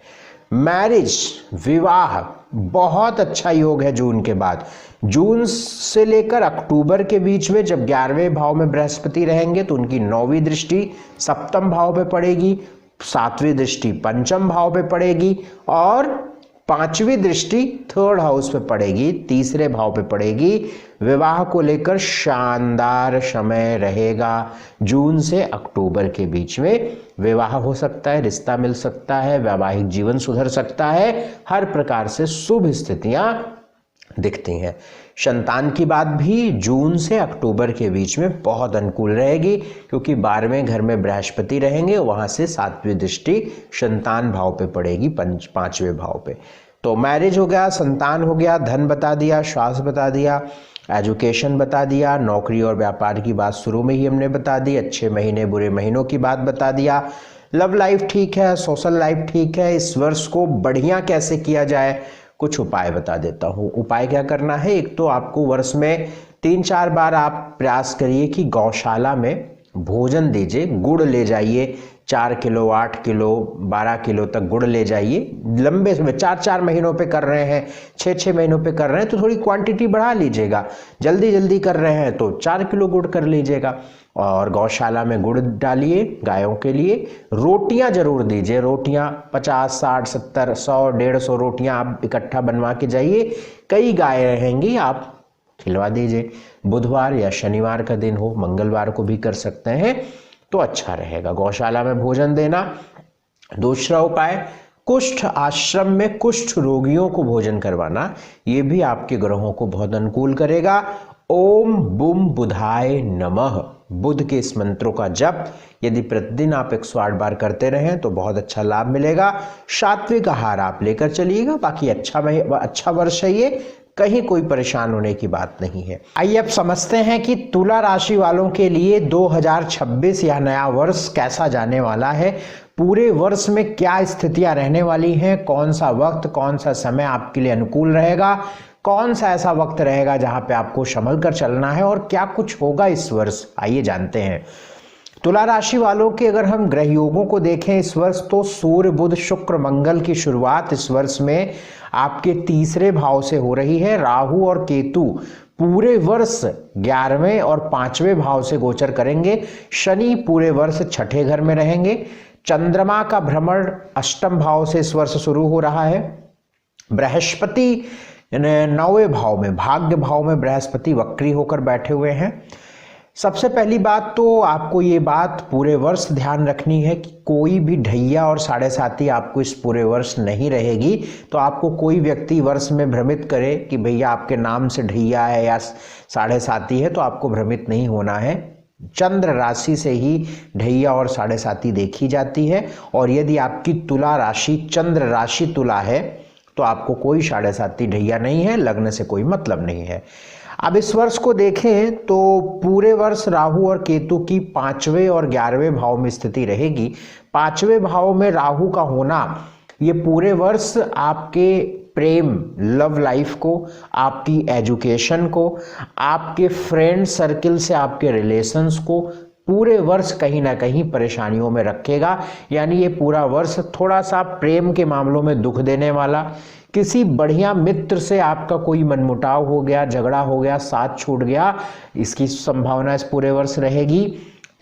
मैरिज, विवाह, बहुत अच्छा योग है जून के बाद। जून से लेकर अक्टूबर के बीच में जब 11वें भाव में बृहस्पति रहेंगे तो उनकी 9वीं दृष्टि 7म भाव पे पड़ेगी, 7वीं दृष्टि 5म भाव पे पड़ेगी, और पांचवी दृष्टि थर्ड हाउस पे पड़ेगी, तीसरे भाव पे पड़ेगी। विवाह को लेकर शानदार समय रहेगा। जून से अक्टूबर के बीच में विवाह हो सकता है, रिश्ता मिल सकता है, वैवाहिक जीवन सुधर सकता है, हर प्रकार से शुभ स्थितियां दिखती हैं। संतान की बात भी जून से अक्टूबर के बीच में बहुत अनुकूल रहेगी, क्योंकि 12वें घर में बृहस्पति रहेंगे, वहां से 7वीं दृष्टि संतान भाव पे पड़ेगी, 5वें भाव पे। तो मैरिज हो गया, संतान हो गया, धन बता दिया, स्वास्थ्य बता दिया, एजुकेशन बता दिया, नौकरी और व्यापार की बात शुरू में ही हमने बता दी, अच्छे महीने बुरे महीनों की बात बता दिया, लव लाइफ ठीक है, सोशल लाइफ ठीक है। इस वर्ष को बढ़िया कैसे किया जाए, कुछ उपाय बता देता हूँ। उपाय क्या करना है, एक तो आपको वर्ष में 3-4 बार आप प्रयास करिए कि गौशाला में भोजन दीजिए, गुड़ ले जाइए, 4 किलो, 8 किलो, 12 किलो तक गुड़ ले जाइए। लंबे समय 4-4 महीनों पे कर रहे हैं, 6-6 महीनों पे कर रहे हैं तो थोड़ी क्वांटिटी बढ़ा लीजिएगा। जल्दी जल्दी कर रहे हैं तो 4 किलो गुड़ कर लीजिएगा और गौशाला में गुड़ डालिए गायों के लिए। रोटियां जरूर दीजिए, रोटियां 50, 60, 70, 100, 150 रोटियां आप इकट्ठा बनवा के जाइए। कई गाय रहेंगी, आप खिलवा दीजिए। बुधवार या शनिवार का दिन हो, मंगलवार को भी कर सकते हैं तो अच्छा रहेगा, गौशाला में भोजन देना। दूसरा उपाय, कुष्ठ आश्रम में कुष्ठ रोगियों को भोजन करवाना, ये भी आपके ग्रहों को बहुत अनुकूल करेगा। ओम बुम बुधाय नमः, बुध के इस मंत्रों का जप यदि प्रतिदिन आप 108 बार करते रहें तो बहुत अच्छा लाभ मिलेगा। सात्विक आहार आप लेकर चलिएगा। बाकी अच्छा वर्ष है ये, कहीं कोई परेशान होने की बात नहीं है। आइए अब समझते हैं कि तुला राशि वालों के लिए 2026 या नया वर्ष कैसा जाने वाला है। पूरे वर्ष में क्या स्थितियां रहने वाली हैं, कौन सा वक्त, कौन सा समय आपके लिए अनुकूल रहेगा, कौन सा ऐसा वक्त रहेगा जहां पे आपको संभल कर चलना है और क्या कुछ होगा इस वर्ष, आइए जानते हैं। तुला राशि वालों के अगर हम ग्रह योगों को देखें इस वर्ष, तो सूर्य बुध शुक्र मंगल की शुरुआत इस वर्ष में आपके तीसरे भाव से हो रही है। राहु और केतु पूरे वर्ष 11वें और 5वें भाव से गोचर करेंगे। शनि पूरे वर्ष 6ठे घर में रहेंगे। चंद्रमा का भ्रमण अष्टम भाव से इस वर्ष शुरू हो रहा है। बृहस्पति 9वें भाव में, भाग्य भाव में बृहस्पति वक्री होकर बैठे हुए हैं। सबसे पहली बात तो आपको ये बात पूरे वर्ष ध्यान रखनी है कि कोई भी ढैया और साढ़े साती आपको इस पूरे वर्ष नहीं रहेगी। तो आपको कोई व्यक्ति वर्ष में भ्रमित करे कि भैया आपके नाम से ढैया है या साढ़े साती है, तो आपको भ्रमित नहीं होना है। चंद्र राशि से ही ढैया और साढ़े साती देखी जाती है, और यदि आपकी तुला राशि चंद्र राशि तुला है तो आपको कोई साढ़े साती ढैया नहीं है, लगने से कोई मतलब नहीं है। अब इस वर्ष को देखें तो पूरे वर्ष राहु और केतु की 5वें और 11वें भाव में स्थिति रहेगी। 5वें भाव में राहु का होना ये पूरे वर्ष आपके प्रेम, लव लाइफ को, आपकी एजुकेशन को, आपके फ्रेंड सर्किल से आपके रिलेशंस को पूरे वर्ष कहीं ना कहीं परेशानियों में रखेगा। यानी ये पूरा वर्ष थोड़ा सा प्रेम के मामलों में दुख देने वाला, किसी बढ़िया मित्र से आपका कोई मनमुटाव हो गया, झगड़ा हो गया, साथ छूट गया, इसकी संभावना इस पूरे वर्ष रहेगी।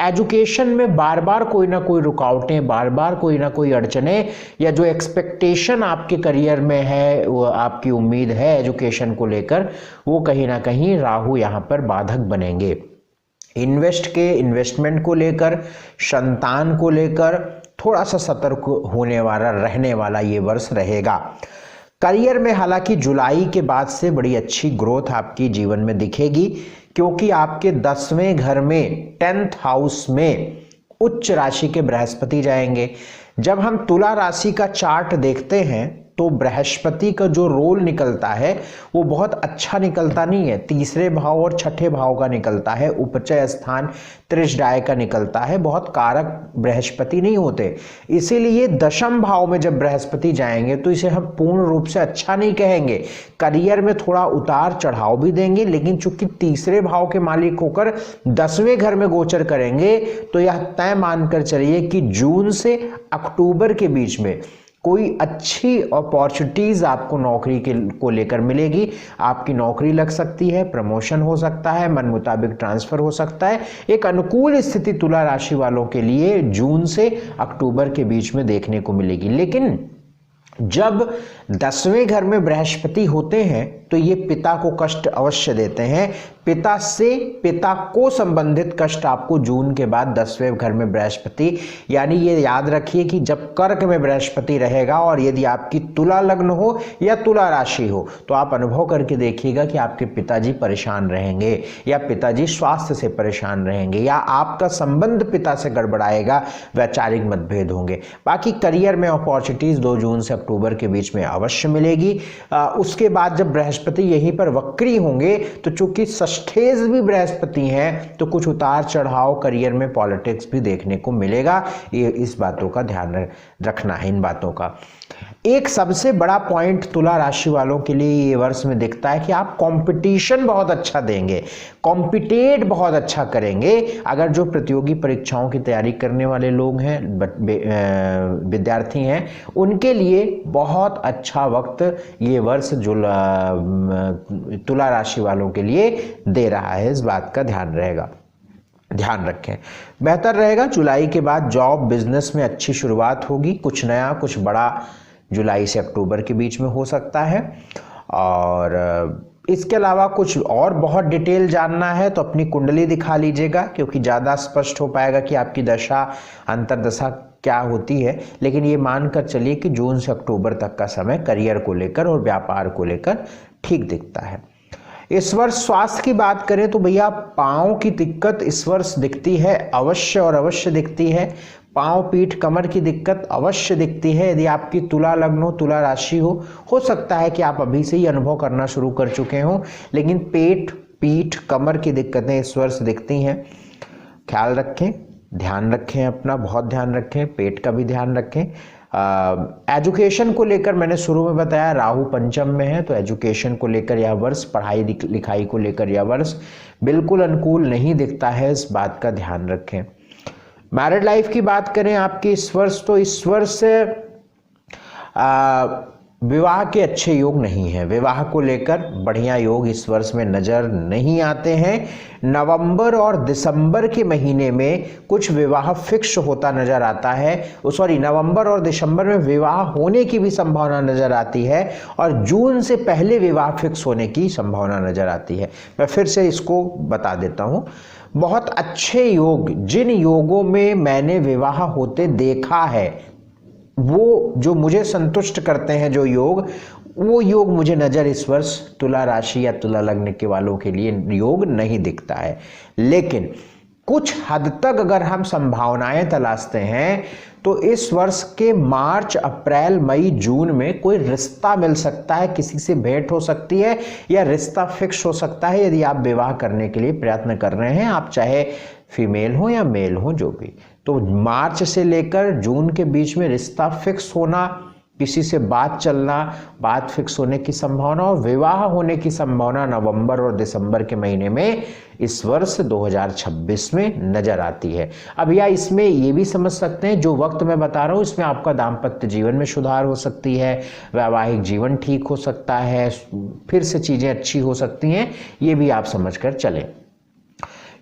एजुकेशन में बार बार कोई ना कोई रुकावटें, बार बार कोई ना कोई अड़चनें, या जो एक्सपेक्टेशन आपके करियर में है, वो आपकी उम्मीद है एजुकेशन को लेकर, वो कहीं ना कहीं राहु यहाँ पर बाधक बनेंगे। इन्वेस्टमेंट को लेकर, संतान को लेकर थोड़ा सा सतर्क होने वाला, रहने वाला ये वर्ष रहेगा। करियर में हालांकि जुलाई के बाद से बड़ी अच्छी ग्रोथ आपकी जीवन में दिखेगी, क्योंकि आपके 10वें घर में 10th हाउस में उच्च राशि के बृहस्पति जाएंगे। जब हम तुला राशि का चार्ट देखते हैं तो बृहस्पति का जो रोल निकलता है वो बहुत अच्छा निकलता नहीं है, तीसरे भाव और 6ठे भाव का निकलता है, उपचय स्थान त्रिशदाय का निकलता है, बहुत कारक बृहस्पति नहीं होते। इसीलिए दशम भाव में जब बृहस्पति जाएंगे तो इसे हम पूर्ण रूप से अच्छा नहीं कहेंगे। करियर में थोड़ा उतार चढ़ाव भी देंगे, लेकिन चूंकि तीसरे भाव के मालिक होकर 10वें घर में गोचर करेंगे तो यह तय मानकर चलिए कि जून से अक्टूबर के बीच में कोई अच्छी अपॉर्चुनिटीज आपको नौकरी को लेकर मिलेगी। आपकी नौकरी लग सकती है, प्रमोशन हो सकता है, मन मुताबिक ट्रांसफर हो सकता है। एक अनुकूल स्थिति तुला राशि वालों के लिए जून से अक्टूबर के बीच में देखने को मिलेगी। लेकिन जब 10वें घर में बृहस्पति होते हैं तो ये पिता को कष्ट अवश्य देते हैं। पिता को संबंधित कष्ट आपको जून के बाद 10वें घर में बृहस्पति, यानी ये याद रखिए कि जब कर्क में बृहस्पति रहेगा और यदि आपकी तुला लग्न हो या तुला राशि हो तो आप अनुभव करके देखिएगा कि आपके पिताजी परेशान रहेंगे या पिताजी स्वास्थ्य से परेशान रहेंगे या आपका संबंध पिता से गड़बड़ाएगा, वैचारिक मतभेद होंगे। बाकी करियर में अपॉर्चुनिटीज 2 जून से अक्टूबर के बीच में अवश्य मिलेगी। उसके बाद जब बृहस्पति यहीं पर वक्री होंगे तो चूंकि षष्ठेज भी बृहस्पति हैं तो कुछ उतार चढ़ाव करियर में, पॉलिटिक्स भी देखने को मिलेगा। ये इस बातों का ध्यान रखना है। इन बातों का एक सबसे बड़ा पॉइंट तुला राशि वालों के लिए ये वर्ष में दिखता है कि आप कंपटीशन बहुत अच्छा देंगे, कॉम्पिटेट बहुत अच्छा करेंगे। अगर जो प्रतियोगी परीक्षाओं की तैयारी करने वाले लोग हैं, विद्यार्थी हैं, उनके लिए बहुत अच्छा वक्त ये वर्ष जो तुला राशि वालों के लिए दे रहा है, इस बात का ध्यान रखें। बेहतर रहेगा जुलाई के बाद जॉब बिजनेस में अच्छी शुरुआत होगी। कुछ नया, कुछ बड़ा जुलाई से अक्टूबर के बीच में हो सकता है। और इसके अलावा कुछ और बहुत डिटेल जानना है तो अपनी कुंडली दिखा लीजिएगा, क्योंकि ज़्यादा स्पष्ट हो पाएगा कि आपकी दशा, अंतर्दशा क्या होती है। लेकिन ये मानकर चलिए कि जून से अक्टूबर तक का समय करियर को लेकर और व्यापार को लेकर ठीक दिखता है। इस वर्ष स्वास्थ्य की बात करें तो भैया पाँव की दिक्कत इस वर्ष दिखती है, अवश्य और अवश्य दिखती है। पाँव, पीठ, कमर की दिक्कत अवश्य दिखती है। यदि आपकी तुला लग्न हो, तुला राशि हो सकता है कि आप अभी से ही अनुभव करना शुरू कर चुके हों, लेकिन पेट, पीठ, कमर की दिक्कतें इस वर्ष दिखती हैं। ख्याल रखें, ध्यान रखें, अपना बहुत ध्यान रखें, पेट का भी ध्यान रखें। एजुकेशन को लेकर मैंने शुरू में बताया राहु पंचम में है, तो एजुकेशन को लेकर यह वर्ष, पढ़ाई लिखाई को लेकर यह वर्ष बिल्कुल अनुकूल नहीं दिखता है, इस बात का ध्यान रखें। मैरिड लाइफ की बात करें आपकी इस वर्ष, तो इस वर्ष विवाह के अच्छे योग नहीं है। विवाह को लेकर बढ़िया योग इस वर्ष में नजर नहीं आते हैं। नवंबर और दिसंबर के महीने में कुछ विवाह फिक्स होता नजर आता है। नवंबर और दिसंबर में विवाह होने की भी संभावना नजर आती है और जून से पहले विवाह फिक्स होने की संभावना नजर आती है। मैं फिर से इसको बता देता हूं। बहुत अच्छे योग, जिन योगों में मैंने विवाह होते देखा है, वो जो मुझे संतुष्ट करते हैं जो योग, वो योग मुझे नज़र इस वर्ष तुला राशि या तुला लग्न के वालों के लिए योग नहीं दिखता है। लेकिन कुछ हद तक अगर हम संभावनाएं तलाशते हैं तो इस वर्ष के मार्च, अप्रैल, मई, जून में कोई रिश्ता मिल सकता है, किसी से भेंट हो सकती है या रिश्ता फिक्स हो सकता है। यदि आप विवाह करने के लिए प्रयत्न कर रहे हैं, आप चाहे फीमेल हो या मेल हो, जो भी, तो मार्च से लेकर जून के बीच में रिश्ता फिक्स होना, किसी से बात चलना, बात फिक्स होने की संभावना और विवाह होने की संभावना नवंबर और दिसंबर के महीने में इस वर्ष 2026 में नजर आती है। अब या इसमें ये भी समझ सकते हैं, जो वक्त मैं बता रहा हूँ इसमें आपका दाम्पत्य जीवन में सुधार हो सकती है, वैवाहिक जीवन ठीक हो सकता है, फिर से चीजें अच्छी हो सकती हैं, ये भी आप समझ कर चलें।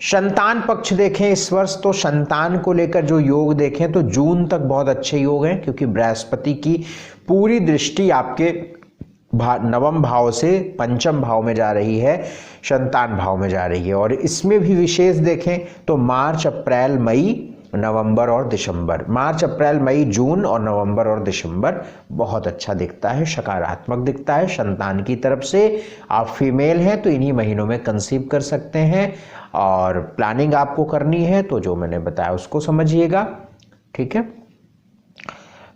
संतान पक्ष देखें इस वर्ष, तो संतान को लेकर जो योग देखें तो जून तक बहुत अच्छे योग हैं, क्योंकि बृहस्पति की पूरी दृष्टि आपके नवम भाव से पंचम भाव में जा रही है, संतान भाव में जा रही है। और इसमें भी विशेष देखें तो मार्च, अप्रैल, मई, नवंबर और दिसंबर, मार्च, अप्रैल, मई, जून और नवंबर और दिसंबर बहुत अच्छा दिखता है, सकारात्मक दिखता है। संतान की तरफ से आप फीमेल हैं तो इन्हीं महीनों में कंसीव कर सकते हैं और प्लानिंग आपको करनी है तो जो मैंने बताया उसको समझिएगा, ठीक है।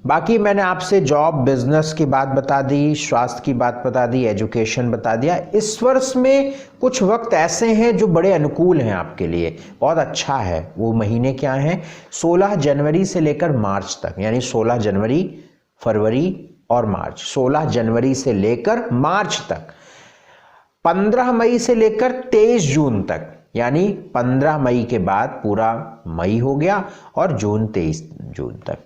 बाकी मैंने आपसे जॉब, बिजनेस की बात बता दी, स्वास्थ्य की बात बता दी, एजुकेशन बता दिया। इस वर्ष में कुछ वक्त ऐसे हैं जो बड़े अनुकूल हैं आपके लिए, बहुत अच्छा है। वो महीने क्या हैं? 16 जनवरी से लेकर मार्च तक, यानी 16 जनवरी, फरवरी और मार्च, 16 जनवरी से लेकर मार्च तक, 15 मई से लेकर 23 जून तक, यानी 15 मई के बाद पूरा मई हो गया और जून 23 जून तक।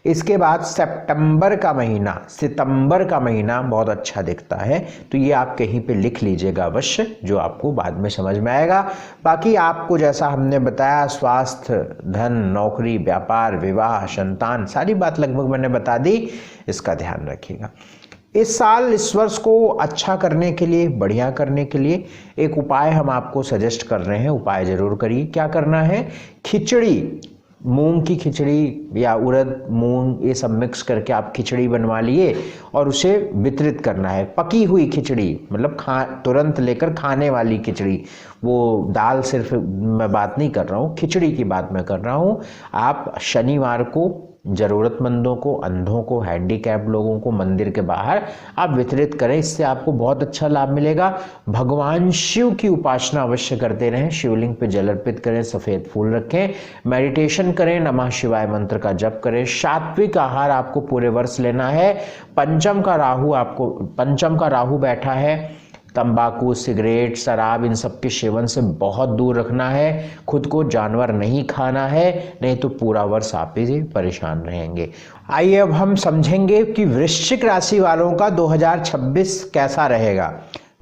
इसके बाद सितंबर का महीना बहुत अच्छा दिखता है, तो ये आप कहीं पे लिख लीजिएगा अवश्य, जो आपको बाद में समझ में आएगा। बाकी आपको जैसा हमने बताया, स्वास्थ्य, धन, नौकरी, व्यापार, विवाह, संतान, सारी बात लगभग मैंने बता दी, इसका ध्यान रखिएगा। इस साल, इस वर्ष को अच्छा करने के लिए, बढ़िया करने के लिए एक उपाय हम आपको सजेस्ट कर रहे हैं, उपाय जरूर करिए। क्या करना है? खिचड़ी, मूंग की खिचड़ी या उड़द मूंग ये सब मिक्स करके आप खिचड़ी बनवा लिए और उसे वितरित करना है। पकी हुई खिचड़ी, मतलब तुरंत लेकर खाने वाली खिचड़ी, वो दाल सिर्फ मैं बात नहीं कर रहा हूँ, खिचड़ी की बात मैं कर रहा हूँ। आप शनिवार को ज़रूरतमंदों को, अंधों को, हैंडीकैप लोगों को मंदिर के बाहर आप वितरित करें, इससे आपको बहुत अच्छा लाभ मिलेगा। भगवान शिव की उपासना अवश्य करते रहें, शिवलिंग पे जल अर्पित करें, सफ़ेद फूल रखें, मेडिटेशन करें, नमः शिवाय मंत्र का जप करें। सात्विक आहार आपको पूरे वर्ष लेना है। पंचम का राहु बैठा है, तंबाकू, सिगरेट, शराब, इन सब के सेवन से बहुत दूर रखना है। खुद को जानवर नहीं खाना है, नहीं तो पूरा वर्ष आप ही परेशान रहेंगे। आइए अब हम समझेंगे कि वृश्चिक राशि वालों का 2026 कैसा रहेगा।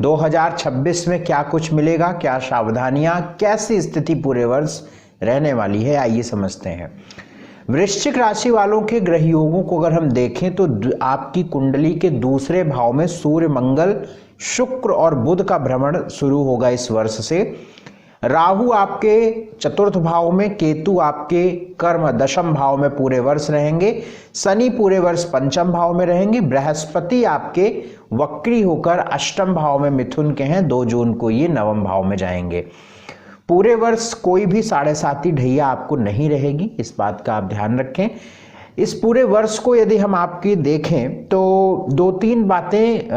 2026 में क्या कुछ मिलेगा, क्या सावधानियां, कैसी स्थिति पूरे वर्ष रहने वाली है, आइए समझते हैं। वृश्चिक राशि वालों के ग्रह योगों को अगर हम देखें तो आपकी कुंडली के दूसरे भाव में सूर्य, मंगल, शुक्र और बुध का भ्रमण शुरू होगा इस वर्ष से। राहु आपके चतुर्थ भाव में, केतु आपके कर्म दशम भाव में पूरे वर्ष रहेंगे, शनि पूरे वर्ष पंचम भाव में रहेंगे, बृहस्पति आपके वक्री होकर अष्टम भाव में मिथुन के हैं, 2 जून को ये नवम भाव में जाएंगे। पूरे वर्ष कोई भी 7.5 ढैया आपको नहीं रहेगी, इस बात का आप ध्यान रखें। इस पूरे वर्ष को यदि हम आपकी देखें तो 2-3 बातें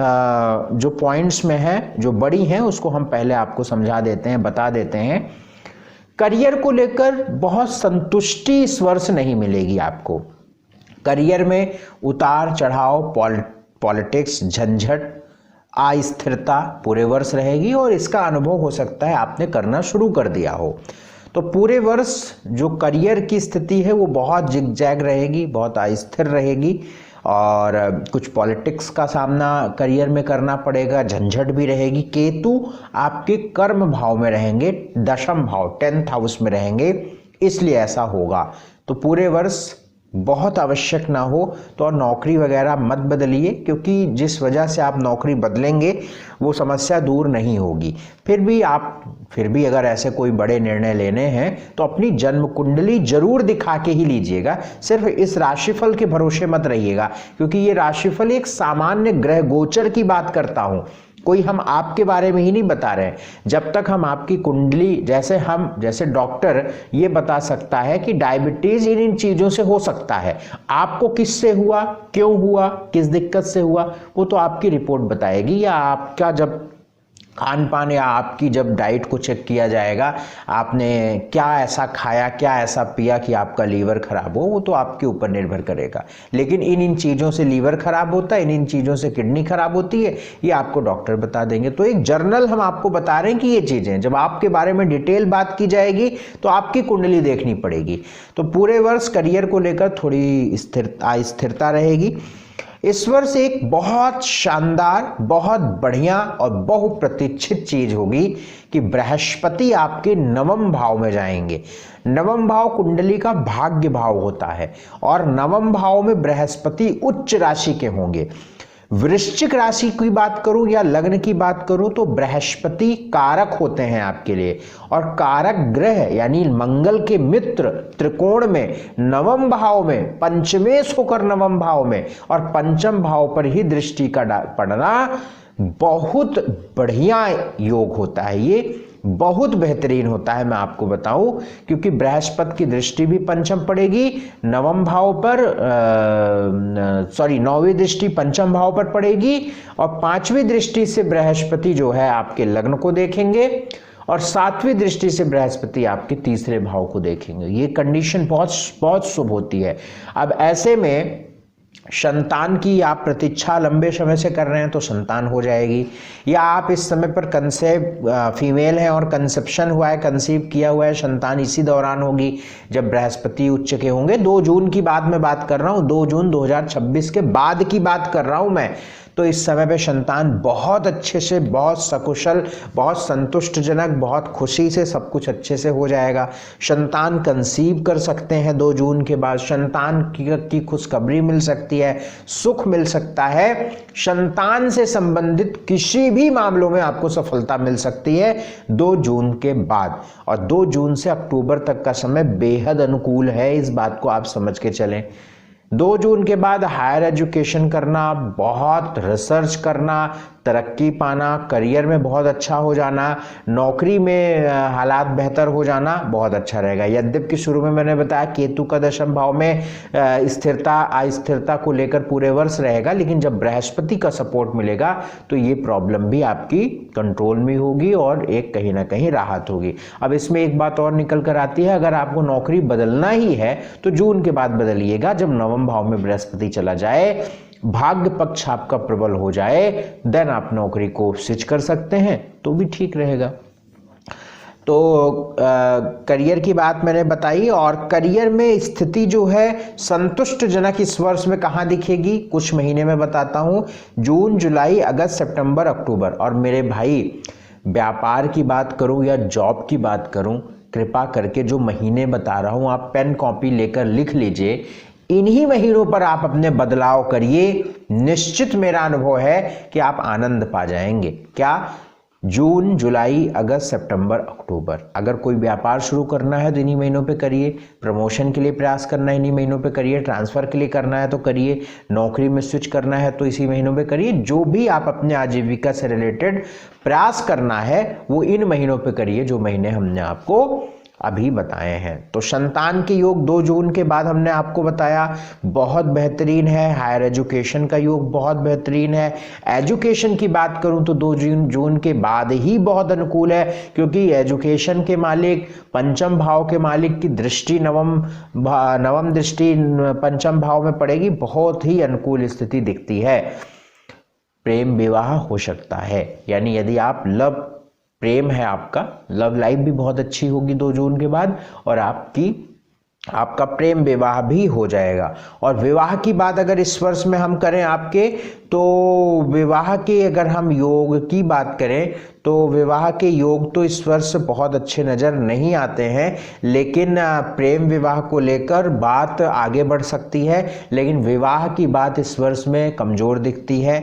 जो पॉइंट्स में हैं, जो बड़ी हैं, उसको हम पहले आपको समझा देते हैं, बता देते हैं। करियर को लेकर बहुत संतुष्टि इस वर्ष नहीं मिलेगी आपको। करियर में उतार चढ़ाव, पॉलिटिक्स, झंझट, अस्थिरता पूरे वर्ष रहेगी और इसका अनुभव हो सकता है आपने करना शुरू कर दिया हो। तो पूरे वर्ष जो करियर की स्थिति है वो बहुत जिगजैग रहेगी, बहुत अस्थिर रहेगी और कुछ पॉलिटिक्स का सामना करियर में करना पड़ेगा, झंझट भी रहेगी। केतु आपके कर्म भाव में रहेंगे, दशम भाव 10th हाउस में रहेंगे, इसलिए ऐसा होगा। तो पूरे वर्ष बहुत आवश्यक ना हो तो और नौकरी वगैरह मत बदलिए, क्योंकि जिस वजह से आप नौकरी बदलेंगे वो समस्या दूर नहीं होगी। फिर भी अगर ऐसे कोई बड़े निर्णय लेने हैं तो अपनी जन्म कुंडली जरूर दिखा के ही लीजिएगा, सिर्फ इस राशिफल के भरोसे मत रहिएगा, क्योंकि ये राशिफल एक सामान्य ग्रह गोचर की बात करता हूँ, कोई हम आपके बारे में ही नहीं बता रहे हैं। जब तक हम आपकी कुंडली, जैसे डॉक्टर ये बता सकता है कि डायबिटीज इन चीजों से हो सकता है, आपको किससे हुआ, क्यों हुआ, किस दिक्कत से हुआ, वो तो आपकी रिपोर्ट बताएगी, या आपका जब खान पान या आपकी जब डाइट को चेक किया जाएगा, आपने क्या ऐसा खाया, क्या ऐसा पिया कि आपका लीवर खराब हो, वो तो आपके ऊपर निर्भर करेगा। लेकिन इन चीज़ों से लीवर खराब होता है, इन चीज़ों से किडनी खराब होती है, ये आपको डॉक्टर बता देंगे। तो एक जर्नल हम आपको बता रहे हैं कि ये चीज़ें, जब आपके बारे में डिटेल बात की जाएगी तो आपकी कुंडली देखनी पड़ेगी। तो पूरे वर्ष करियर को लेकर थोड़ी अस्थिरता रहेगी। इस वर्ष एक बहुत शानदार, बहुत बढ़िया और बहुप्रतीक्षित चीज होगी कि बृहस्पति आपके नवम भाव में जाएंगे। नवम भाव कुंडली का भाग्य भाव होता है और नवम भाव में बृहस्पति उच्च राशि के होंगे। वृश्चिक राशि की बात करूं या लग्न की बात करूं तो बृहस्पति कारक होते हैं आपके लिए, और कारक ग्रह यानी मंगल के मित्र त्रिकोण में नवम भाव में पंचमेश होकर नवम भाव में और पंचम भाव पर ही दृष्टि का पड़ना बहुत बढ़िया योग होता है। ये बहुत बेहतरीन होता है, मैं आपको बताऊं, क्योंकि बृहस्पति की दृष्टि भी पंचम पड़ेगी नवम भाव पर, नौवीं दृष्टि पंचम भाव पर पड़ेगी और 5वीं दृष्टि से बृहस्पति जो है आपके लग्न को देखेंगे और 7वीं दृष्टि से बृहस्पति आपके तीसरे भाव को देखेंगे। ये कंडीशन बहुत बहुत शुभ होती है। अब ऐसे में संतान की आप प्रतीक्षा लंबे समय से कर रहे हैं तो संतान हो जाएगी, या आप इस समय पर फीमेल हैं और कंसेप्शन हुआ है, कंसीव किया हुआ है, संतान इसी दौरान होगी जब बृहस्पति उच्च के होंगे। 2 जून की बात कर रहा हूँ, 2 जून 2026 के बाद की बात कर रहा हूँ मैं। तो इस समय पे संतान बहुत अच्छे से, बहुत सकुशल, बहुत संतुष्टजनक, बहुत खुशी से सब कुछ अच्छे से हो जाएगा। संतान कंसीव कर सकते हैं 2 जून के बाद, संतान की खुशखबरी मिल सकती है, सुख मिल सकता है, संतान से संबंधित किसी भी मामलों में आपको सफलता मिल सकती है 2 जून के बाद। और 2 जून से अक्टूबर तक का समय बेहद अनुकूल है, इस बात को आप समझ के चलें। 2 जून के बाद हायर एजुकेशन करना, बहुत रिसर्च करना, तरक्की पाना, करियर में बहुत अच्छा हो जाना, नौकरी में हालात बेहतर हो जाना बहुत अच्छा रहेगा। यद्यपि शुरू में मैंने बताया केतु का 10वें भाव में स्थिरता अस्थिरता को लेकर पूरे वर्ष रहेगा, लेकिन जब बृहस्पति का सपोर्ट मिलेगा तो ये प्रॉब्लम भी आपकी कंट्रोल में होगी और एक कहीं ना कहीं राहत होगी। अब इसमें एक बात और निकल कर आती है, अगर आपको नौकरी बदलना ही है तो जून के बाद बदलिएगा, जब 9वें भाव में बृहस्पति चला जाए, भाग्य पक्ष आपका प्रबल हो जाए, देन आप नौकरी को स्विच कर सकते हैं तो भी ठीक रहेगा। तो करियर की बात मैंने बताई, और करियर में स्थिति जो है संतुष्टजनक इस वर्ष में कहाँ दिखेगी, कुछ महीने में बताता हूँ, जून, जुलाई, अगस्त, सितंबर, अक्टूबर। और मेरे भाई, व्यापार की बात करूँ या जॉब की बात करूँ, कृपा करके जो महीने बता रहा हूँ आप पेन कॉपी लेकर लिख लीजिए। इन्हीं महीनों पर आप अपने बदलाव करिए, निश्चित मेरा अनुभव है कि आप आनंद पा जाएंगे। क्या? जून, जुलाई, अगस्त, सितंबर, अक्टूबर। अगर कोई व्यापार शुरू करना है तो इन्हीं महीनों पे करिए, प्रमोशन के लिए प्रयास करना है इन्हीं महीनों पे करिए, ट्रांसफर के लिए करना है तो करिए, नौकरी में स्विच करना है तो इसी महीनों पे करिए। जो भी आप अपने आजीविका से रिलेटेड प्रयास करना है वो इन महीनों पे करिए जो महीने हमने आपको अभी बताए हैं। तो संतान के योग 2 जून के बाद हमने आपको बताया बहुत बेहतरीन है, हायर एजुकेशन का योग बहुत बेहतरीन है। एजुकेशन की बात करूं तो 2 जून के बाद ही बहुत अनुकूल है, क्योंकि एजुकेशन के मालिक, पंचम भाव के मालिक की दृष्टि नवम दृष्टि पंचम भाव में पड़ेगी, बहुत ही अनुकूल स्थिति दिखती है। प्रेम विवाह हो सकता है, यानी यदि आप प्रेम है आपका, लव लाइफ भी बहुत अच्छी होगी 2 जून के बाद, और आपका प्रेम विवाह भी हो जाएगा। और विवाह की बात अगर इस वर्ष में हम करें आपके, तो विवाह के अगर हम योग की बात करें तो विवाह के योग तो इस वर्ष बहुत अच्छे नज़र नहीं आते हैं, लेकिन प्रेम विवाह को लेकर बात आगे बढ़ सकती है। लेकिन विवाह की बात इस वर्ष में कमज़ोर दिखती है।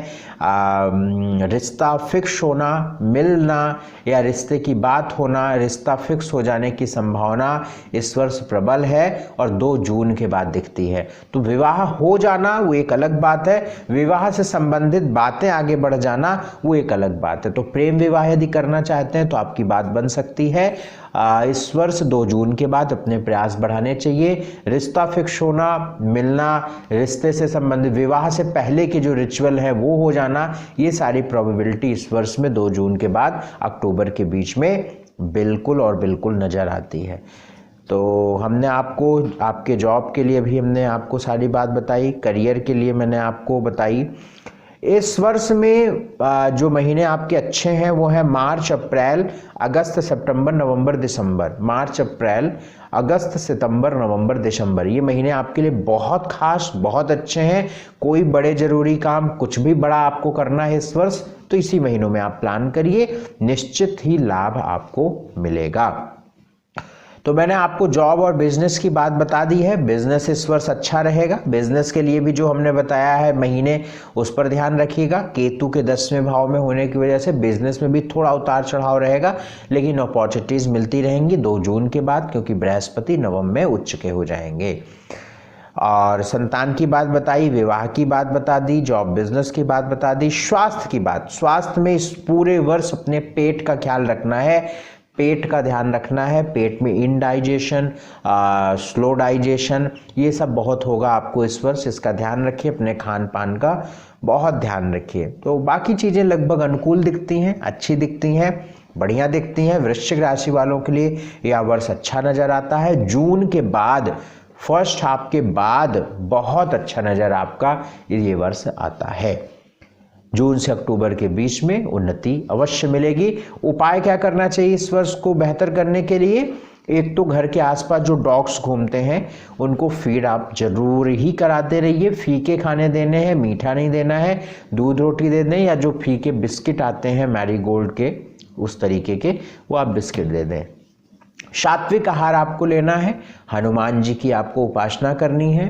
रिश्ता फिक्स होना, मिलना या रिश्ते की बात होना, रिश्ता फिक्स हो जाने की संभावना इस वर्ष प्रबल है और 2 जून के बाद दिखती है। तो विवाह हो जाना वो एक अलग बात है, विवाह से संबंधित बातें आगे बढ़ जाना वो एक अलग बात है। तो प्रेम विवाह यदि करना चाहते हैं तो आपकी बात बन सकती है। इस वर्ष 2 जून के बाद अपने प्रयास बढ़ाने चाहिए। रिश्ता फिक्स होना, मिलना, रिश्ते से संबंधित विवाह से पहले के जो रिचुअल है वो हो जाना, ये सारी प्रोबेबिलिटी इस वर्ष में 2 जून के बाद अक्टूबर के बीच में बिल्कुल और बिल्कुल नज़र आती है। तो हमने आपको आपके जॉब के लिए भी हमने आपको सारी बात बताई, करियर के लिए मैंने आपको बताई। इस वर्ष में जो महीने आपके अच्छे हैं वो है मार्च, अप्रैल, अगस्त, सितंबर, नवंबर, दिसंबर। मार्च, अप्रैल, अगस्त, सितंबर, नवंबर, दिसंबर, ये महीने आपके लिए बहुत खास, बहुत अच्छे हैं। कोई बड़े जरूरी काम, कुछ भी बड़ा आपको करना है इस वर्ष तो इसी महीनों में आप प्लान करिए, निश्चित ही लाभ आपको मिलेगा। तो मैंने आपको जॉब और बिजनेस की बात बता दी है। बिजनेस इस वर्ष अच्छा रहेगा, बिजनेस के लिए भी जो हमने बताया है महीने उस पर ध्यान रखिएगा। केतु के 10वें भाव में होने की वजह से बिजनेस में भी थोड़ा उतार चढ़ाव रहेगा, लेकिन अपॉर्चुनिटीज मिलती रहेंगी 2 जून के बाद, क्योंकि बृहस्पति नवम में उच्च के हो जाएंगे। और संतान की बात बताई, विवाह की बात बता दी, जॉब बिजनेस की बात बता दी। स्वास्थ्य की बात, स्वास्थ्य में इस पूरे वर्ष अपने पेट का ख्याल रखना है, पेट का ध्यान रखना है। पेट में इनडाइजेशन, स्लो डाइजेशन, ये सब बहुत होगा आपको इस वर्ष, इसका ध्यान रखिए। अपने खान पान का बहुत ध्यान रखिए। तो बाकी चीज़ें लगभग अनुकूल दिखती हैं, अच्छी दिखती हैं, बढ़िया दिखती हैं। वृश्चिक राशि वालों के लिए यह वर्ष अच्छा नज़र आता है। जून के बाद फर्स्ट हाफ के बाद बहुत अच्छा नज़र आपका ये वर्ष आता है। जून से अक्टूबर के बीच में उन्नति अवश्य मिलेगी। उपाय क्या करना चाहिए इस वर्ष को बेहतर करने के लिए? एक तो घर के आसपास जो डॉग्स घूमते हैं उनको फीड आप जरूर ही कराते रहिए। फीके खाने देने हैं, मीठा नहीं देना है, दूध रोटी दे दें, या जो फीके बिस्किट आते हैं मैरीगोल्ड के उस तरीके के, वो आप बिस्किट दे दें। सात्विक आहार आपको लेना है, हनुमान जी की आपको उपासना करनी है,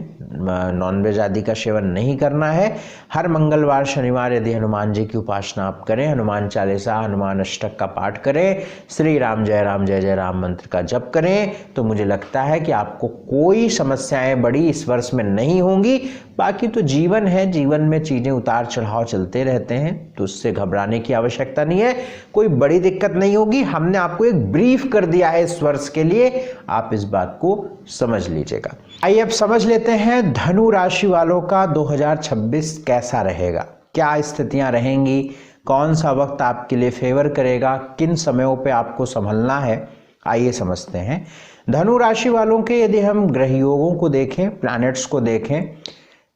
नॉनवेज आदि का सेवन नहीं करना है। हर मंगलवार शनिवार यदि हनुमान जी की उपासना आप करें, हनुमान चालीसा हनुमान अष्टक का पाठ करें, श्री राम जय जय राम मंत्र का जप करें, तो मुझे लगता है कि आपको कोई समस्याएं बड़ी इस वर्ष में नहीं होंगी। बाकी तो जीवन है, जीवन में चीज़ें उतार चढ़ाव चलते रहते हैं, तो उससे घबराने की आवश्यकता नहीं है, कोई बड़ी दिक्कत नहीं होगी। हमने आपको एक ब्रीफ कर दिया है इस वर्ष के लिए, आप इस बात को समझ लीजिएगा। आइए अब समझ लेते हैं धनु राशि वालों का 2026 कैसा रहेगा, क्या स्थितियां रहेंगी, कौन सा वक्त आपके लिए फेवर करेगा, किन समयों पे आपको संभलना है। आइए समझते हैं। धनु राशि वालों के यदि हम ग्रह योगों को देखें, प्लैनेट्स को देखें,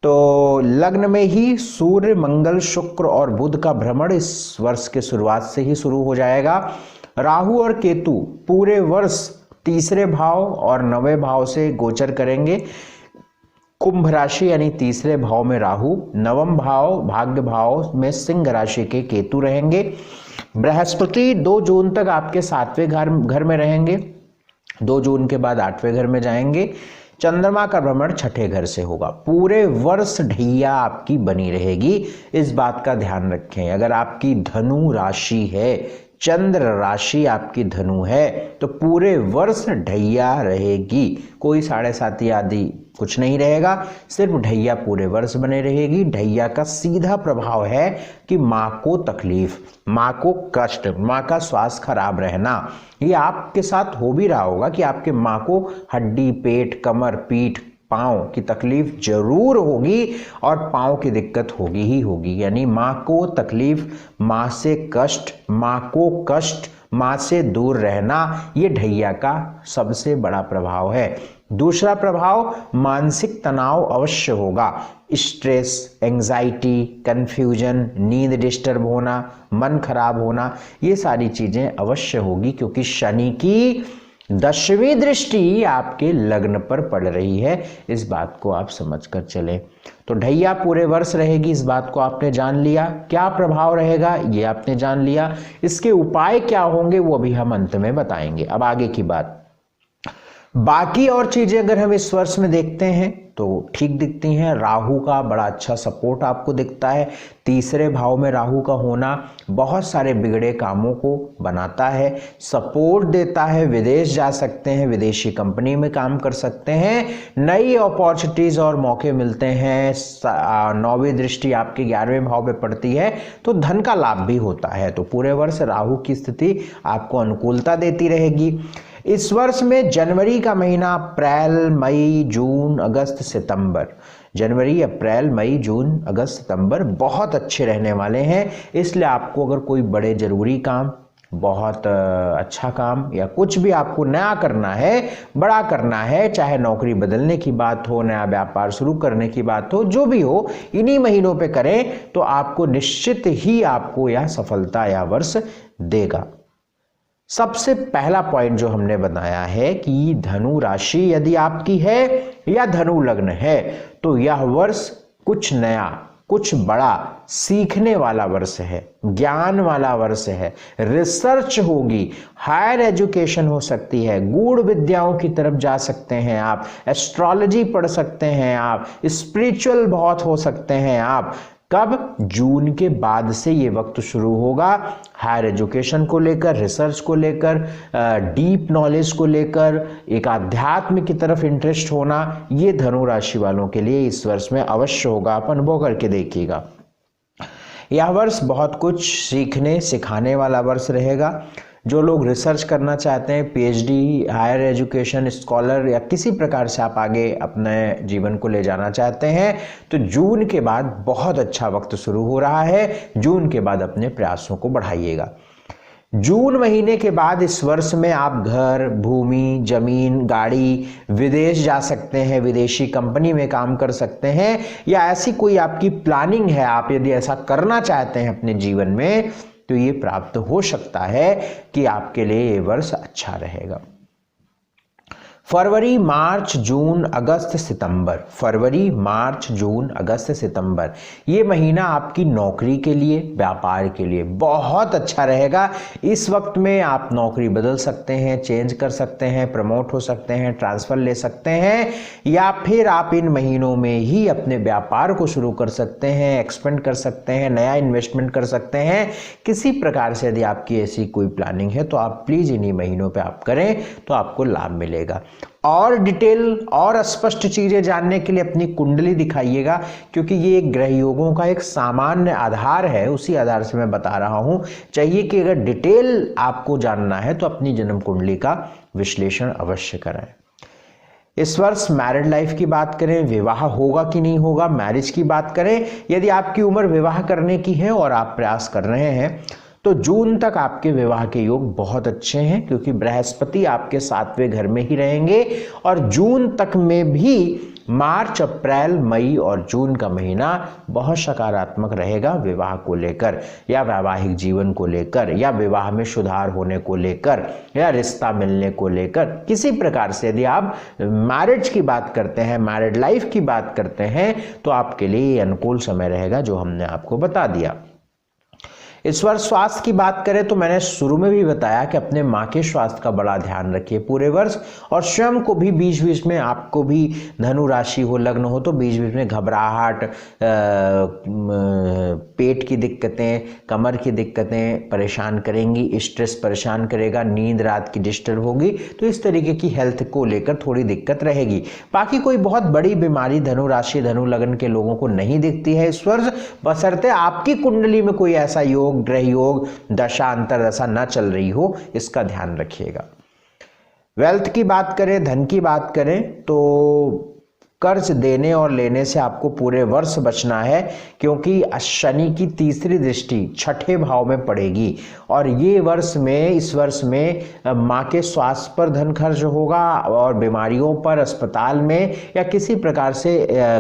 तो लग्न में ही सूर्य मंगल शुक्र और बुध का भ्रमण इस वर्ष के शुरुआत से ही शुरू हो जाएगा। राहु और केतु पूरे वर्ष तीसरे भाव और नवे भाव से गोचर करेंगे। कुंभ राशि यानी तीसरे भाव में राहु, नवम भाव भाग्य भाव में सिंह राशि के केतु रहेंगे। बृहस्पति 2 जून तक आपके 7वें घर में रहेंगे, 2 जून के बाद 8वें घर में जाएंगे। चंद्रमा का भ्रमण 6ठे घर से होगा। पूरे वर्ष ढैया आपकी बनी रहेगी, इस बात का ध्यान रखें। अगर आपकी धनु राशि है, चंद्र राशि आपकी धनु है, तो पूरे वर्ष ढैया रहेगी, कोई 7.5 आदि कुछ नहीं रहेगा, सिर्फ ढैया पूरे वर्ष बने रहेगी। ढैया का सीधा प्रभाव है कि माँ को तकलीफ, माँ को कष्ट, माँ का स्वास्थ्य खराब रहना, ये आपके साथ हो भी रहा होगा कि आपके माँ को हड्डी, पेट, कमर, पीठ, पाँव की तकलीफ जरूर होगी और पाँव की दिक्कत होगी ही होगी। यानी माँ को तकलीफ, माँ से कष्ट, माँ को कष्ट, माँ से दूर रहना, ये ढैया का सबसे बड़ा प्रभाव है। दूसरा प्रभाव मानसिक तनाव अवश्य होगा। स्ट्रेस, एंजाइटी, कंफ्यूजन, नींद डिस्टर्ब होना, मन खराब होना, ये सारी चीजें अवश्य होगी, क्योंकि शनि की 10वीं दृष्टि आपके लग्न पर पड़ रही है। इस बात को आप समझकर चलें। तो ढैया पूरे वर्ष रहेगी, इस बात को आपने जान लिया। क्या प्रभाव रहेगा ये आपने जान लिया। इसके उपाय क्या होंगे वो भी हम अंत में बताएंगे। अब आगे की बात, बाकी और चीजें अगर हम इस वर्ष में देखते हैं तो ठीक दिखती हैं। राहु का बड़ा अच्छा सपोर्ट आपको दिखता है। तीसरे भाव में राहु का होना बहुत सारे बिगड़े कामों को बनाता है, सपोर्ट देता है। विदेश जा सकते हैं, विदेशी कंपनी में काम कर सकते हैं, नई अपॉर्चुनिटीज और मौके मिलते हैं। 9वीं दृष्टि आपके 11वें भाव में पड़ती है, तो धन का लाभ भी होता है। तो पूरे वर्ष राहु की स्थिति आपको अनुकूलता देती रहेगी। इस वर्ष में जनवरी का महीना, अप्रैल, मई, जून, अगस्त, सितंबर, जनवरी, अप्रैल, मई, जून, अगस्त, सितंबर बहुत अच्छे रहने वाले हैं। इसलिए आपको अगर कोई बड़े जरूरी काम, बहुत अच्छा काम या कुछ भी आपको नया करना है, बड़ा करना है, चाहे नौकरी बदलने की बात हो, नया व्यापार शुरू करने की बात हो, जो भी हो, इन्हीं महीनों पे करें तो आपको निश्चित ही आपको यह सफलता या वर्ष देगा। सबसे पहला पॉइंट जो हमने बनाया है कि धनु राशि यदि आपकी है या धनु लग्न है, तो यह वर्ष कुछ नया, कुछ बड़ा सीखने वाला वर्ष है, ज्ञान वाला वर्ष है। रिसर्च होगी, हायर एजुकेशन हो सकती है, गूढ़ विद्याओं की तरफ जा सकते हैं आप, एस्ट्रोलॉजी पढ़ सकते हैं आप, स्पिरिचुअल बहुत हो सकते हैं आप। कब? जून के बाद से ये वक्त शुरू होगा। हायर एजुकेशन को लेकर, रिसर्च को लेकर, डीप नॉलेज को लेकर, एक आध्यात्म की तरफ इंटरेस्ट होना, ये धनु राशि वालों के लिए इस वर्ष में अवश्य होगा। आप अनुभव करके देखिएगा। यह वर्ष बहुत कुछ सीखने सिखाने वाला वर्ष रहेगा। जो लोग रिसर्च करना चाहते हैं, पीएचडी, हायर एजुकेशन, स्कॉलर या किसी प्रकार से आप आगे अपने जीवन को ले जाना चाहते हैं, तो जून के बाद बहुत अच्छा वक्त शुरू हो रहा है। जून के बाद अपने प्रयासों को बढ़ाइएगा। जून महीने के बाद इस वर्ष में आप घर, भूमि, जमीन, गाड़ी, विदेश जा सकते हैं, विदेशी कंपनी में काम कर सकते हैं, या ऐसी कोई आपकी प्लानिंग है, आप यदि ऐसा करना चाहते हैं अपने जीवन में तो ये प्राप्त हो सकता है कि आपके लिए ये वर्ष अच्छा रहेगा। फरवरी, मार्च, जून, अगस्त, सितंबर, फरवरी, मार्च, जून, अगस्त, सितंबर, ये महीना आपकी नौकरी के लिए, व्यापार के लिए बहुत अच्छा रहेगा। इस वक्त में आप नौकरी बदल सकते हैं, चेंज कर सकते हैं, प्रमोट हो सकते हैं, ट्रांसफर ले सकते हैं, या फिर आप इन महीनों में ही अपने व्यापार को शुरू कर सकते हैं, एक्सपेंड कर सकते हैं, नया इन्वेस्टमेंट कर सकते हैं। किसी प्रकार से यदि आपकी ऐसी कोई प्लानिंग है तो आप प्लीज इन्हीं महीनों पे आप करें तो आपको लाभ मिलेगा। और डिटेल और स्पष्ट चीजें जानने के लिए अपनी कुंडली दिखाइएगा, क्योंकि ये एक ग्रह योगों का एक सामान्य आधार है, उसी आधार से मैं बता रहा हूं। चाहिए कि अगर डिटेल आपको जानना है तो अपनी जन्म कुंडली का विश्लेषण अवश्य कराएं। इस वर्ष मैरिड लाइफ की बात करें, विवाह होगा कि नहीं होगा, मैरिज की बात करें, यदि आपकी उम्र विवाह करने की है और आप प्रयास कर रहे हैं तो जून तक आपके विवाह के योग बहुत अच्छे हैं, क्योंकि बृहस्पति आपके 7वें घर में ही रहेंगे। और जून तक में भी मार्च, अप्रैल, मई और जून का महीना बहुत सकारात्मक रहेगा विवाह को लेकर, या वैवाहिक जीवन को लेकर, या विवाह में सुधार होने को लेकर, या रिश्ता मिलने को लेकर। किसी प्रकार से यदि आप मैरिज की बात करते हैं, मैरिड लाइफ की बात करते हैं तो आपके लिए ये अनुकूल समय रहेगा जो हमने आपको बता दिया। इस वर्ष स्वास्थ्य की बात करें तो मैंने शुरू में भी बताया कि अपने माँ के स्वास्थ्य का बड़ा ध्यान रखिए पूरे वर्ष, और स्वयं को भी बीच बीच में, आपको भी धनु राशि हो, लग्न हो तो बीच बीच में घबराहट, पेट की दिक्कतें, कमर की दिक्कतें परेशान करेंगी, स्ट्रेस परेशान करेगा, नींद रात की डिस्टर्ब होगी, तो इस तरीके की हेल्थ को लेकर थोड़ी दिक्कत रहेगी। बाकी कोई बहुत बड़ी बीमारी धनु राशि, धनु लग्न के लोगों को नहीं दिखती है इस वर्ष, बशर्ते आपकी कुंडली में कोई ऐसा योग, ग्रह योग, दशा अंतरदशा न चल रही हो, इसका ध्यान रखिएगा। वेल्थ की बात करें, धन की बात करें तो कर्ज देने और लेने से आपको पूरे वर्ष बचना है, क्योंकि शनि की तीसरी दृष्टि 6ठे भाव में पड़ेगी, और ये वर्ष में, इस वर्ष में माँ के स्वास्थ्य पर धन खर्च होगा, और बीमारियों पर, अस्पताल में या किसी प्रकार से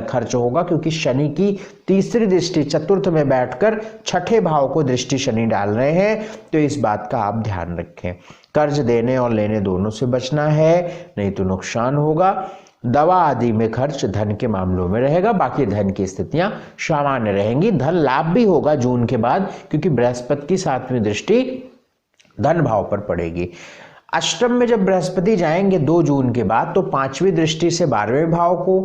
खर्च होगा, क्योंकि शनि की तीसरी दृष्टि चतुर्थ में बैठकर 6ठे भाव को दृष्टि शनि डाल रहे हैं, तो इस बात का आप ध्यान रखें। कर्ज देने और लेने दोनों से बचना है, नहीं तो नुकसान होगा। दवा आदि में खर्च धन के मामलों में रहेगा, बाकी धन की स्थितियां सामान्य रहेंगी। धन लाभ भी होगा जून के बाद, क्योंकि बृहस्पति की 7वीं दृष्टि धन भाव पर पड़ेगी। अष्टम में जब बृहस्पति जाएंगे 2 जून के बाद, तो 5वीं दृष्टि से 12वें भाव को,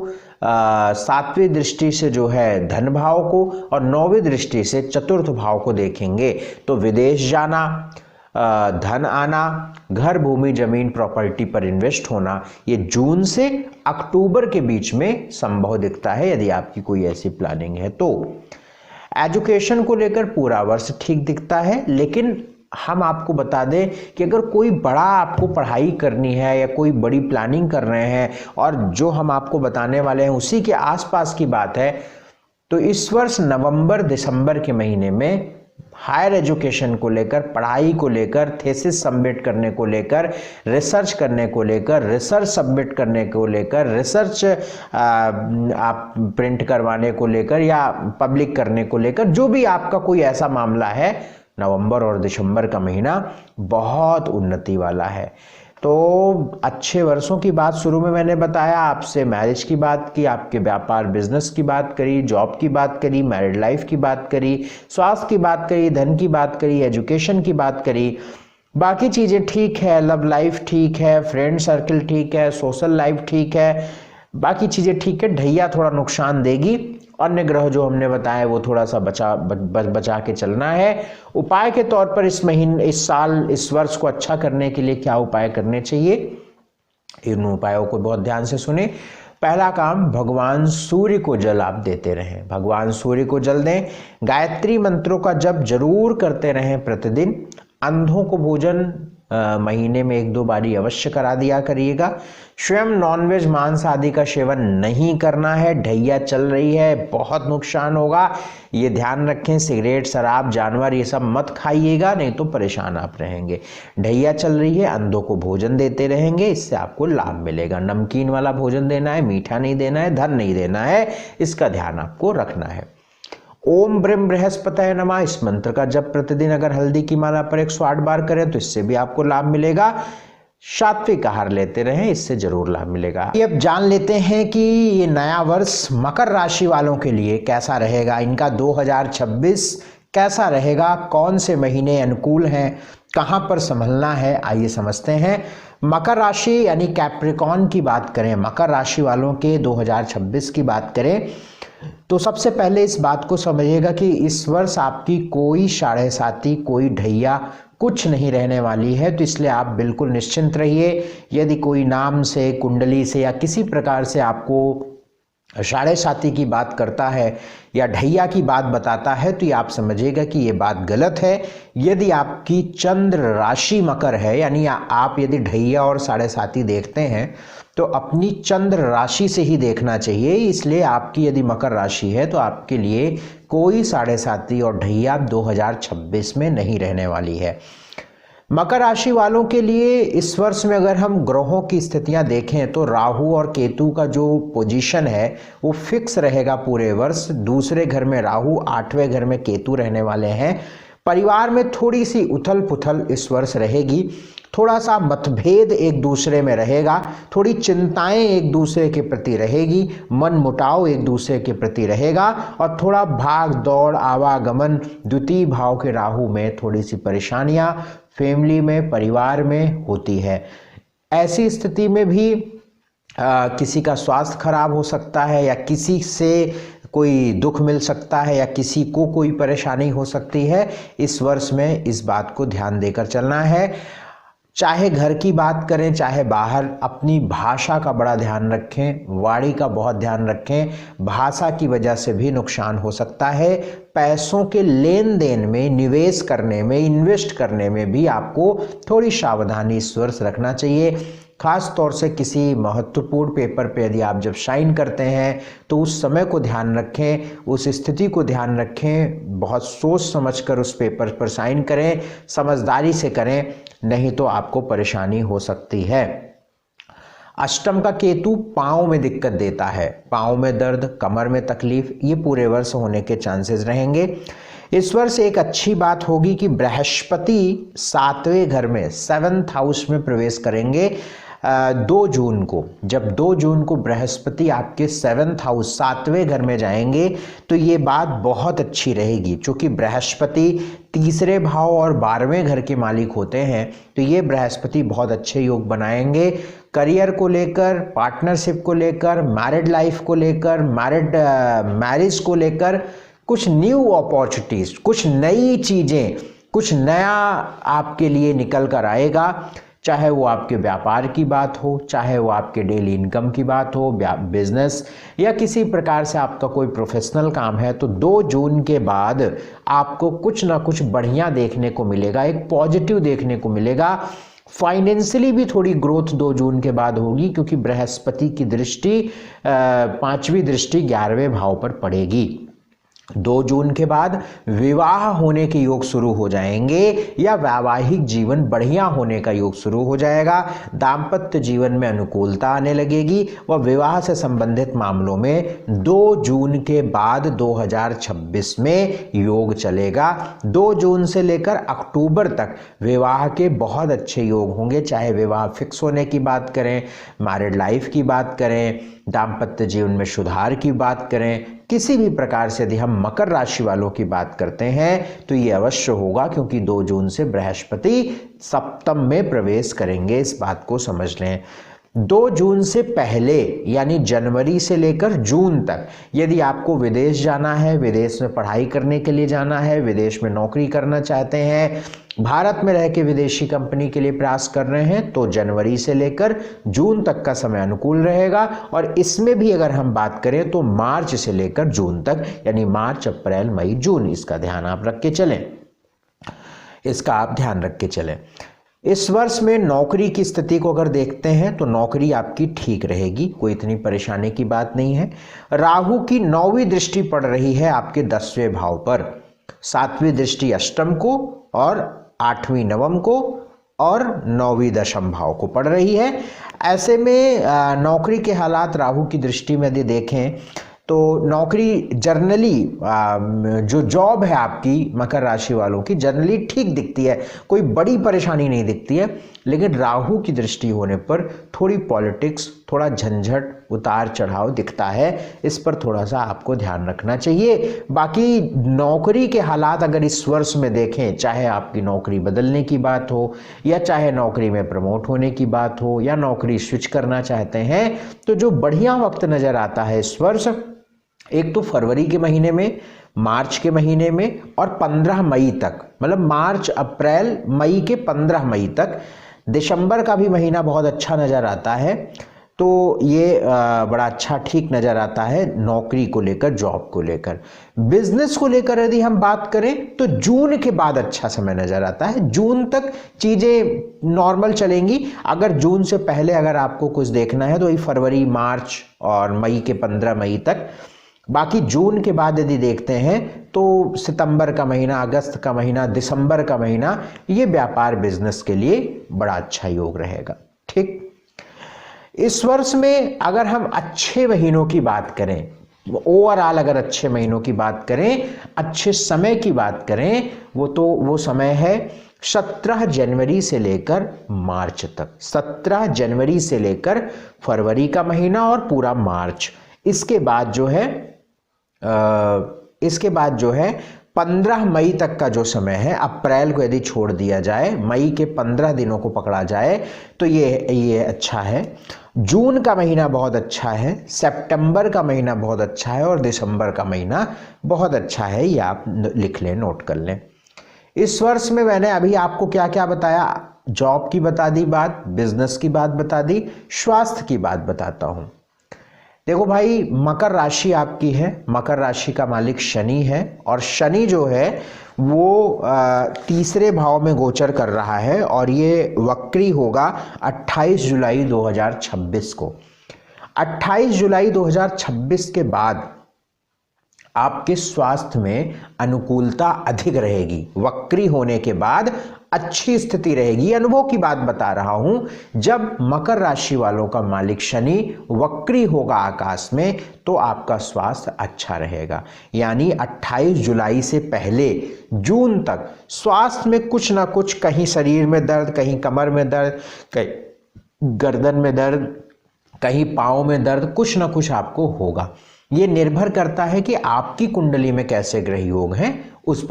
7वीं दृष्टि से जो है धन भाव को, और 9वीं दृष्टि से चतुर्थ भाव को देखेंगे। तो विदेश जाना, धन आना, घर, भूमि, जमीन, प्रॉपर्टी पर इन्वेस्ट होना, ये जून से अक्टूबर के बीच में संभव दिखता है, यदि आपकी कोई ऐसी प्लानिंग है तो। एजुकेशन को लेकर पूरा वर्ष ठीक दिखता है, लेकिन हम आपको बता दें कि अगर कोई बड़ा आपको पढ़ाई करनी है या कोई बड़ी प्लानिंग कर रहे हैं, और जो हम आपको बताने वाले हैं उसी के आसपास की बात है, तो इस वर्ष नवंबर दिसंबर के महीने में हायर एजुकेशन को लेकर, पढ़ाई को लेकर, थेसिस सबमिट करने को लेकर, रिसर्च करने को लेकर, रिसर्च सबमिट करने को लेकर, रिसर्च आप प्रिंट करवाने को लेकर या पब्लिक करने को लेकर, जो भी आपका कोई ऐसा मामला है, नवंबर और दिसंबर का महीना बहुत उन्नति वाला है। तो अच्छे वर्षों की बात शुरू में मैंने बताया आपसे, मैरिज की बात की, आपके व्यापार बिजनेस की बात करी, जॉब की बात करी, मैरिड लाइफ की बात करी, स्वास्थ्य की बात करी, धन की बात करी, एजुकेशन की बात करी। बाकी चीज़ें ठीक है, लव लाइफ ठीक है, फ्रेंड सर्कल ठीक है, सोशल लाइफ ठीक है, बाकी चीज़ें ठीक है। ढैया थोड़ा नुकसान देगी, अन्य ग्रह जो हमने बताया वो थोड़ा सा बचा के चलना है। उपाय के तौर पर इस महीने, इस साल, इस वर्ष को अच्छा करने के लिए क्या उपाय करने चाहिए, इन उपायों को बहुत ध्यान से सुने। पहला काम, भगवान सूर्य को जल आप देते रहें, भगवान सूर्य को जल दें। गायत्री मंत्रों का जप जरूर करते रहें प्रतिदिन। अंधों को भोजन महीने में 1-2 बारी अवश्य करा दिया करिएगा। स्वयं नॉनवेज मांस आदि का सेवन नहीं करना है। ढैया चल रही है, बहुत नुकसान होगा, ये ध्यान रखें। सिगरेट, शराब, जानवर ये सब मत खाइएगा, नहीं तो परेशान आप रहेंगे। ढैया चल रही है, अंधों को भोजन देते रहेंगे, इससे आपको लाभ मिलेगा। नमकीन वाला भोजन देना है, मीठा नहीं देना है, धन नहीं देना है, इसका ध्यान आपको रखना है। ओम ब्रह्म बृहस्पतये नमः इस मंत्र का जप प्रतिदिन अगर हल्दी की माला पर 108 बार करें तो इससे भी आपको लाभ मिलेगा। सात्विक आहार लेते रहें, इससे जरूर लाभ मिलेगा। ये अब जान लेते हैं कि ये नया वर्ष मकर राशि वालों के लिए कैसा रहेगा। इनका 2026 कैसा रहेगा, कौन से महीने अनुकूल हैं, कहां पर संभलना है, आइए समझते हैं। मकर राशि यानी कैप्रिकॉर्न की बात करें, मकर राशि वालों के 2026 की बात करें तो सबसे पहले इस बात को समझिएगा कि इस वर्ष आपकी कोई साढ़े साती, कोई ढैया कुछ नहीं रहने वाली है। तो इसलिए आप बिल्कुल निश्चिंत रहिए। यदि कोई नाम से, कुंडली से या किसी प्रकार से आपको साढ़े साती की बात करता है या ढैया की बात बताता है तो ये आप समझिएगा कि ये बात गलत है। यदि आपकी चंद्र राशि मकर है, यानी आप यदि ढैया और साढ़े साती देखते हैं तो अपनी चंद्र राशि से ही देखना चाहिए। इसलिए आपकी यदि मकर राशि है तो आपके लिए कोई साढ़े साती और ढैया 2026 में नहीं रहने वाली है। मकर राशि वालों के लिए इस वर्ष में अगर हम ग्रहों की स्थितियां देखें तो राहु और केतु का जो पोजीशन है वो फिक्स रहेगा पूरे वर्ष। दूसरे घर में राहु, 8वें घर में केतु रहने वाले हैं। परिवार में थोड़ी सी उथल पुथल इस वर्ष रहेगी, थोड़ा सा मतभेद एक दूसरे में रहेगा, थोड़ी चिंताएं एक दूसरे के प्रति रहेगी, मन मुटाव एक दूसरे के प्रति रहेगा और थोड़ा भाग दौड़, आवागमन, द्वितीय भाव के राहु में थोड़ी सी परेशानियां फैमिली में, परिवार में होती है। ऐसी स्थिति में भी किसी का स्वास्थ्य खराब हो सकता है या किसी से कोई दुख मिल सकता है या किसी को कोई परेशानी हो सकती है। इस वर्ष में इस बात को ध्यान देकर चलना है। चाहे घर की बात करें चाहे बाहर, अपनी भाषा का बड़ा ध्यान रखें, वाणी का बहुत ध्यान रखें। भाषा की वजह से भी नुकसान हो सकता है। पैसों के लेन देन में, निवेश करने में, इन्वेस्ट करने में भी आपको थोड़ी सावधानी इस वर्ष रखना चाहिए। खास तौर से किसी महत्वपूर्ण पेपर पे यदि आप जब साइन करते हैं तो उस समय को ध्यान रखें, उस स्थिति को ध्यान रखें। बहुत सोच समझकर उस पेपर पर साइन करें, समझदारी से करें, नहीं तो आपको परेशानी हो सकती है। अष्टम का केतु पाँव में दिक्कत देता है, पाँव में दर्द, कमर में तकलीफ, ये पूरे वर्ष होने के चांसेस रहेंगे। इस वर्ष एक अच्छी बात होगी कि बृहस्पति 7वें घर में, 7th हाउस में प्रवेश करेंगे 2 जून को। जब 2 जून को बृहस्पति आपके 7th हाउस, 7वें घर में जाएंगे तो ये बात बहुत अच्छी रहेगी। चूँकि बृहस्पति तीसरे भाव और 12वें घर के मालिक होते हैं तो ये बृहस्पति बहुत अच्छे योग बनाएंगे। करियर को लेकर, पार्टनरशिप को लेकर, मैरिड लाइफ को लेकर, मैरिज को लेकर कुछ न्यू अपॉर्चुनिटीज, कुछ नई चीज़ें, कुछ नया आपके लिए निकल कर आएगा। चाहे वो आपके व्यापार की बात हो, चाहे वो आपके डेली इनकम की बात हो, बिजनेस या किसी प्रकार से आपका कोई प्रोफेशनल काम है, तो 2 जून के बाद आपको कुछ ना कुछ बढ़िया देखने को मिलेगा, एक पॉजिटिव देखने को मिलेगा। फाइनेंशियली भी थोड़ी ग्रोथ 2 जून के बाद होगी क्योंकि बृहस्पति की दृष्टि 5वीं दृष्टि 11वें भाव पर पड़ेगी। 2 जून के बाद विवाह होने के योग शुरू हो जाएंगे या वैवाहिक जीवन बढ़िया होने का योग शुरू हो जाएगा। दाम्पत्य जीवन में अनुकूलता आने लगेगी व विवाह से संबंधित मामलों में 2 जून के बाद 2026 में योग चलेगा। 2 जून से लेकर अक्टूबर तक विवाह के बहुत अच्छे योग होंगे। चाहे विवाह फिक्स होने की बात करें, मैरिड लाइफ की बात करें, दाम्पत्य जीवन में सुधार की बात करें, किसी भी प्रकार से यदि हम मकर राशि वालों की बात करते हैं तो ये अवश्य होगा क्योंकि 2 जून से बृहस्पति सप्तम में प्रवेश करेंगे। इस बात को समझ लें। 2 जून से पहले यानी जनवरी से लेकर जून तक यदि आपको विदेश जाना है, विदेश में पढ़ाई करने के लिए जाना है, विदेश में नौकरी करना चाहते हैं, भारत में रह के विदेशी कंपनी के लिए प्रयास कर रहे हैं, तो जनवरी से लेकर जून तक का समय अनुकूल रहेगा। और इसमें भी अगर हम बात करें तो मार्च से लेकर जून तक, यानी मार्च, अप्रैल, मई, जून, इसका ध्यान आप रख के चलें, इसका आप ध्यान रख के चलें। इस वर्ष में नौकरी की स्थिति को अगर देखते हैं तो नौकरी आपकी ठीक रहेगी, कोई इतनी परेशानी की बात नहीं है। राहु की 9वीं दृष्टि पड़ रही है आपके 10वें भाव पर, 7वीं दृष्टि अष्टम को और 8वीं नवम को और 9वीं दशम भाव को पड़ रही है। ऐसे में नौकरी के हालात राहु की दृष्टि में यदि देखें तो नौकरी जर्नली जो जॉब है आपकी मकर राशि वालों की जनरली ठीक दिखती है, कोई बड़ी परेशानी नहीं दिखती है। लेकिन राहु की दृष्टि होने पर थोड़ी पॉलिटिक्स, थोड़ा झंझट, उतार चढ़ाव दिखता है, इस पर थोड़ा सा आपको ध्यान रखना चाहिए। बाकी नौकरी के हालात अगर इस वर्ष में देखें, चाहे आपकी नौकरी बदलने की बात हो या चाहे नौकरी में प्रमोट होने की बात हो या नौकरी स्विच करना चाहते हैं, तो जो बढ़िया वक्त नजर आता है इस वर्ष, एक तो फरवरी के महीने में, मार्च के महीने में और 15 मई तक, मतलब मार्च अप्रैल मई के 15 मई तक। दिसंबर का भी महीना बहुत अच्छा नज़र आता है, तो ये बड़ा अच्छा ठीक नज़र आता है नौकरी को लेकर, जॉब को लेकर। बिजनेस को लेकर यदि हम बात करें तो जून के बाद अच्छा समय नज़र आता है, जून तक चीज़ें नॉर्मल चलेंगी। अगर जून से पहले अगर आपको कुछ देखना है तो वही फरवरी, मार्च और मई के 15 मई तक। बाकी जून के बाद यदि देखते हैं तो सितंबर का महीना, अगस्त का महीना, दिसंबर का महीना, ये व्यापार बिजनेस के लिए बड़ा अच्छा योग रहेगा। ठीक, इस वर्ष में अगर हम अच्छे महीनों की बात करें, ओवरऑल अगर अच्छे महीनों की बात करें, अच्छे समय की बात करें, वो समय है 17 जनवरी से लेकर मार्च तक। 17 जनवरी से लेकर फरवरी का महीना और पूरा मार्च। इसके बाद जो है 15 मई तक का जो समय है, अप्रैल को यदि छोड़ दिया जाए, मई के 15 दिनों को पकड़ा जाए तो ये अच्छा है। जून का महीना बहुत अच्छा है, सितंबर का महीना बहुत अच्छा है और दिसंबर का महीना बहुत अच्छा है। ये आप लिख लें, नोट कर लें। इस वर्ष में मैंने अभी आपको क्या क्या बताया, जॉब की बता दी बात, बिजनेस की बात बता दी, स्वास्थ्य की बात बताता हूं। देखो भाई, मकर राशि आपकी है, मकर राशि का मालिक शनि है और शनि जो है वो तीसरे भाव में गोचर कर रहा है और ये वक्री होगा 28 जुलाई 2026 को। 28 जुलाई 2026 के बाद आपके स्वास्थ्य में अनुकूलता अधिक रहेगी। वक्री होने के बाद अच्छी स्थिति रहेगी। अनुभव की बात बता रहा हूं, जब मकर राशि वालों का मालिक शनि वक्री होगा आकाश में तो आपका स्वास्थ्य अच्छा रहेगा। यानी 28 जुलाई से पहले जून तक स्वास्थ्य में कुछ ना कुछ, कहीं शरीर में दर्द, कहीं कमर में दर्द, कहीं गर्दन में दर्द, कहीं पाँव में दर्द, कुछ ना कुछ आपको होगा। ये निर्भर करता है कि आपकी कुंडली में कैसे ग्रह योग हैं, उस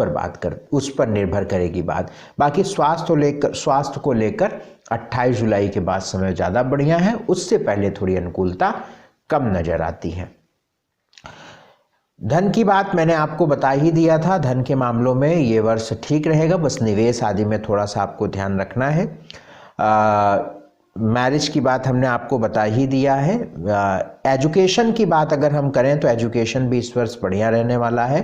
पर निर्भर करेगी बात। बाकी स्वास्थ्य को लेकर 28 जुलाई के बाद समय ज़्यादा बढ़िया है, उससे पहले थोड़ी अनुकूलता कम नजर आती है। धन की बात मैंने आपको बता ही दिया था, धन के मामलों में ये वर्ष ठीक रहेगा, बस निवेश आदि में थोड़ा सा आपको ध्यान रखना है। मैरिज की बात हमने आपको बता ही दिया है। एजुकेशन की बात अगर हम करें तो एजुकेशन भी इस वर्ष बढ़िया रहने वाला है।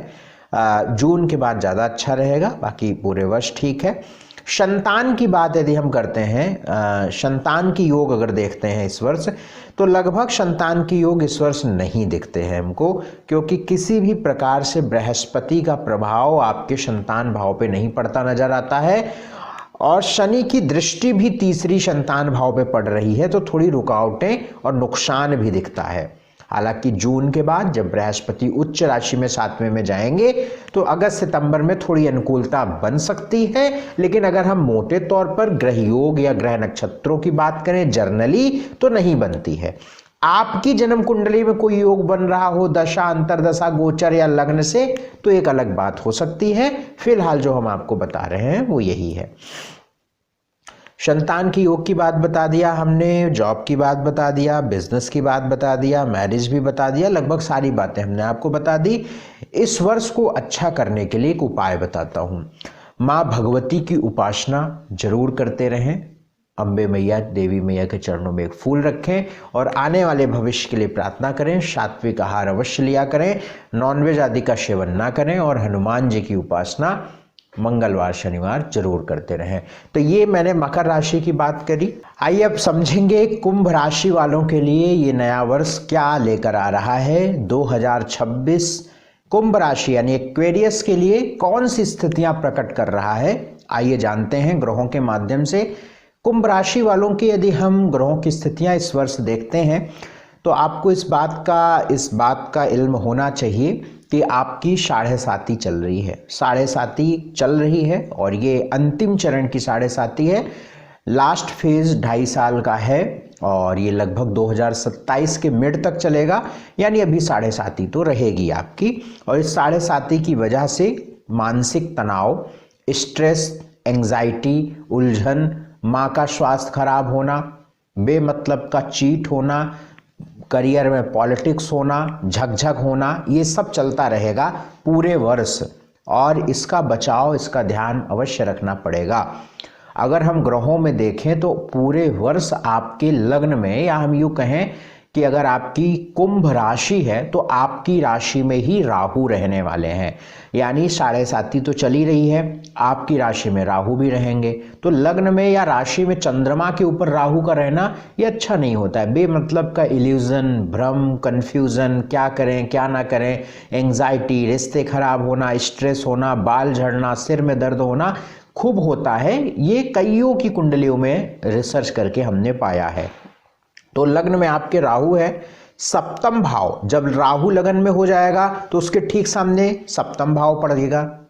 जून के बाद ज़्यादा अच्छा रहेगा, बाकी पूरे वर्ष ठीक है। संतान की बात यदि हम करते हैं, संतान की योग अगर देखते हैं इस वर्ष, तो लगभग संतान की योग इस वर्ष नहीं दिखते हैं हमको, क्योंकि किसी भी प्रकार से बृहस्पति का प्रभाव आपके संतान भाव पे नहीं पड़ता नजर आता है और शनि की दृष्टि भी तीसरी संतान भाव पे पड़ रही है, तो थोड़ी रुकावटें और नुकसान भी दिखता है। हालांकि जून के बाद जब बृहस्पति उच्च राशि में 7वें में जाएंगे तो अगस्त सितंबर में थोड़ी अनुकूलता बन सकती है। लेकिन अगर हम मोटे तौर पर ग्रह योग या ग्रह नक्षत्रों की बात करें जर्नली, तो नहीं बनती है। आपकी जन्म कुंडली में कोई योग बन रहा हो, दशा, अंतरदशा, गोचर या लग्न से, तो एक अलग बात हो सकती है। फिलहाल जो हम आपको बता रहे हैं वो यही है। संतान की योग की बात बता दिया हमने, जॉब की बात बता दिया, बिजनेस की बात बता दिया, मैरिज भी बता दिया, लगभग सारी बातें हमने आपको बता दी। इस वर्ष को अच्छा करने के लिए एक उपाय बताता हूँ। माँ भगवती की उपासना जरूर करते रहें, अम्बे मैया, देवी मैया के चरणों में एक फूल रखें और आने वाले भविष्य के लिए प्रार्थना करें। सात्विक आहार अवश्य लिया करें, नॉनवेज आदि का सेवन ना करें और हनुमान जी की उपासना मंगलवार शनिवार जरूर करते रहें। तो ये मैंने मकर राशि की बात करी। आइए अब समझेंगे कुंभ राशि वालों के लिए ये नया वर्ष क्या लेकर आ रहा है। 2026 कुंभ राशि यानी एक्वेरियस के लिए कौन सी स्थितियां प्रकट कर रहा है, आइए जानते हैं ग्रहों के माध्यम से। कुंभ राशि वालों की यदि हम ग्रहों की स्थितियां इस वर्ष देखते हैं तो आपको इस बात का इल्म होना चाहिए कि आपकी साढ़े साती चल रही है। साढ़े साती चल रही है और ये अंतिम चरण की साढ़े साती है। लास्ट फेज 2.5 साल का है और ये लगभग 2027 के मिड तक चलेगा, यानी अभी साढ़े साती तो रहेगी आपकी। और इस साढ़े साती की वजह से मानसिक तनाव, स्ट्रेस, एंजाइटी, उलझन, माँ का स्वास्थ्य खराब होना, बेमतलब का चीट होना, करियर में पॉलिटिक्स होना, झकझक होना, ये सब चलता रहेगा पूरे वर्ष और इसका बचाव, इसका ध्यान अवश्य रखना पड़ेगा। अगर हम ग्रहों में देखें तो पूरे वर्ष आपके लग्न में, या हम यूँ कहें कि अगर आपकी कुंभ राशि है तो आपकी राशि में ही राहु रहने वाले हैं, यानी साढ़े साती तो चली रही है, आपकी राशि में राहु भी रहेंगे। तो लग्न में या राशि में चंद्रमा के ऊपर राहु का रहना ये अच्छा नहीं होता है। बेमतलब का इल्यूजन, भ्रम, कंफ्यूजन, क्या करें क्या ना करें, एंजाइटी, रिश्ते खराब होना, स्ट्रेस होना, बाल झड़ना, सिर में दर्द होना खूब होता है। ये कईयों की कुंडलियों में रिसर्च करके हमने पाया है। तो लग्न में आपके राहु है, सप्तम भाव, जब राहु लगन में हो जाएगा तो उसके ठीक सामने सप्तम भाव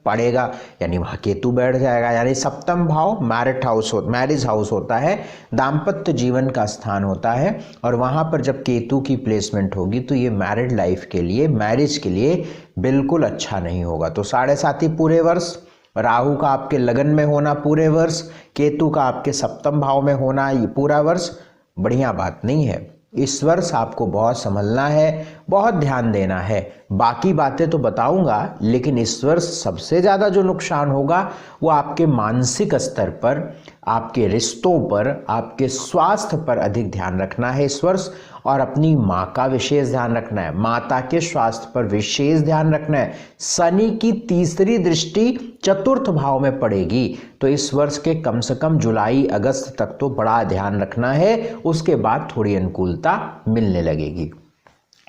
पड़ेगा, यानी वहाँ केतु बैठ जाएगा। यानी सप्तम भाव मैरिज हाउस होता है, दाम्पत्य जीवन का स्थान होता है। और वहाँ पर जब केतु की प्लेसमेंट होगी तो ये मैरिड लाइफ के लिए, मैरिज के लिए बिल्कुल अच्छा नहीं होगा। तो साढ़े साती पूरे वर्ष, राहु का आपके लगन में होना पूरे वर्ष, केतु का आपके सप्तम भाव में होना ये पूरा वर्ष बढ़िया बात नहीं है। इस वर्ष आपको बहुत संभलना है, बहुत ध्यान देना है। बाकी बातें तो बताऊंगा, लेकिन इस वर्ष सबसे ज़्यादा जो नुकसान होगा वो आपके मानसिक स्तर पर, आपके रिश्तों पर, आपके स्वास्थ्य पर अधिक ध्यान रखना है इस वर्ष। और अपनी माँ का विशेष ध्यान रखना है, माता के स्वास्थ्य पर विशेष ध्यान रखना है। शनि की तीसरी दृष्टि चतुर्थ भाव में पड़ेगी, तो इस वर्ष के कम से कम जुलाई अगस्त तक तो बड़ा ध्यान रखना है, उसके बाद थोड़ी अनुकूलता मिलने लगेगी।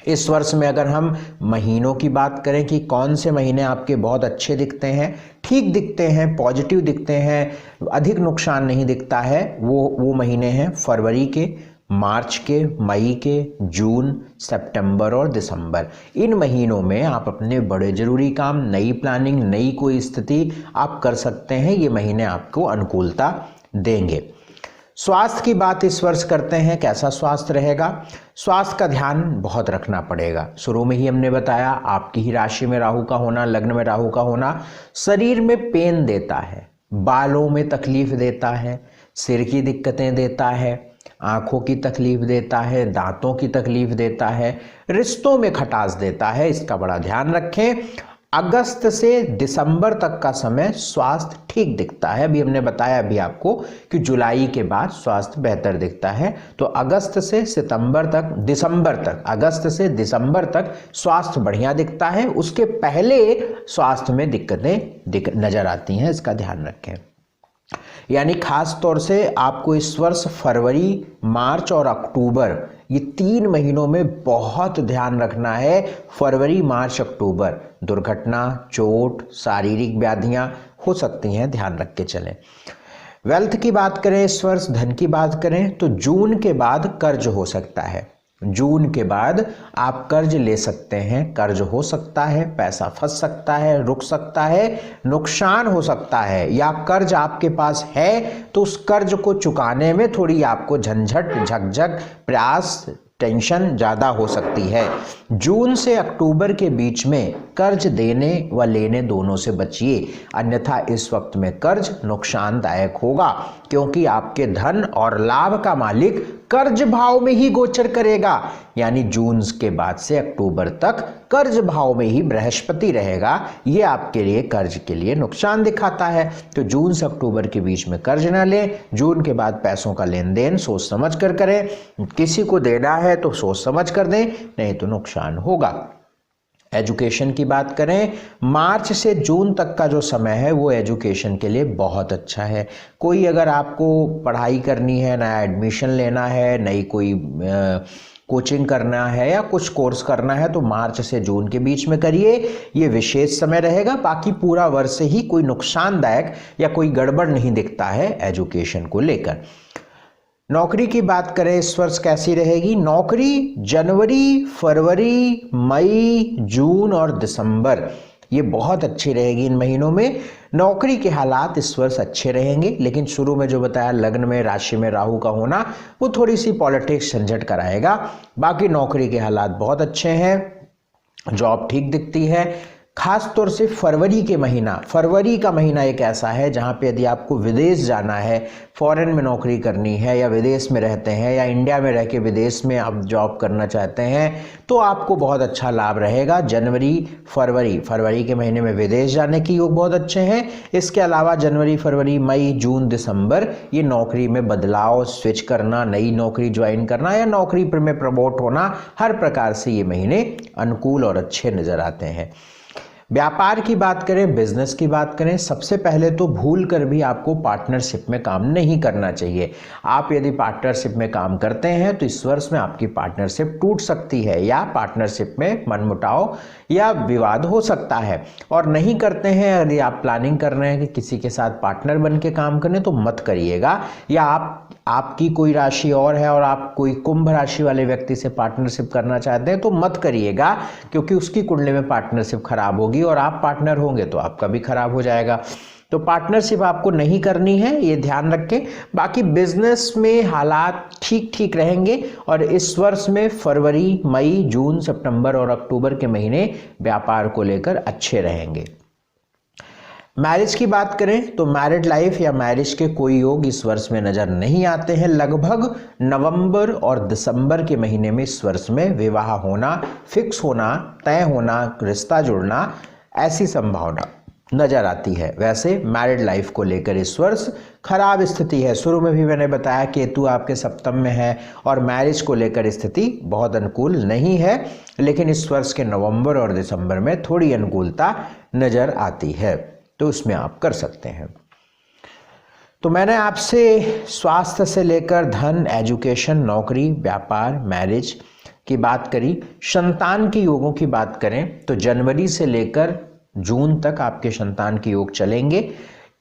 इस वर्ष में अगर हम महीनों की बात करें कि कौन से महीने आपके बहुत अच्छे दिखते हैं, ठीक दिखते हैं, पॉजिटिव दिखते हैं, अधिक नुकसान नहीं दिखता है, वो महीने हैं फरवरी के, मार्च के, मई के, जून, सितंबर और दिसंबर। इन महीनों में आप अपने बड़े जरूरी काम, नई प्लानिंग, नई कोई स्थिति आप कर सकते हैं। ये महीने आपको अनुकूलता देंगे। स्वास्थ्य की बात इस वर्ष करते हैं, कैसा स्वास्थ्य रहेगा। स्वास्थ्य का ध्यान बहुत रखना पड़ेगा। शुरू में ही हमने बताया, आपकी ही राशि में राहु का होना, लग्न में राहु का होना शरीर में पेन देता है, बालों में तकलीफ देता है, सिर की दिक्कतें देता है, आंखों की तकलीफ देता है, दांतों की तकलीफ देता है, रिश्तों में खटास देता है। इसका बड़ा ध्यान रखें। अगस्त से दिसंबर तक का समय स्वास्थ्य ठीक दिखता है। अभी हमने बताया अभी आपको कि जुलाई के बाद स्वास्थ्य बेहतर दिखता है। तो अगस्त से दिसंबर तक स्वास्थ्य बढ़िया दिखता है। उसके पहले स्वास्थ्य में दिक्कतें नजर आती हैं, इसका ध्यान रखें। यानी खास तौर से आपको इस वर्ष फरवरी, मार्च और अक्टूबर, ये 3 महीनों में बहुत ध्यान रखना है। फरवरी, मार्च, अक्टूबर दुर्घटना, चोट, शारीरिक व्याधियां हो सकती हैं, ध्यान रख के चलें। वेल्थ की बात करें, इस वर्ष धन की बात करें तो जून के बाद कर्ज हो सकता है। जून के बाद आप कर्ज ले सकते हैं, कर्ज हो सकता है, पैसा फंस सकता है, रुक सकता है, नुकसान हो सकता है, या कर्ज आपके पास है तो उस कर्ज को चुकाने में थोड़ी आपको झंझट, झकझक, प्रयास, टेंशन ज़्यादा हो सकती है। जून से अक्टूबर के बीच में कर्ज देने व लेने दोनों से बचिए, अन्यथा इस वक्त में कर्ज नुकसानदायक होगा, क्योंकि आपके धन और लाभ का मालिक कर्ज भाव में ही गोचर करेगा। यानी जून के बाद से अक्टूबर तक कर्ज भाव में ही बृहस्पति रहेगा। ये आपके लिए कर्ज के लिए नुकसान दिखाता है। तो जून से अक्टूबर के बीच में कर्ज ना लें। जून के बाद पैसों का लेन देन सोच समझ कर करें। किसी को देना है तो सोच समझ कर दें, नहीं तो नुकसान होगा। एजुकेशन की बात करें, मार्च से जून तक का जो समय है वो एजुकेशन के लिए बहुत अच्छा है। कोई अगर आपको पढ़ाई करनी है, नया एडमिशन लेना है, नई कोई कोचिंग करना है या कुछ कोर्स करना है तो मार्च से जून के बीच में करिए, ये विशेष समय रहेगा। बाकी पूरा वर्ष ही कोई नुकसानदायक या कोई गड़बड़ नहीं दिखता है एजुकेशन को लेकर। नौकरी की बात करें इस वर्ष कैसी रहेगी? नौकरी जनवरी, फरवरी, मई, जून और दिसंबर ये बहुत अच्छी रहेगी। इन महीनों में नौकरी के हालात इस वर्ष अच्छे रहेंगे, लेकिन शुरू में जो बताया लग्न में राशि में राहु का होना वो थोड़ी सी पॉलिटिक्स झंझट कराएगा। बाकी नौकरी के हालात बहुत अच्छे हैं, जॉब ठीक दिखती है। खास तौर से फरवरी का महीना एक ऐसा है जहां पे यदि आपको विदेश जाना है, फॉरेन में नौकरी करनी है या विदेश में रहते हैं या इंडिया में रह के विदेश में आप जॉब करना चाहते हैं तो आपको बहुत अच्छा लाभ रहेगा। जनवरी फरवरी के महीने में विदेश जाने की योग बहुत अच्छे हैं। इसके अलावा जनवरी, फरवरी, मई, जून, दिसंबर ये नौकरी में बदलाव, स्विच करना, नई नौकरी ज्वाइन करना या नौकरी में प्रमोट होना, हर प्रकार से ये महीने अनुकूल और अच्छे नजर आते हैं। व्यापार की बात करें, बिजनेस की बात करें, सबसे पहले तो भूल कर भी आपको पार्टनरशिप में काम नहीं करना चाहिए। आप यदि पार्टनरशिप में काम करते हैं तो इस वर्ष में आपकी पार्टनरशिप टूट सकती है या पार्टनरशिप में मनमुटाव या विवाद हो सकता है। और नहीं करते हैं, यदि आप प्लानिंग कर रहे हैं कि किसी के साथ पार्टनर बन के काम करें तो मत करिएगा। या आपकी कोई राशि और है और आप कोई कुंभ राशि वाले व्यक्ति से पार्टनरशिप करना चाहते हैं तो मत करिएगा, क्योंकि उसकी कुंडली में पार्टनरशिप खराब होगी और आप पार्टनर होंगे तो आपका भी खराब हो जाएगा। तो पार्टनरशिप आपको नहीं करनी है, ये ध्यान रखें। बाकी बिजनेस में हालात ठीक ठीक रहेंगे और इस वर्ष में फरवरी, मई, जून, सितंबर और अक्टूबर के महीने व्यापार को लेकर अच्छे रहेंगे। मैरिज की बात करें तो मैरिड लाइफ या मैरिज के कोई योग इस वर्ष में नजर नहीं आते हैं। लगभग नवंबर और दिसंबर के महीने में इस वर्ष में विवाह होना, फिक्स होना, तय होना, रिश्ता जुड़ना, ऐसी संभावना नजर आती है। वैसे मैरिड लाइफ को लेकर इस वर्ष खराब स्थिति है। शुरू में भी मैंने बताया केतु आपके सप्तम में है और मैरिज को लेकर स्थिति बहुत अनुकूल नहीं है, लेकिन इस वर्ष के नवंबर और दिसंबर में थोड़ी अनुकूलता नजर आती है, तो उसमें आप कर सकते हैं। तो मैंने आपसे स्वास्थ्य से लेकर धन, एजुकेशन, नौकरी, व्यापार, मैरिज की बात करी। संतान के योगों की बात करें तो जनवरी से लेकर जून तक आपके संतान के योग चलेंगे।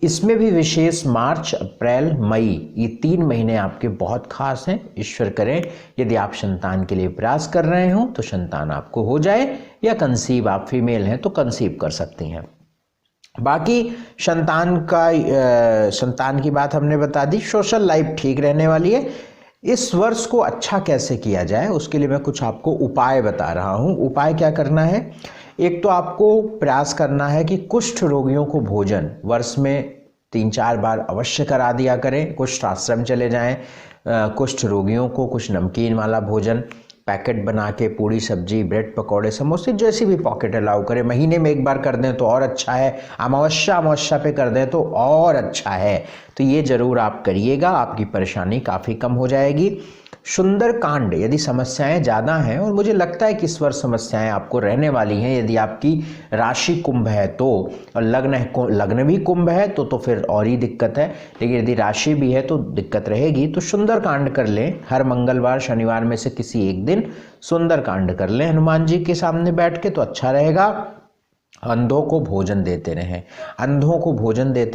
इसमें भी विशेष मार्च, अप्रैल, मई ये 3 महीने आपके बहुत खास हैं। ईश्वर करें यदि आप संतान के लिए प्रयास कर रहे हो तो संतान आपको हो जाए, या कंसीव आप फीमेल हैं तो कंसीव कर सकती हैं। बाकी संतान की बात हमने बता दी। सोशल लाइफ ठीक रहने वाली है। इस वर्ष को अच्छा कैसे किया जाए उसके लिए मैं कुछ आपको उपाय बता रहा हूँ। उपाय क्या करना है? एक तो आपको प्रयास करना है कि कुष्ठ रोगियों को भोजन वर्ष में 3-4 बार अवश्य करा दिया करें। कुष्ठ आश्रम चले जाएं, कुष्ठ रोगियों को कुछ नमकीन वाला भोजन पैकेट बना के, पूड़ी सब्जी, ब्रेड पकौड़े, समोसे, जैसी भी पॉकेट अलाउ करें। महीने में 1 बार कर दें तो और अच्छा है, अमावस्या पे कर दें तो और अच्छा है। तो ये जरूर आप करिएगा, आपकी परेशानी काफ़ी कम हो जाएगी। सुंदरकांड, यदि समस्याएं ज़्यादा हैं और मुझे लगता है कि इस वर्ष समस्याएं आपको रहने वाली हैं, यदि आपकी राशि कुंभ है तो, और लग्न भी कुंभ है तो फिर और ही दिक्कत है, लेकिन यदि राशि भी है तो दिक्कत रहेगी। तो सुंदरकांड कर लें, हर मंगलवार शनिवार में से किसी एक दिन सुंदरकांड कर लें हनुमान जी के सामने बैठ के, तो अच्छा रहेगा। अंधों को भोजन देते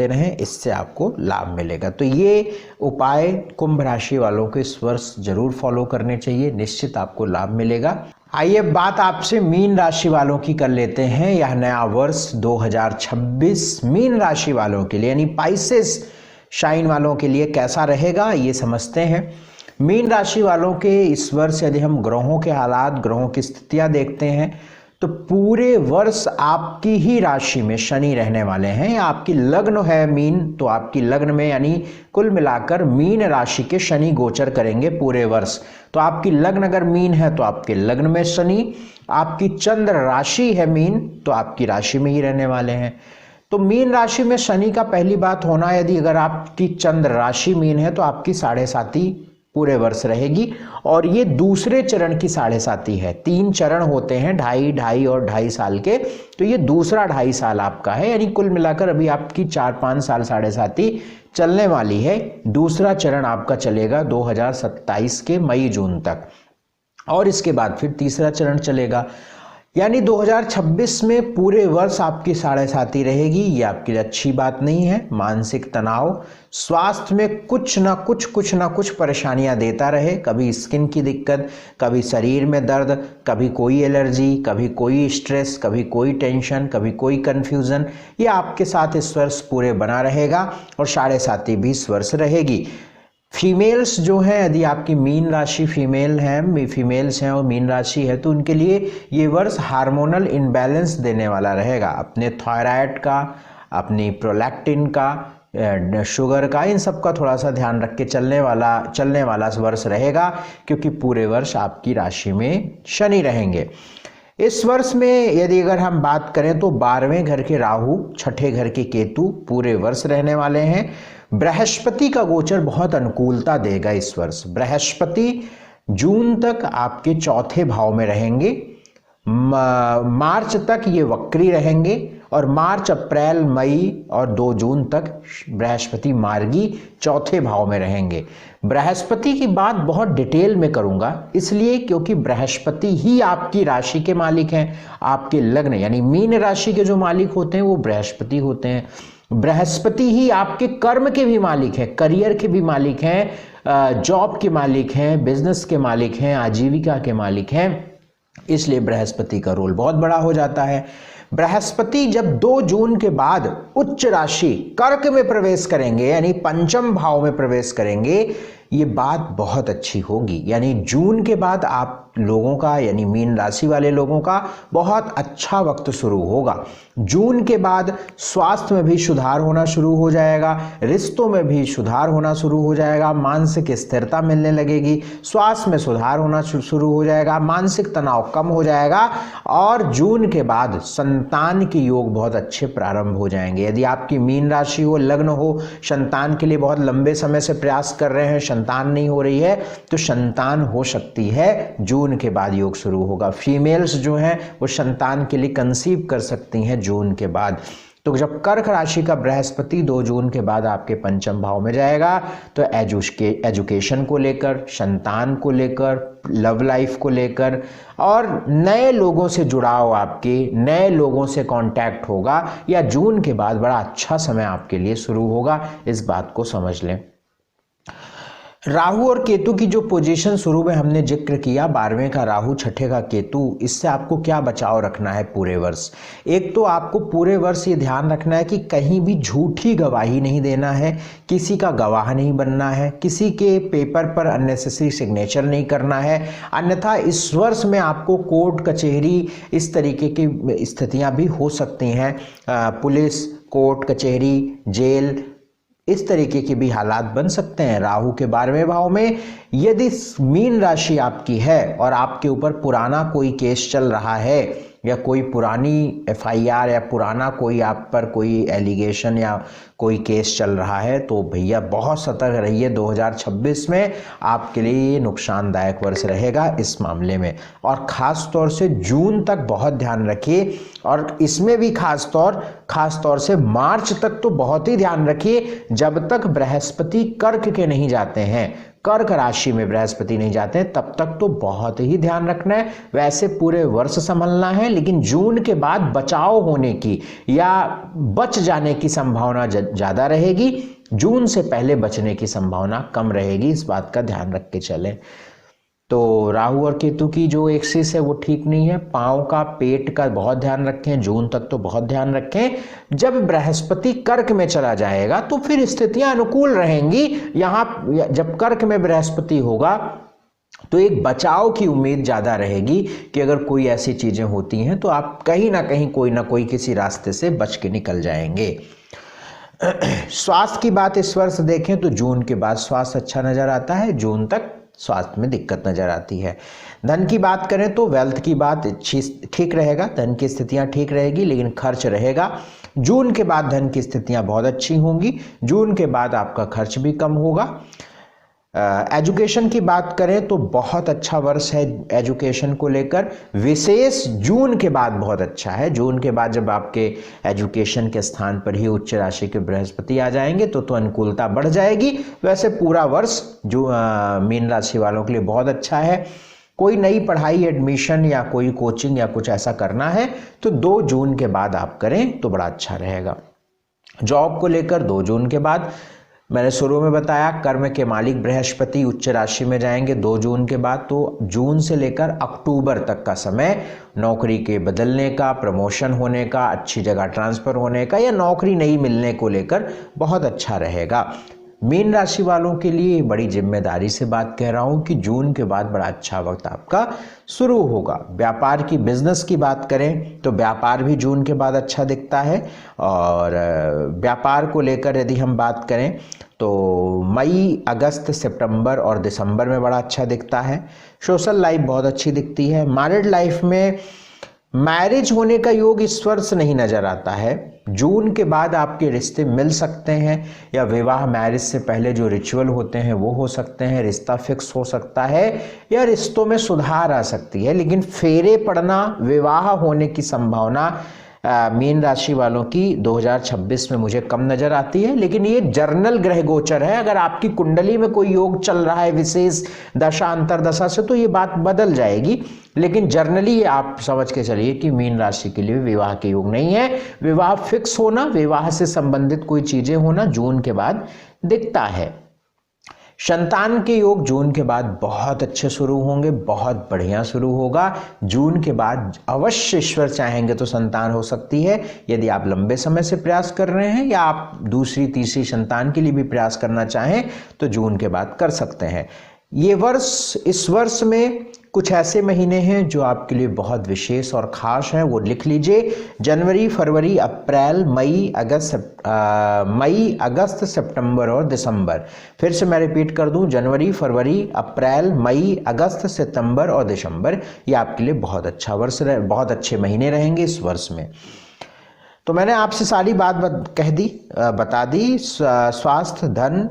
रहें, इससे आपको लाभ मिलेगा। तो ये उपाय कुंभ राशि वालों को इस वर्ष जरूर फॉलो करने चाहिए, निश्चित आपको लाभ मिलेगा। आइए बात आपसे मीन राशि वालों की कर लेते हैं। यह नया वर्ष 2026 मीन राशि वालों के लिए यानी पाइसेस साइन वालों के लिए कैसा रहेगा ये समझते हैं। मीन राशि वालों के इस वर्ष यदि हम ग्रहों के हालात, ग्रहों की स्थितियां देखते हैं तो पूरे वर्ष आपकी ही राशि में शनि रहने वाले हैं, या आपकी लग्न है मीन तो आपकी लग्न में, यानी कुल मिलाकर मीन राशि के शनि गोचर करेंगे पूरे वर्ष। तो आपकी लग्न अगर मीन है तो आपके लग्न में शनि, आपकी चंद्र राशि है मीन तो आपकी राशि में ही रहने वाले हैं। तो मीन राशि में शनि का पहली बात होना, यदि अगर आपकी चंद्र राशि मीन है तो आपकी 7.5 पूरे वर्ष रहेगी। और ये दूसरे चरण की 7.5 है। 3 चरण होते हैं, 2.5 और 2.5 साल के, तो ये दूसरा 2.5 साल आपका है, यानी कुल मिलाकर अभी आपकी 4-5 साल 7.5 चलने वाली है। दूसरा चरण आपका चलेगा 2027 के मई जून तक, और इसके बाद फिर तीसरा चरण चलेगा, यानी 2026 में पूरे वर्ष आपकी 7.5 रहेगी। ये आपके लिए अच्छी बात नहीं है। मानसिक तनाव, स्वास्थ्य में कुछ ना कुछ परेशानियां देता रहे, कभी स्किन की दिक्कत, कभी शरीर में दर्द, कभी कोई एलर्जी, कभी कोई स्ट्रेस, कभी कोई टेंशन, कभी कोई कंफ्यूजन, ये आपके साथ इस वर्ष पूरे बना रहेगा। और 7.5 भी इस वर्ष रहेगी। फीमेल्स जो हैं, यदि आपकी मीन राशि फीमेल्स हैं और मीन राशि है, तो उनके लिए ये वर्ष हार्मोनल इनबैलेंस देने वाला रहेगा। अपने थायराइड का, अपनी प्रोलैक्टिन का, शुगर का, इन सब का थोड़ा सा ध्यान रख के चलने वाला वर्ष रहेगा, क्योंकि पूरे वर्ष आपकी राशि में शनि रहेंगे। इस वर्ष में यदि अगर हम बात करें तो 12वें घर के राहु, 6ठे घर के केतु पूरे वर्ष रहने वाले हैं। बृहस्पति का गोचर बहुत अनुकूलता देगा इस वर्ष। बृहस्पति जून तक आपके 4थे भाव में रहेंगे, मार्च तक ये वक्री रहेंगे, और मार्च, अप्रैल, मई और 2 जून तक बृहस्पति मार्गी 4थे भाव में रहेंगे। बृहस्पति की बात बहुत डिटेल में करूंगा, इसलिए क्योंकि बृहस्पति ही आपकी राशि के मालिक हैं। आपके लग्न यानी मीन राशि के जो मालिक होते हैं वो बृहस्पति होते हैं। बृहस्पति ही आपके कर्म के भी मालिक हैं, करियर के भी मालिक हैं, जॉब के मालिक हैं, बिजनेस के मालिक हैं, आजीविका के मालिक हैं। इसलिए बृहस्पति का रोल बहुत बड़ा हो जाता है। बृहस्पति जब 2 जून के बाद उच्च राशि कर्क में प्रवेश करेंगे, यानी पंचम भाव में प्रवेश करेंगे, ये बात बहुत अच्छी होगी। यानी जून के बाद आप लोगों का, यानी मीन राशि वाले लोगों का बहुत अच्छा वक्त शुरू होगा। जून के बाद स्वास्थ्य में भी सुधार होना शुरू हो जाएगा, रिश्तों में भी सुधार होना शुरू हो जाएगा, मानसिक स्थिरता मिलने लगेगी, स्वास्थ्य में सुधार होना शुरू हो जाएगा, मानसिक तनाव कम हो जाएगा। और जून के बाद संतान के योग बहुत अच्छे प्रारंभ हो जाएंगे। यदि आपकी मीन राशि हो, लग्न हो, संतान के लिए बहुत लंबे समय से प्रयास कर रहे हैं, संतान नहीं हो रही है, तो संतान हो सकती है। जून के बाद योग शुरू होगा। फीमेल्स जो हैं वो संतान के लिए कंसीव कर सकती हैं जून के बाद। तो जब कर्क राशि का बृहस्पति 2 जून के बाद आपके पंचम भाव में जाएगा, तो एजुकेशन को लेकर, संतान को लेकर, लव लाइफ को लेकर और नए लोगों से जुड़ाव, आपके नए लोगों से कांटेक्ट होगा, या जून के बाद बड़ा अच्छा समय आपके लिए शुरू होगा। इस बात को समझ लें। राहु और केतु की जो पोजीशन शुरू में हमने जिक्र किया, 12वें का राहु, 6ठे का केतु, इससे आपको क्या बचाव रखना है पूरे वर्ष। एक तो आपको पूरे वर्ष ये ध्यान रखना है कि कहीं भी झूठी गवाही नहीं देना है, किसी का गवाह नहीं बनना है, किसी के पेपर पर अननेसेसरी सिग्नेचर नहीं करना है। अन्यथा इस वर्ष में आपको कोर्ट कचहरी इस तरीके की स्थितियां भी हो सकती हैं। पुलिस, कोर्ट कचहरी, जेल, इस तरीके के भी हालात बन सकते हैं। राहु के 12वें भाव में यदि मीन राशि आपकी है और आपके ऊपर पुराना कोई केस चल रहा है, या कोई पुरानी FIR या पुराना कोई आप पर कोई एलिगेशन या कोई केस चल रहा है, तो भैया बहुत सतर्क रहिए। 2026 में आपके लिए ये नुकसानदायक वर्ष रहेगा इस मामले में, और ख़ास तौर से जून तक बहुत ध्यान रखिए। और इसमें भी खास तौर से मार्च तक तो बहुत ही ध्यान रखिए, जब तक बृहस्पति कर्क के नहीं जाते हैं, कर्क राशि में बृहस्पति नहीं जाते हैं, तब तक तो बहुत ही ध्यान रखना है। वैसे पूरे वर्ष संभलना है, लेकिन जून के बाद बचाव होने की या बच जाने की संभावना ज़्यादा रहेगी। जून से पहले बचने की संभावना कम रहेगी, इस बात का ध्यान रख के चलें। तो राहु और केतु की जो एक्सिस है वो ठीक नहीं है। पाँव का, पेट का बहुत ध्यान रखें, जून तक तो बहुत ध्यान रखें। जब बृहस्पति कर्क में चला जाएगा तो फिर स्थितियां अनुकूल रहेंगी। यहाँ जब कर्क में बृहस्पति होगा तो एक बचाव की उम्मीद ज़्यादा रहेगी कि अगर कोई ऐसी चीज़ें होती हैं तो आप कहीं ना कोई किसी रास्ते से बच के निकल जाएंगे। स्वास्थ्य की बात इस वर्ष देखें तो जून के बाद स्वास्थ्य अच्छा नज़र आता है, जून तक स्वास्थ्य में दिक्कत नजर आती है। धन की बात करें तो वेल्थ की बात ठीक रहेगा, धन की स्थितियां ठीक रहेगी, लेकिन खर्च रहेगा। जून के बाद धन की स्थितियां बहुत अच्छी होंगी, जून के बाद आपका खर्च भी कम होगा। एजुकेशन की बात करें तो बहुत अच्छा वर्ष है एजुकेशन को लेकर, विशेष जून के बाद बहुत अच्छा है। जून के बाद जब आपके एजुकेशन के स्थान पर ही उच्च राशि के बृहस्पति आ जाएंगे तो अनुकूलता बढ़ जाएगी। वैसे पूरा वर्ष जो मीन राशि वालों के लिए बहुत अच्छा है। कोई नई पढ़ाई, एडमिशन या कोई कोचिंग या कुछ ऐसा करना है तो 2 जून के बाद आप करें तो बड़ा अच्छा रहेगा। जॉब को लेकर 2 जून के बाद, मैंने शुरू में बताया कर्म के मालिक बृहस्पति उच्च राशि में जाएंगे 2 जून के बाद, तो जून से लेकर अक्टूबर तक का समय नौकरी के बदलने का, प्रमोशन होने का, अच्छी जगह ट्रांसफर होने का या नौकरी नहीं मिलने को लेकर बहुत अच्छा रहेगा। मीन राशि वालों के लिए बड़ी जिम्मेदारी से बात कह रहा हूं कि जून के बाद बड़ा अच्छा वक्त आपका शुरू होगा। व्यापार की, बिजनेस की बात करें तो व्यापार भी जून के बाद अच्छा दिखता है। और व्यापार को लेकर यदि हम बात करें तो मई, अगस्त, सितंबर और दिसंबर में बड़ा अच्छा दिखता है। सोशल लाइफ बहुत अच्छी दिखती है। मैरिड लाइफ में मैरिज होने का योग इस वर्ष नहीं नजर आता है। जून के बाद आपके रिश्ते मिल सकते हैं या विवाह, मैरिज से पहले जो रिचुअल होते हैं वो हो सकते हैं, रिश्ता फिक्स हो सकता है या रिश्तों में सुधार आ सकती है। लेकिन फेरे पड़ना, विवाह होने की संभावना मीन राशि वालों की 2026 में मुझे कम नजर आती है। लेकिन ये जर्नल ग्रह गोचर है, अगर आपकी कुंडली में कोई योग चल रहा है विशेष दशा अंतरदशा से तो ये बात बदल जाएगी। लेकिन जर्नली आप समझ के चलिए कि मीन राशि के लिए विवाह के योग नहीं है। विवाह फिक्स होना, विवाह से संबंधित कोई चीजें होना जून के बाद दिखता है। संतान के योग जून के बाद बहुत अच्छे शुरू होंगे, बहुत बढ़िया शुरू होगा। जून के बाद अवश्य ईश्वर चाहेंगे तो संतान हो सकती है। यदि आप लंबे समय से प्रयास कर रहे हैं या आप दूसरी तीसरी संतान के लिए भी प्रयास करना चाहें तो जून के बाद कर सकते हैं। ये वर्ष, इस वर्ष में कुछ ऐसे महीने हैं जो आपके लिए बहुत विशेष और खास हैं, वो लिख लीजिए। जनवरी, फरवरी, अप्रैल, मई, अगस्त, सितंबर और दिसंबर। फिर से मैं रिपीट कर दूं, जनवरी, फरवरी, अप्रैल, मई, अगस्त, सितंबर और दिसंबर, ये आपके लिए बहुत अच्छा वर्ष, बहुत अच्छे महीने रहेंगे इस वर्ष में। तो मैंने आपसे सारी बात बता दी। स्वास्थ्य, धन,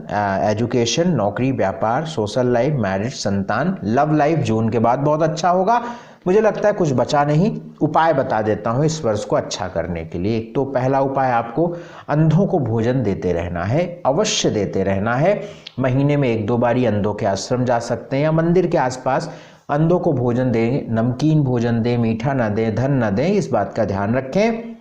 एजुकेशन, नौकरी, व्यापार, सोशल लाइफ, मैरिज, संतान, लव लाइफ जून के बाद बहुत अच्छा होगा। मुझे लगता है कुछ बचा नहीं। उपाय बता देता हूँ इस वर्ष को अच्छा करने के लिए। एक तो पहला उपाय, आपको अंधों को भोजन देते रहना है, अवश्य देते रहना है। महीने में 1-2 बारी अंधों के आश्रम जा सकते हैं या मंदिर के आसपास अंधों को भोजन दें, नमकीन भोजन दें, मीठा ना दें, धन ना दें, इस बात का ध्यान रखें।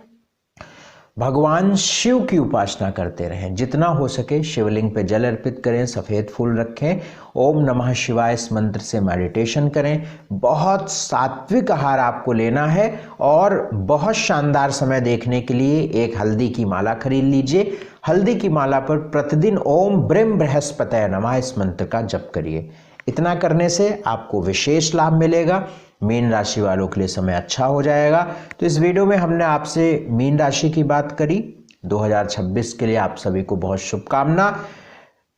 भगवान शिव की उपासना करते रहें, जितना हो सके शिवलिंग पे जल अर्पित करें, सफ़ेद फूल रखें, ओम नमः शिवाय इस मंत्र से मेडिटेशन करें। बहुत सात्विक आहार आपको लेना है और बहुत शानदार समय देखने के लिए एक हल्दी की माला खरीद लीजिए। हल्दी की माला पर प्रतिदिन ओम ब्रह्म बृहस्पतये नमः इस मंत्र का जप करिए। इतना करने से आपको विशेष लाभ मिलेगा। मीन राशि वालों के लिए समय अच्छा हो जाएगा। तो इस वीडियो में हमने आपसे मीन राशि की बात करी। 2026 के लिए आप सभी को बहुत शुभकामना।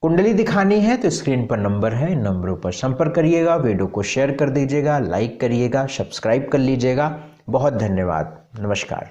कुंडली दिखानी है तो स्क्रीन पर नंबर है, इन नंबरों पर संपर्क करिएगा। वीडियो को शेयर कर दीजिएगा, लाइक करिएगा, सब्सक्राइब कर लीजिएगा। बहुत धन्यवाद। नमस्कार।